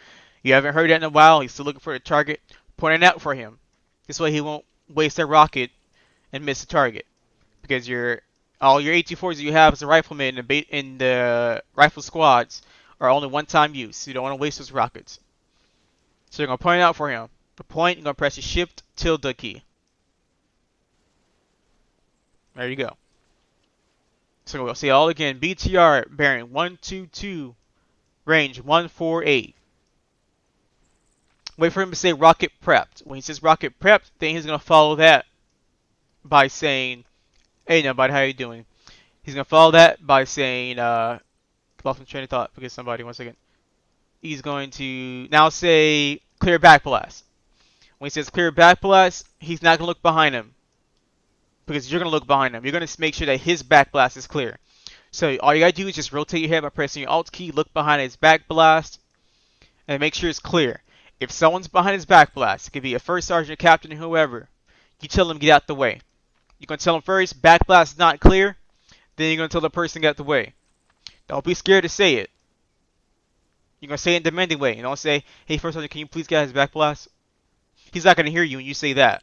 You haven't heard that in a while. He's still looking for the target. Point it out for him. This way he won't waste that rocket and miss the target, because all your AT-4s that you have as a rifleman in the rifle squads are only one-time use. You don't want to waste those rockets. So you're gonna point it out for him. The point, you're gonna press the Shift tilde key. There you go. So we'll say all again. BTR bearing 122, range 148. Wait for him to say rocket prepped. When he says rocket prepped, then he's gonna follow that by saying, "Hey, nobody, how you doing?" He's gonna follow that by saying, lost my train of thought. Forget somebody. 1 second. He's going to now say clear back blast. When he says clear back blast, he's not gonna look behind him, because you're gonna look behind him. You're gonna make sure that his back blast is clear. So all you gotta do is just rotate your head by pressing your Alt key, look behind his back blast, and make sure it's clear. If someone's behind his back blast, it could be a first sergeant, captain, or whoever, you tell them get out the way. You're gonna tell them first, back blast is not clear, then you're gonna tell the person get out the way. Don't be scared to say it. You're gonna say it in a demanding way. You don't say, "Hey, first sergeant, can you please get out his back blast?" He's not gonna hear you when you say that.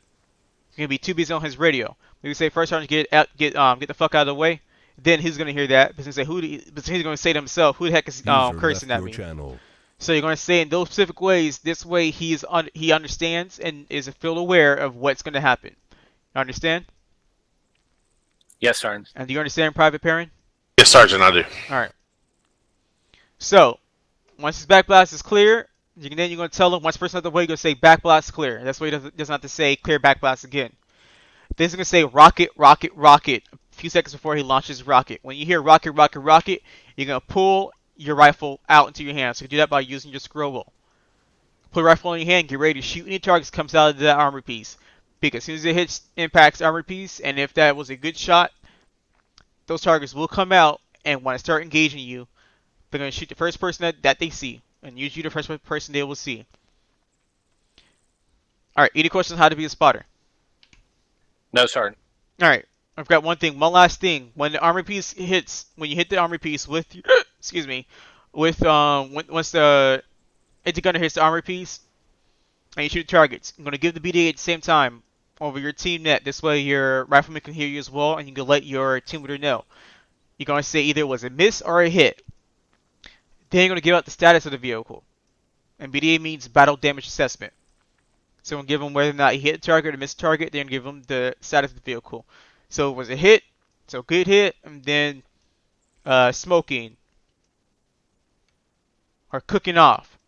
He's gonna be too busy on his radio. When you say, "First sergeant, get the fuck out of the way," then he's gonna hear that. But he's gonna say to himself, "Who the heck is cursing at me?" Channel. So you're gonna say in those specific ways. This way, he understands and is feel aware of what's gonna happen. You understand? Yes, Sergeant. And do you understand, Private Perrin? Yes, Sergeant, I do. All right. So once his back blast is clear, you're gonna tell him once person out the way, you're gonna say back blast clear. That's why he doesn't have to say clear back blast again. Then he's gonna say rocket, rocket, rocket. A few seconds before he launches rocket. When you hear rocket, rocket, rocket, you're gonna pull your rifle out into your hand. So you do that by using your scroll wheel. Put a rifle in your hand, get ready to shoot any targets comes out of that armor piece. Because as soon as it impacts armor piece, and if that was a good shot, those targets will come out, and when I start engaging you, they're gonna shoot the first person that they see, and usually the first person they will see. All right, any questions on how to be a spotter? No, Sergeant. All right, I've got one last thing. When the armor piece hits, when you hit the armor piece with your, excuse me, with once the anti-gunner hits the armor piece and you shoot targets, I'm gonna give the BDA at the same time over your team net. This way your rifleman can hear you as well, and you can let your team leader know. You're gonna say either it was a miss or a hit. Then you're gonna give out the status of the vehicle, and BDA means battle damage assessment. So we'll give them whether or not he hit the target or missed the target. Then give them the status of the vehicle. So it was a hit, so good hit, and then smoking or cooking off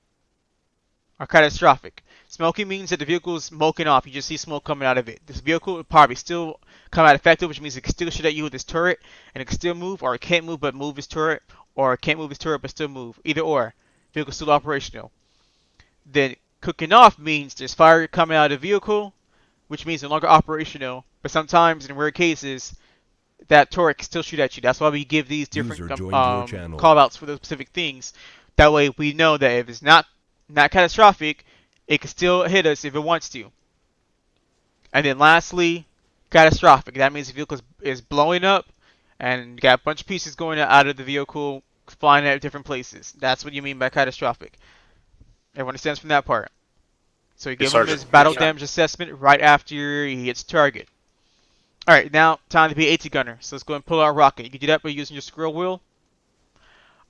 or catastrophic. Smoking means that the vehicle is smoking off. You just see smoke coming out of it. This vehicle will probably still come out effective, which means it can still shoot at you with its turret, and it can still move, or it can't move but move its turret, or it can't move its turret but still move. Either or. Vehicle still operational. Then cooking off means there's fire coming out of the vehicle, which means no longer operational. But sometimes, in rare cases, that turret can still shoot at you. That's why we give these different User joined your channel. call-outs for those specific things. That way we know that if it's not catastrophic, it can still hit us if it wants to. And then lastly, catastrophic. That means the vehicle is blowing up and you got a bunch of pieces going out of the vehicle, flying at different places. That's what you mean by catastrophic. Everyone understands from that part. So you give him his battle damage assessment right after he hits target. Alright, now time to be AT gunner. So let's go and pull out rocket. You can do that by using your scroll wheel.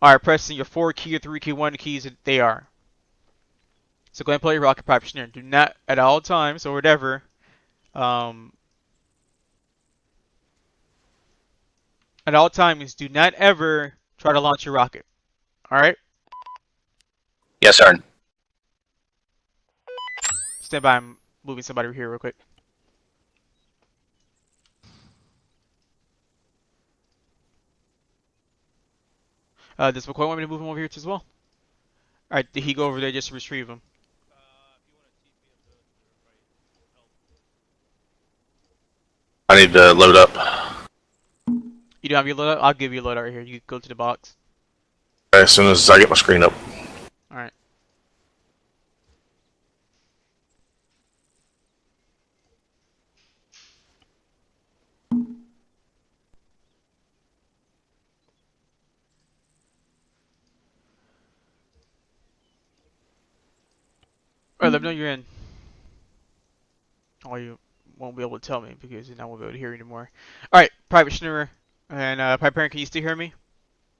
Or pressing your 4 key or 3 key, 1 keys that they are. So go ahead and pull your rocket pipe snare. Do not at all times or whatever. At all times, do not ever try to launch your rocket. Alright? Yes, sir. Stand by, I'm moving somebody over here real quick. Does McCoy want me to move him over here as well? Alright, did he go over there just to retrieve him? I need to load up. You don't have your loadout? I'll give you a loadout right here. You go to the box. As soon as I get my screen up. Alright. Alright, let me know you're in. Or you won't be able to tell me because then I won't be able to hear you anymore. Alright, Private Schnurrer and Private Parent, can you still hear me?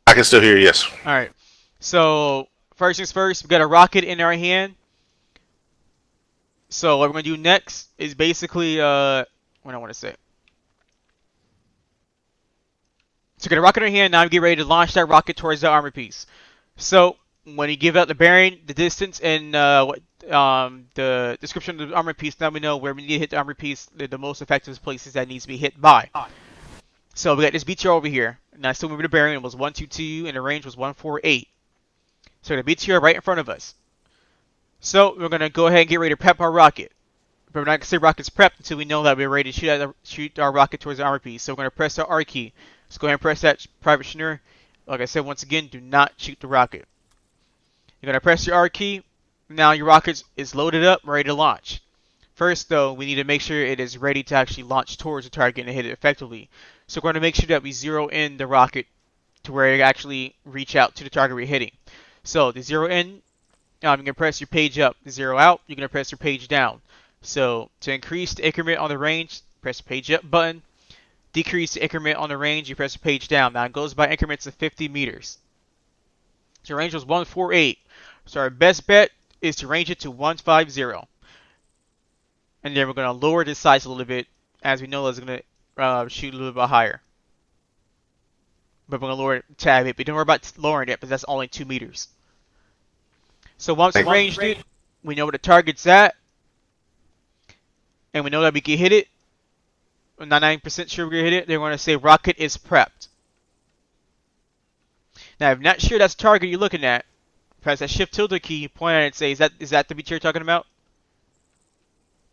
I can still hear you, yes. Alright, so first things first, we got a rocket in our hand. So what we're going to do next is basically, what do I want to say? So get a rocket in our hand, now we get ready to launch that rocket towards the armor piece. So when you give out the bearing, the distance, and the description of the armor piece, now we know where we need to hit the armor piece, the most effective places that needs to be hit by. So we got this BTR over here. Now still moving the bearing, it was 122 and the range was 148. So the BTR right in front of us. So we're gonna go ahead and get ready to prep our rocket. But we're not gonna say rocket's prepped until we know that we're ready to shoot our rocket towards the armor piece. So we're gonna press the R key. Let's go ahead and press that, Private Schnurr. Like I said, once again, do not shoot the rocket. You're gonna press your R key. Now your rocket is loaded up, ready to launch. First though, we need to make sure it is ready to actually launch towards the target and hit it effectively. So we're going to make sure that we zero in the rocket to where it actually reach out to the target we're hitting. So the zero in, you're going to press your page up. The zero out, you're going to press your page down. So to increase the increment on the range, press the page up button. Decrease the increment on the range, you press the page down. Now it goes by increments of 50 meters. So range was 148. So our best bet is to range it to 150. And then we're going to lower the size a little bit, as we know it's going to shoot a little bit higher. But we're going to lower it a tad bit. But don't worry about lowering it, because that's only 2 meters. So once we ranged it, we know where the target's at. And we know that we can hit it. We're 99% sure we're going to hit it. They're going to say rocket is prepped. Now, if you're not sure that's the target you're looking at, press that shift tilde key, point at it and say, is that the BTR you're talking about?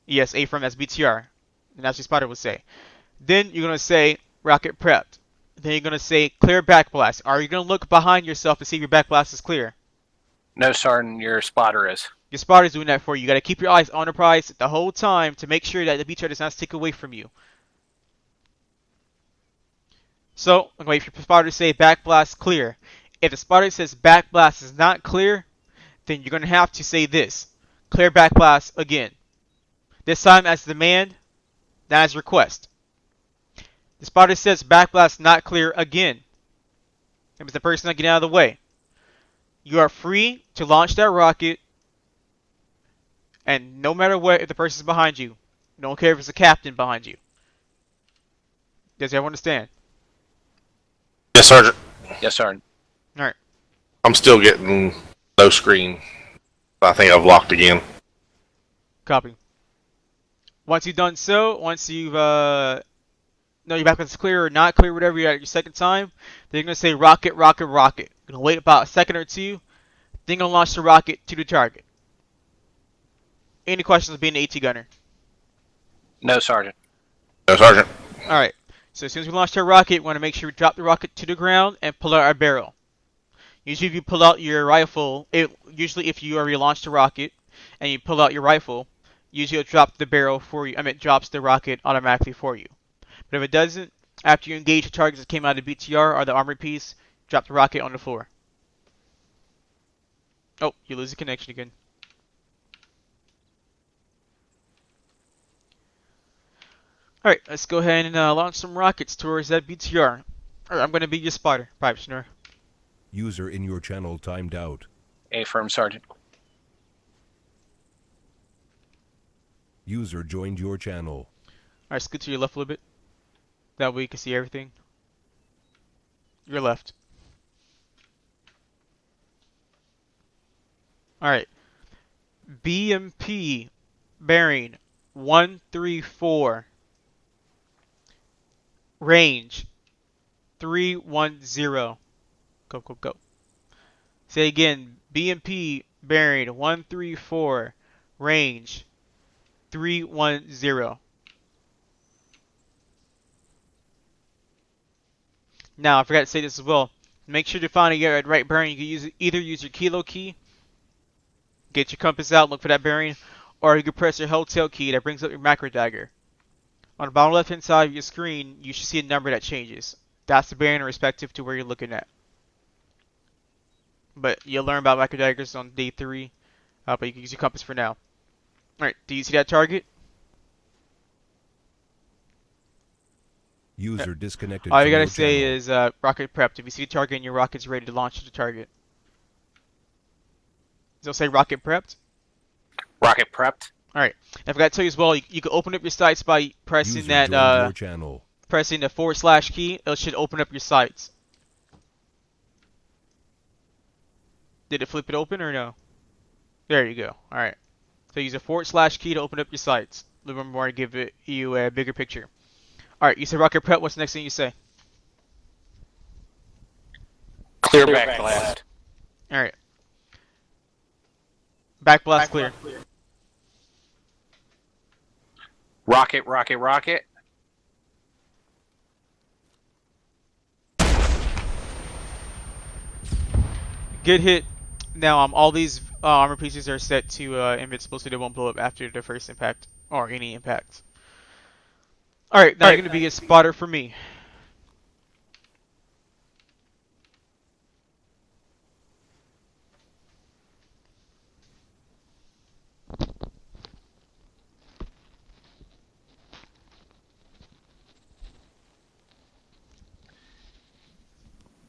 Yes, A from that's BTR. And that's what spotter would say. Then you're going to say rocket prepped. Then you're going to say clear backblast. Are you going to look behind yourself to see if your backblast is clear? No, Sergeant, your spotter is. Your spotter is doing that for you. You got to keep your eyes on the prize the whole time to make sure that the BTR does not stick away from you. So I'm going to wait for your spotter to say backblast clear. If the spotter says backblast is not clear, then you're going to have to say this. Clear backblast again. This time as demand, not as request. The spotter says backblast not clear again. It was the person not getting out of the way. You are free to launch that rocket, and no matter what, if the person's behind you, don't care if it's a captain behind you. Does everyone understand? Yes, Sergeant. Yes, Sergeant. Alright. I'm still getting no screen. I think I've locked again. Copy. Once you've done so, once you've know your backpack's clear or not clear, whatever you're at your second time, then you're gonna say rocket, rocket, rocket. You're gonna wait about a second or two, then you're gonna launch the rocket to the target. Any questions being the AT gunner? No, Sergeant. No, Sergeant. Alright. So as soon as we launch our rocket, we want to make sure we drop the rocket to the ground and pull out our barrel. Usually if you pull out your rifle, usually if you already launched a rocket and you pull out your rifle, usually it'll drop the barrel for you. It drops the rocket automatically for you. But if it doesn't, after you engage the targets that came out of the BTR or the armored piece, drop the rocket on the floor. Oh, you lose the connection again. Alright, let's go ahead and launch some rockets towards that BTR. Alright, I'm going to be your spotter, Private Schnorr. User in your channel timed out. Affirm, Sergeant. User joined your channel. Alright, scoot to your left a little bit. That way you can see everything. Your left. Alright. BMP bearing 134. Range 310. Go, go, go. Say again. BMP bearing 134. Range 310. Now, I forgot to say this as well. Make sure to find a right bearing. You can either use your kilo key, get your compass out, look for that bearing, or you can press your hotel key that brings up your macro dagger. On the bottom left hand side of your screen, you should see a number that changes. That's the bearing respective to where you're looking at. But you'll learn about macro daggers on day 3, but you can use your compass for now. Alright, do you see that target? User disconnected. All you from gotta your say channel. is rocket prepped. If you see the target and your rocket's ready to launch to the target. Does it say rocket prepped? Rocket prepped. Alright. I forgot to tell you as well, you can open up your sights by pressing User that joined your channel. pressing the / key. It should open up your sights. Did it flip it open or no? There you go. Alright. So use a / key to open up your sights. A little bit more to give you a bigger picture. Alright, you said rocket prep. What's the next thing you say? Clear back blast. Alright. Back blast clear. Rocket, rocket, rocket. Good hit. Now, all these armor pieces are set to invincible, so they won't blow up after the first impact or any impact. All right, now you're gonna be a spotter for me.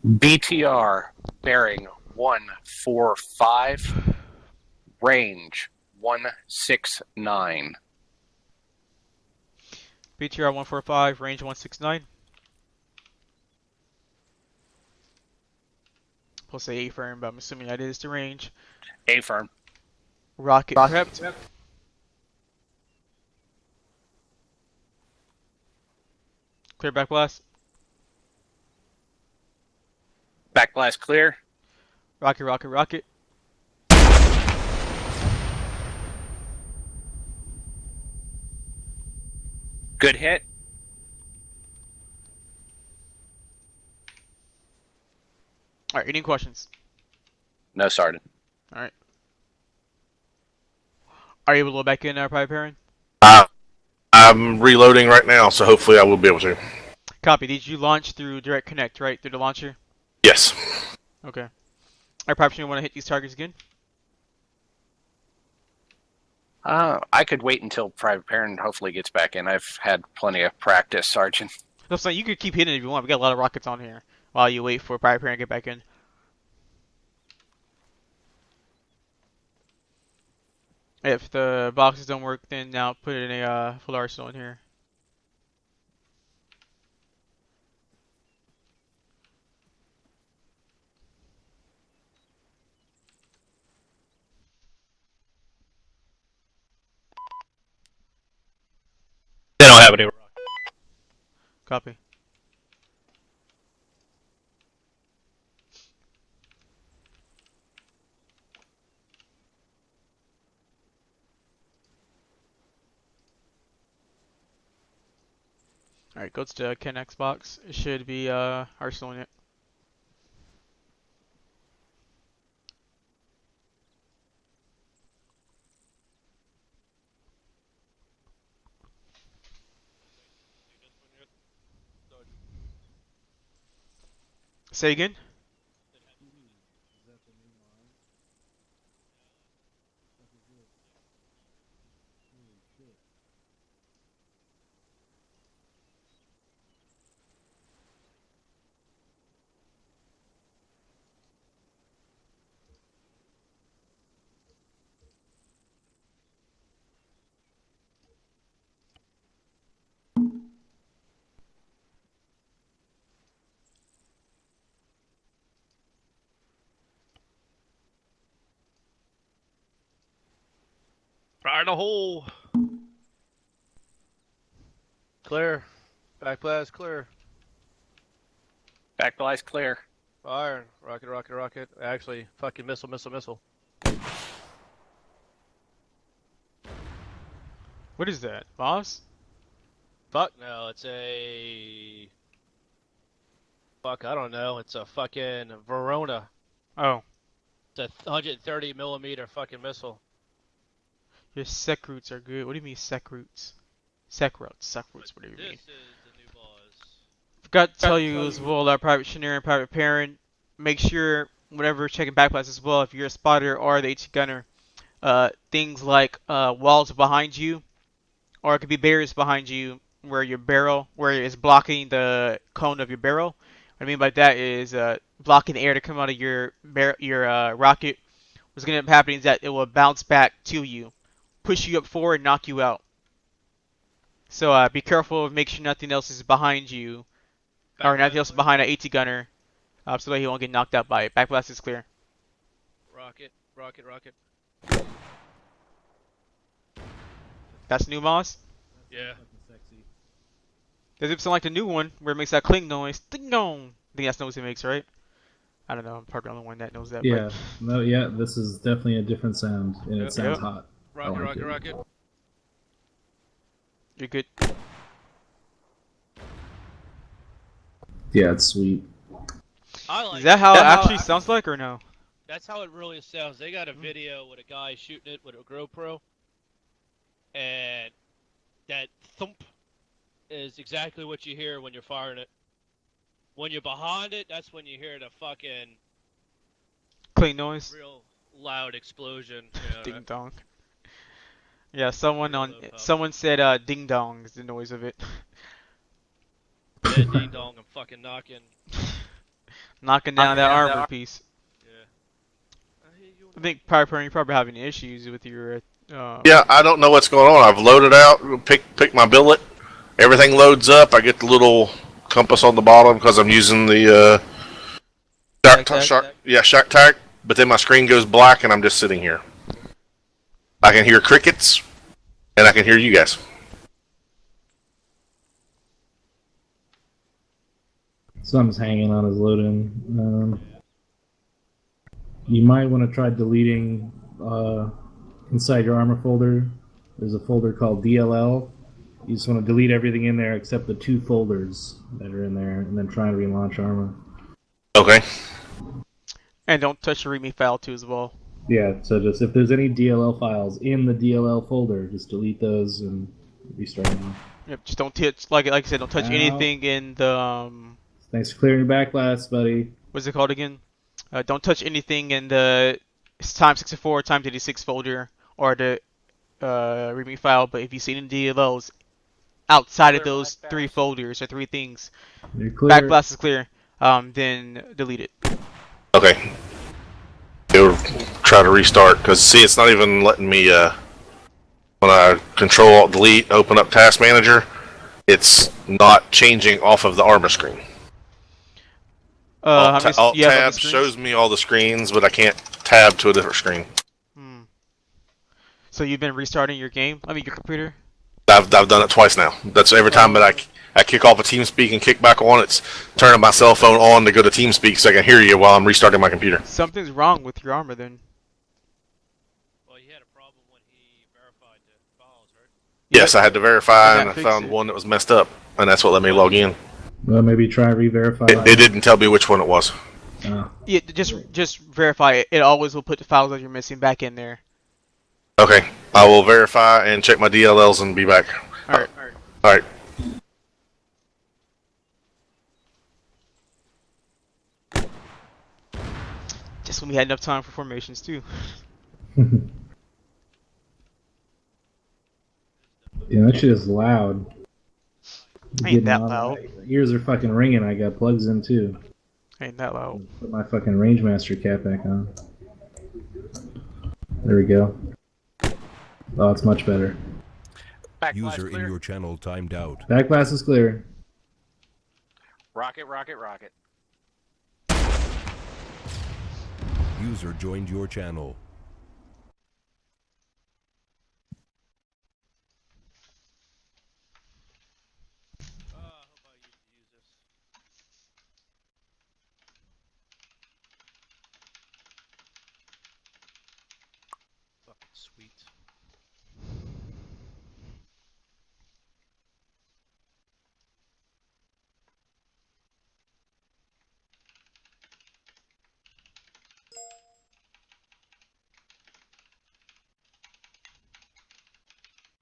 BTR bearing 145. Range 169. BTR 145, range 169. We'll say A firm, but I'm assuming that is the range. Affirm. Rocket prepped. Clear back blast. Back blast clear. Rocket, rocket, rocket. Good hit. Alright, any questions? No, Sergeant. Alright. Are you able to load back in, Private Perrin? I'm reloading right now, so hopefully I will be able to. Copy. Did you launch through Direct Connect, right? Through the launcher? Yes. Okay. I probably want to hit these targets again. I could wait until Private Parent hopefully gets back in. I've had plenty of practice, Sergeant. No, so you could keep hitting if you want. We got a lot of rockets on here while you wait for Private Parent to get back in. If the boxes don't work, then now put it in a full arsenal in here. They don't have any. Copy. Alright, go to the Ken Xbox. It should be arsenal in it. Say again? Fire in the hole. Clear. Back blast clear. Back blast clear. Fire. Rocket, rocket, rocket. Actually, fucking missile, missile, missile. What is that? Boss? Fuck no, it's a... Fuck, I don't know. It's a fucking Verona. Oh. It's a 130 millimeter fucking missile. Your sec routes are good. What do you mean sec routes? Sec routes, whatever you mean. This is the new boss. Forgot to tell you as well, Private Shinner and Private Parent, make sure whenever checking backblast as well, if you're a spotter or the HE gunner, things like walls behind you, or it could be barriers behind you where your barrel, where it's blocking the cone of your barrel. What I mean by that is blocking the air to come out of your rocket. What's going to end up happening is that it will bounce back to you, push you up forward, and knock you out. So be careful of making sure nothing else is behind you, or nothing else behind an AT gunner, so that he won't get knocked out by it. Backblast is clear. Rocket, rocket, rocket. That's new, Moss? Yeah. Does it sound like the new one where it makes that cling noise? Ding dong! I think that's the noise it makes, right? I don't know. I'm probably the only one that knows that. Yeah. No. Yeah. This is definitely a different sound, and it sounds hot. Rocket, like rocket, it. rocket. You're good. Yeah, it's sweet. I like Is that how it actually sounds like, or no? That's how it really sounds. They got a video with a guy shooting it with a GoPro, and that thump is exactly what you hear when you're firing it. When you're behind it, that's when you hear the fucking Cling noise? real loud explosion. Ding dong. Yeah, someone said ding dong is the noise of it. Yeah, ding dong, I'm fucking knocking. Knocking down that armor piece. Yeah. I think you're probably having issues with your. Yeah, I don't know what's going on. I've loaded out, pick my billet. Everything loads up. I get the little compass on the bottom because I'm using the shark tag. But then my screen goes black and I'm just sitting here. I can hear crickets, and I can hear you guys. Something's hanging on his loading. You might want to try deleting inside your armor folder. There's a folder called DLL. You just want to delete everything in there except the 2 folders that are in there, and then try and relaunch Arma. Okay. And don't touch the README file too as well. Yeah, so just if there's any DLL files in the DLL folder, just delete those and restart them. Yep, just don't touch, like I said, don't touch anything in the Thanks for clearing your backblast, buddy. what's it called again? Don't touch anything in the Time 64, Time 86 folder or the README file. But if you see any DLLs outside of Clear those black three bass. folders or three things, You're clear. backblast is clear. Then delete it. Okay. It'll try to restart because see, it's not even letting me. When I Control Alt Delete, open up Task Manager, it's not changing off of the Arma screen. How many Alt you have on the Tab screens? shows me all the screens, but I can't tab to a different screen. So you've been restarting your game? I mean, your computer? I've done it twice now. That's every time that I kick off a TeamSpeak and kick back on, it's turning my cell phone on to go to TeamSpeak so I can hear you while I'm restarting my computer. Something's wrong with your Armor then. Well, he had a problem when he verified the files, right? Yes, I had to verify And and that I fixed found it. one that was messed up, and that's what let me log in. Well, maybe try re-verify. It didn't tell me which one it was. Yeah, just verify it. It always will put the files that you're missing back in there. Okay, I will verify and check my DLLs and be back. Alright. Alright. Just when we had enough time for formations too. Yeah, that shit is loud. Ain't that on- loud. My ears are fucking ringing. I got plugs in too. Ain't that loud. Put my fucking Rangemaster cap back on. There we go. Oh, it's much better. Backblast User clear. in your channel timed out. Backblast is clear. Rocket, rocket, rocket. User joined your channel. I hope I use this. Fucking sweet.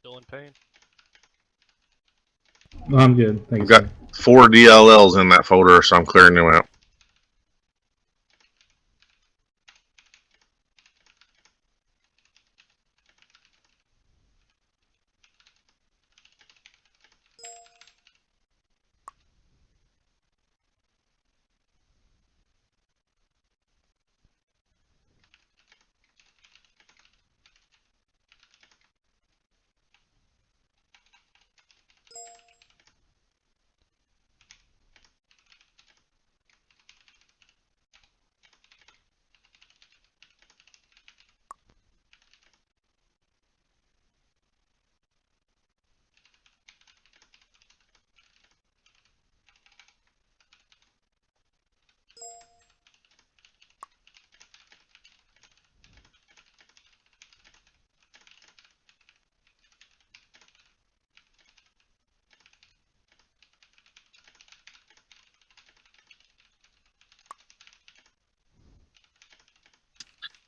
Still in pain? Oh, I'm good. Thank you. I've got Sir. 4 DLLs in that folder, so I'm clearing them out.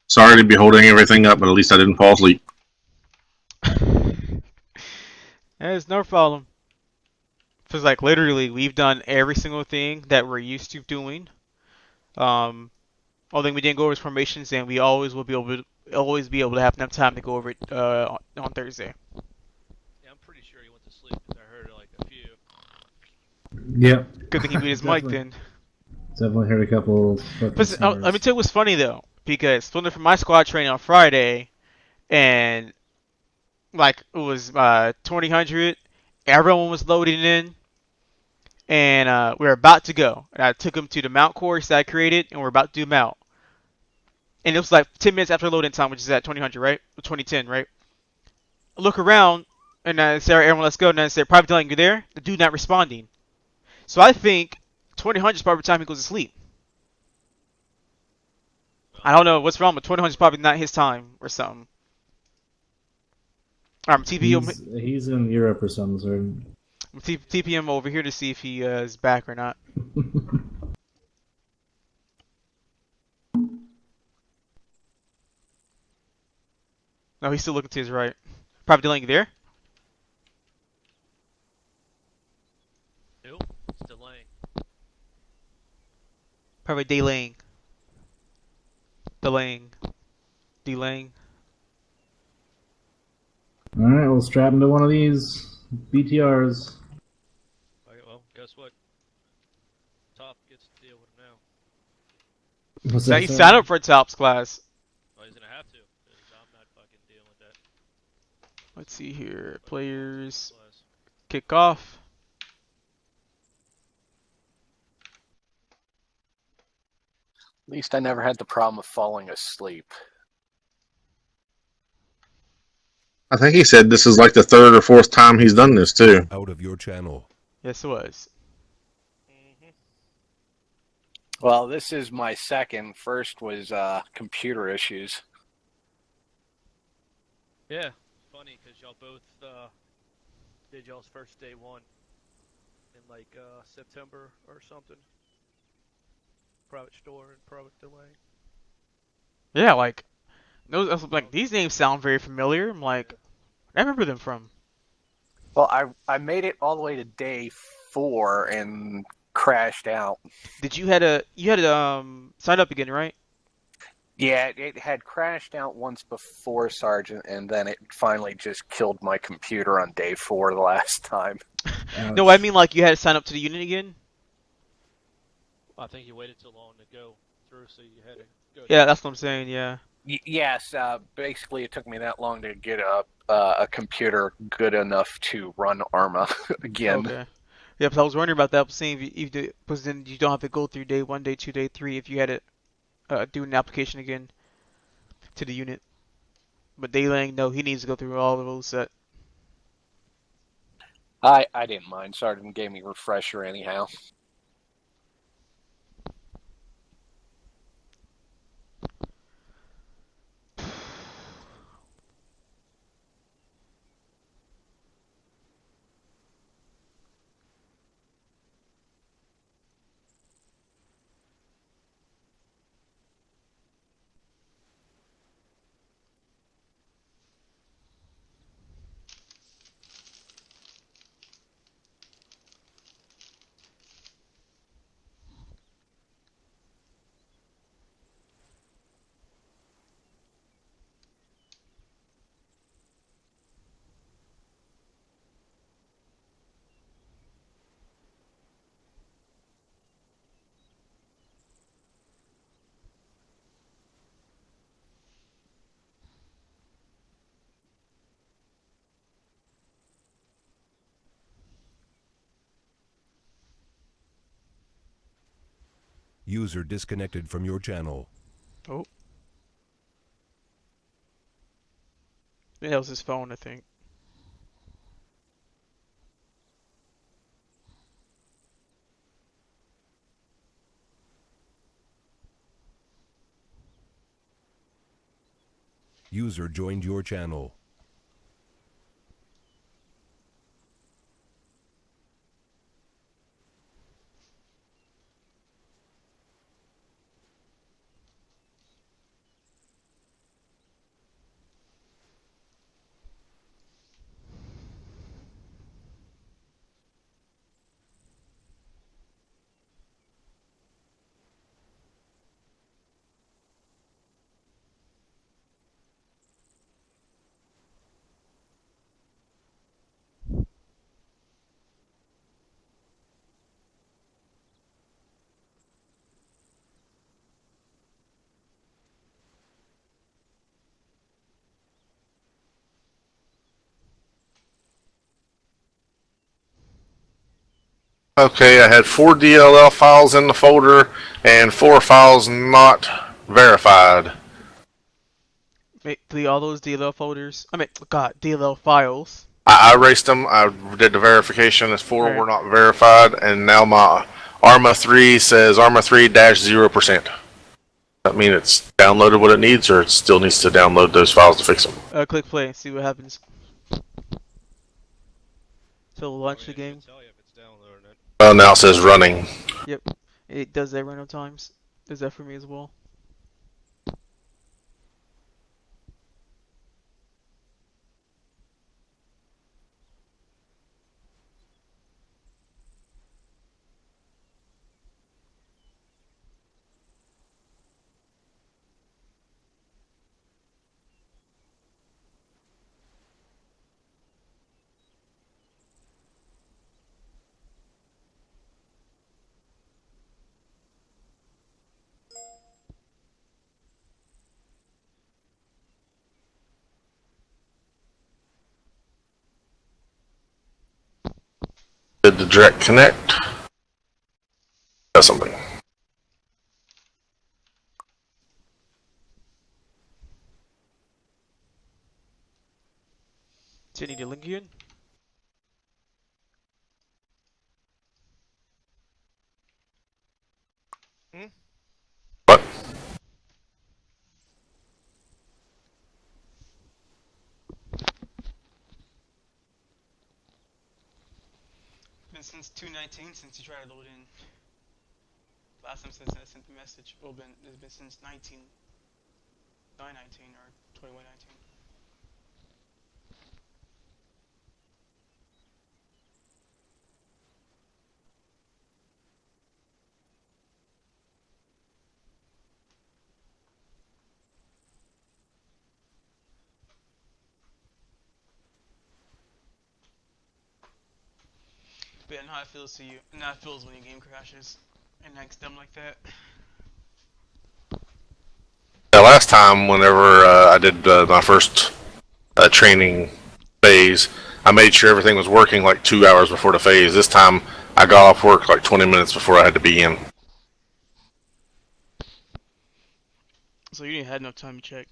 Sorry to be holding everything up, but at least I didn't fall asleep. It's no problem. Cause like literally, we've done every single thing that we're used to doing. Only thing we didn't go over is formations, and we always will be able to have enough time to go over it on Thursday. Yeah, I'm pretty sure he went to sleep because I heard like a few. Yep. Good thing he muted his mic Definitely. then. Definitely heard a couple. Fucking But let me tell you what's funny though, because filming for my squad training on Friday, and like it was 2000, everyone was loading in, and we were about to go. And I took them to the mount course that I created, and we're about to do mount. And it was like 10 minutes after loading time, which is at 2000, right? 2010, right? I look around, and I say, "Alright, everyone, let's go." And I say, "Private Dylan, you there?" The dude not responding. So I think 2000 is probably the time he goes to sleep. I don't know what's wrong, but 2000 is probably not his time or something. He's in Europe or something, sir. TPM over here to see if he is back or not. No, he's still looking to his right. Private Dylan, you there? Who? It's delaying. Private Dylan. Delaying. Delaying. All right, we'll strap into one of these BTRs. Okay, well, guess what? Top gets to deal with him now. What's Now that, you sign Sergeant? up for Top's class. Oh, he's gonna have to, because I'm not fucking dealing with that. Let's see here. Fucking Players class. kick off. At least I never had the problem of falling asleep. I think he said this is like the third or fourth time he's done this too. Out of your channel. Yes, it was. Well, this is my second. First was computer issues. Yeah, funny because y'all both did y'all's first day one in like September or something. Private store and private delay. Yeah, like those. Like these names sound very familiar. I'm like, I remember them from. Well, I made it all the way to day 4 and crashed out. Did you had to sign up again, right? Yeah, it had crashed out once before, Sergeant, and then it finally just killed my computer on day 4 the last time. No, I mean like you had to sign up to the unit again. I think you waited too long to go through, so you had to go. Yeah, that's what I'm saying. Yeah. Yes, basically it took me that long to get a computer good enough to run Arma again. Okay. Yeah, because I was wondering about that. Seeing because then you don't have to go through day 1, day 2, day 3 if you had to do an application again to the unit. But Daylang, no, he needs to go through all of those set. I didn't mind. Sergeant gave me a refresher anyhow. User disconnected from your channel. Oh. That was his phone, I think. User joined your channel. Okay, I had 4 DLL files in the folder and 4 files not verified. Delete all those DLL folders. I mean, God, DLL files. I erased them. I did the verification as 4 Alright. were not verified, and now my Arma 3 says Arma 3-0%. That mean it's downloaded what it needs, or it still needs to download those files to fix them? Click play and see what happens. So we'll launch the game. Tell you if it's downloading it. Well, now it says running. Yep. It does that random times. Does that for me as well. Did the direct connect? That's something. Do you need a link again? What? Been since 219 since you tried to load in. Last time since I sent the message. Well, it's been since 919 or 2119. But yeah, I know how it feels to you. I know how it feels when your game crashes and acts dumb like that. Yeah, last time, whenever I did my first training phase, I made sure everything was working like 2 hours before the phase. This time, I got off work like 20 minutes before I had to be in. So you didn't have enough time to check.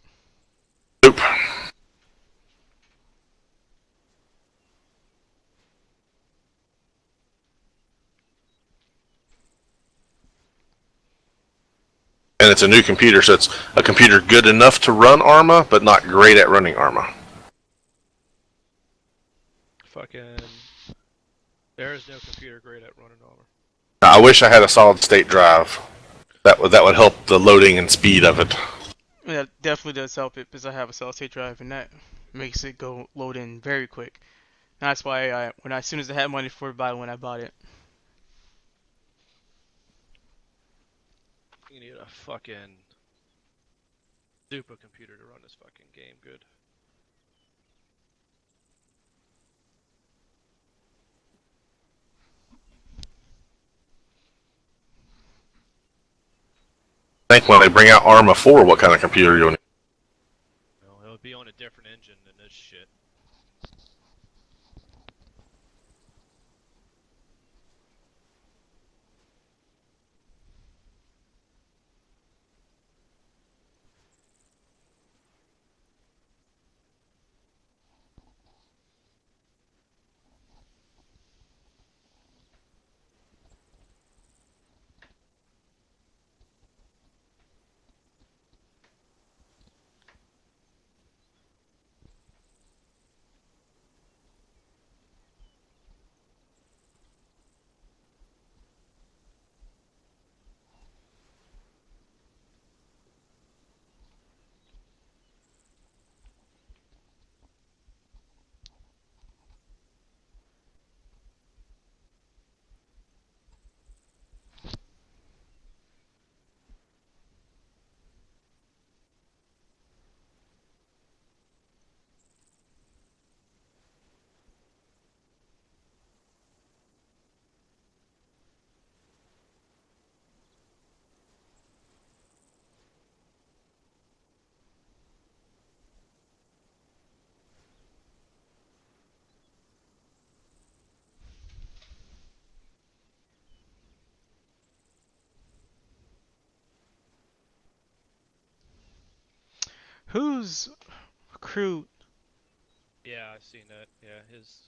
Nope. And it's a new computer, so it's a computer good enough to run Arma, but not great at running Arma. Fucking. There is no computer great at running Arma. I wish I had a solid state drive. That would help the loading and speed of it. Yeah, definitely does help it because I have a solid state drive and that makes it go load in very quick. And that's why as soon as I had money for it, when I bought it. You need a fucking supercomputer to run this fucking game good. I think when they bring out Arma 4, what kind of computer you'll need. Well, it would be on a different engine than this shit. Who's crew? Yeah, I've seen that. Yeah, his.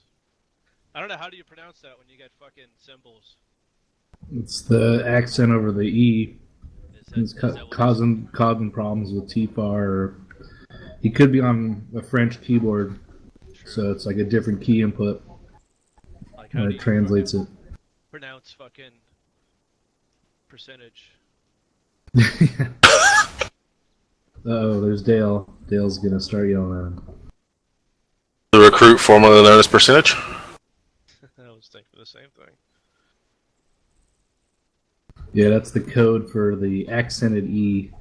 I don't know, how do you pronounce that when you get fucking symbols? It's the accent over the E. It's Is that what causing problems with T-Far. Or he could be on a French keyboard, so it's like a different key input. like And it translates it. pronounce fucking percentage? Oh, there's Dale. Dale's gonna start yelling at him. The recruit, formerly known as Percentage. I was thinking the same thing. Yeah, that's the code for the accented E.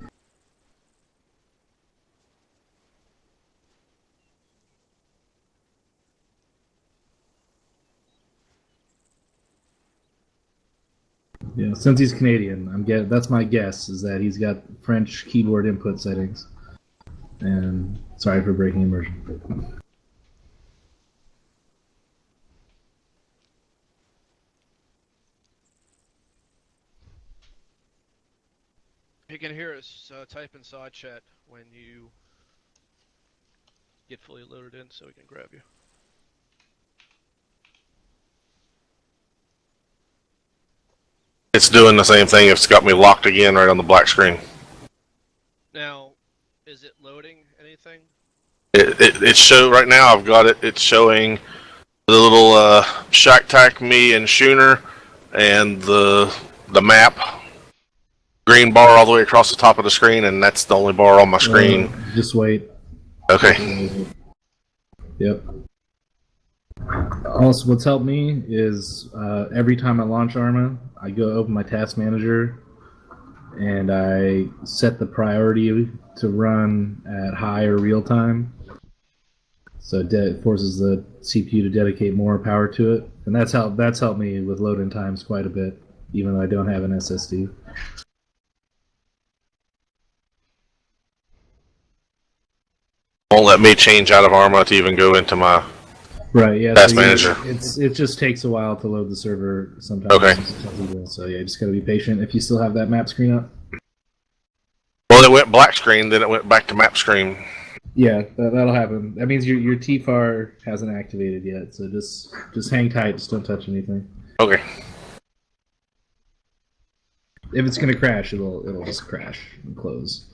Yeah, since he's Canadian, that's my guess is that he's got French keyboard input settings. And sorry for breaking immersion. you can hear us, type in side chat when you get fully loaded in so we can grab you. It's doing the same thing. It's got me locked again right on the black screen. Now, is it loading anything? It show right now. I've got it. It's showing the little shack tack me and Schooner and the map. Green bar all the way across the top of the screen, and that's the only bar on my screen. Just wait. Okay. Yep. Also, what's helped me is every time I launch Arma, I go open my task manager and I set the priority to run at high or real time. So it forces the CPU to dedicate more power to it, and that's helped me with load-in times quite a bit, even though I don't have an SSD. Won't let me change out of Arma to even go into my Right, yeah. task manager. It just takes a while to load the server sometimes. Okay. So yeah, you just gotta be patient if you still have that map screen up. Well, it went black screen, then it went back to map screen. Yeah, that'll happen. That means your TFAR hasn't activated yet, so just hang tight, just don't touch anything. Okay. If it's gonna crash, it'll just crash and close.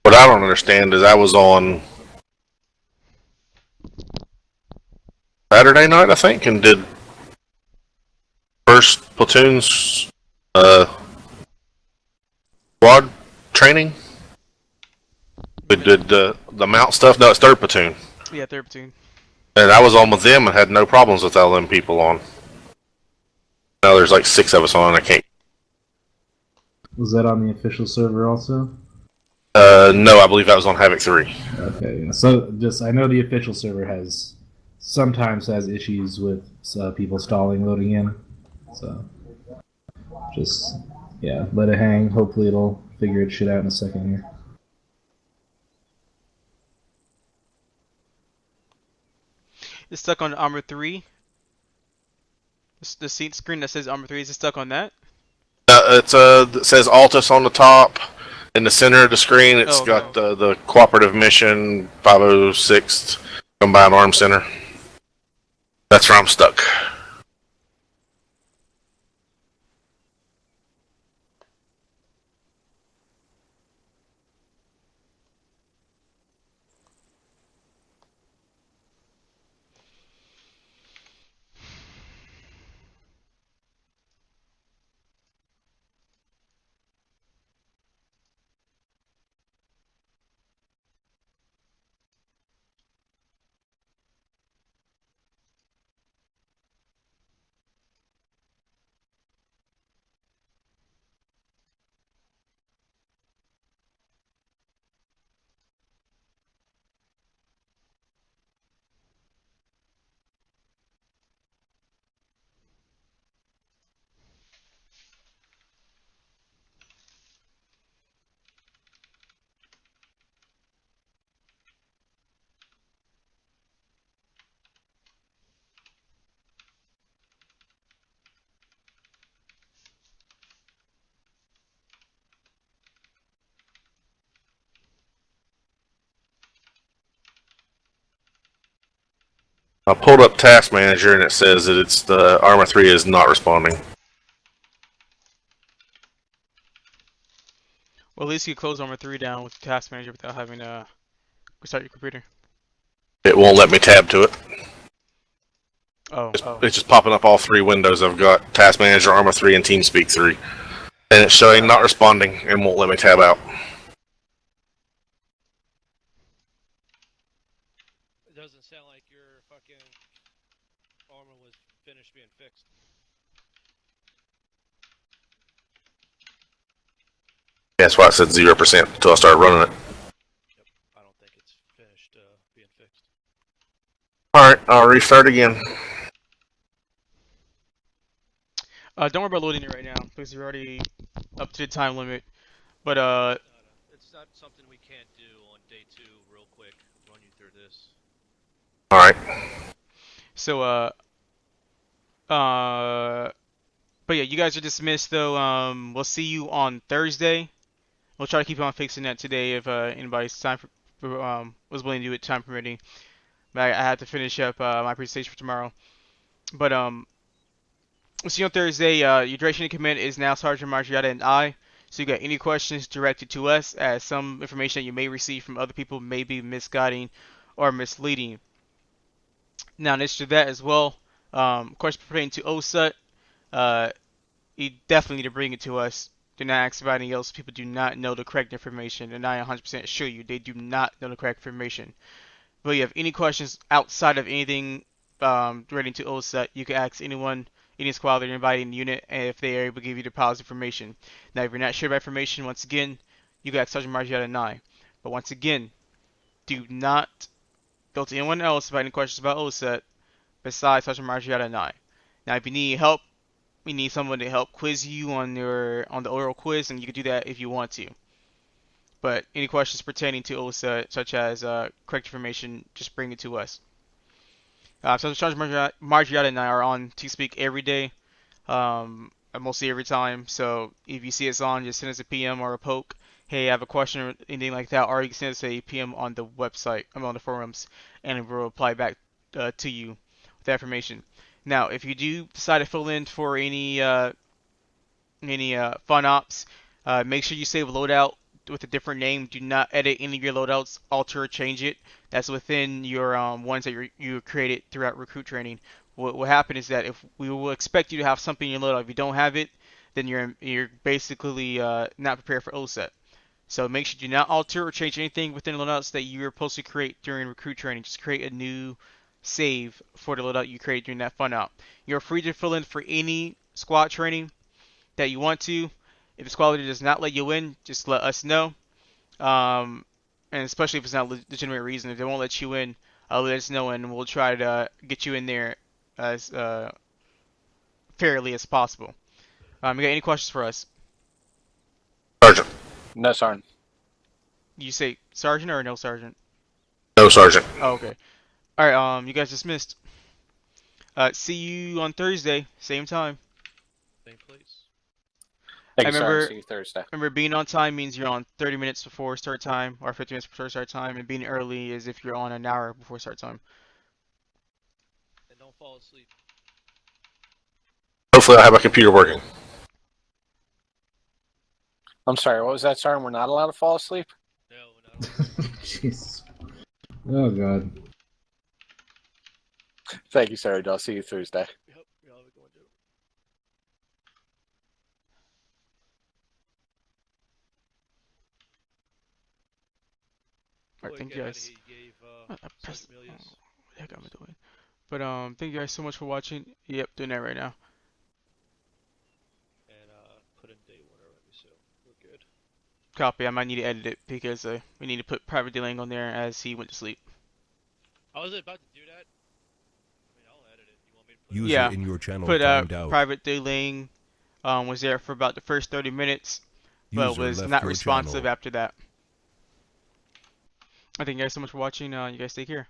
What I don't understand is I was on Saturday night, I think, and did first platoon's squad training. We did the mount stuff. No, it's third platoon. Yeah, third platoon. And I was on with them and had no problems with all them people on. Now there's like 6 of us on, and I can't. Was that on the official server also? No, I believe that was on Havoc 3. Okay, yeah. So I know the official server sometimes has issues with people stalling loading in. So just let it hang. Hopefully it'll figure its shit out in a second here. It's stuck on Armor 3. The seat screen that says Armor 3, is it stuck on that? It says Altus on the top. In the center of the screen, it's got the Cooperative Mission 506th Combined Arms Center. That's where I'm stuck. I pulled up Task Manager and it says that it's the Arma 3 is not responding. Well, at least you close Arma 3 down with the task manager without having to restart your computer. It won't let me tab to it. Oh. It's just popping up all 3 windows. I've got Task Manager, Arma 3, and TeamSpeak 3. And it's showing not responding and won't let me tab out. It doesn't sound like your fucking armor was finished being fixed. That's why I said 0% until I started running it. Yep, I don't think it's finished being fixed. Alright, I'll restart again. Don't worry about loading it right now because you're already up to the time limit. But It's not something we can't do on day 2 real quick. Run you through this. Alright. so but yeah, you guys are dismissed though. We'll see you on Thursday. We'll try to keep on fixing that today if anybody's was willing to do it time permitting. But I had to finish up my presentation for tomorrow. But we'll see you on Thursday. Your duration to commit is now Sergeant Margiotta and I. So you got any questions directed to us, as some information that you may receive from other people may be misguiding or misleading. Now, next to that as well, questions pertaining to OSUT, you definitely need to bring it to us. Do not ask about anything else. People do not know the correct information, and I 100% assure you they do not know the correct information. But if you have any questions outside of anything relating to OSUT, you can ask anyone, any squad leader, anybody in the unit, and if they are able to give you the positive information. Now, if you're not sure about information, once again, you can ask Sergeant Margiotta and I. But once again, do not go to anyone else about any questions about OSUT besides Sergeant Margiotta and I. Now, if you need help, we need someone to help quiz you on the oral quiz, and you can do that if you want to. But any questions pertaining to OSUT, such as correct information, just bring it to us. So Sergeant Margiotta and I are on TeamSpeak every day, mostly every time. So if you see us on, just send us a PM or a poke. Hey, I have a question or anything like that, or you can send us a PM on the website, on the forums, and we'll reply back to you with that information. Now, if you do decide to fill in for any fun ops, make sure you save loadout with a different name. Do not edit any of your loadouts, alter or change it. That's within your ones that you created throughout recruit training. What will happen is that if we will expect you to have something in your loadout, if you don't have it, then you're basically not prepared for OSUT. So make sure you do not alter or change anything within the loadouts that you're supposed to create during recruit training. Just create a new save for the loadout you created during that fun out. You're free to fill in for any squad training that you want to. If the squad leader does not let you in, just let us know. And especially if it's not a legitimate reason, if they won't let you in, let us know and we'll try to get you in there as fairly as possible. You got any questions for us? Sergeant. No, Sergeant. You say sergeant or no sergeant? No, Sergeant. Oh, okay. Alright, you guys dismissed. See you on Thursday, same time. Same place. Thank I you, remember- Sergeant. See you Thursday. Remember, being on time means you're on 30 minutes before start time, or 50 minutes before start time, and being early is if you're on an hour before start time. And don't fall asleep. Hopefully I have my computer working. I'm sorry, what was that, Sergeant? We're not allowed to fall asleep? No, not Jesus. Oh god. Thank you, Sergeant. I'll see you Thursday. Yep, you'll have a good one, too. Alright, thank you guys. He gave, Press- Sergeant Milius. what the heck am I doing? But thank you guys so much for watching. Yep, doing that right now. And put in day 1 already, so we're good. Copy. I might need to edit it because we need to put private delaying on there as he went to sleep. I was about to do that. I mean, I'll edit it. You want me to put User Yeah, in your channel Put timed out. private delaying was there for about the first 30 minutes, but User was left not your responsive channel. after that. I thank you guys so much for watching. You guys take care.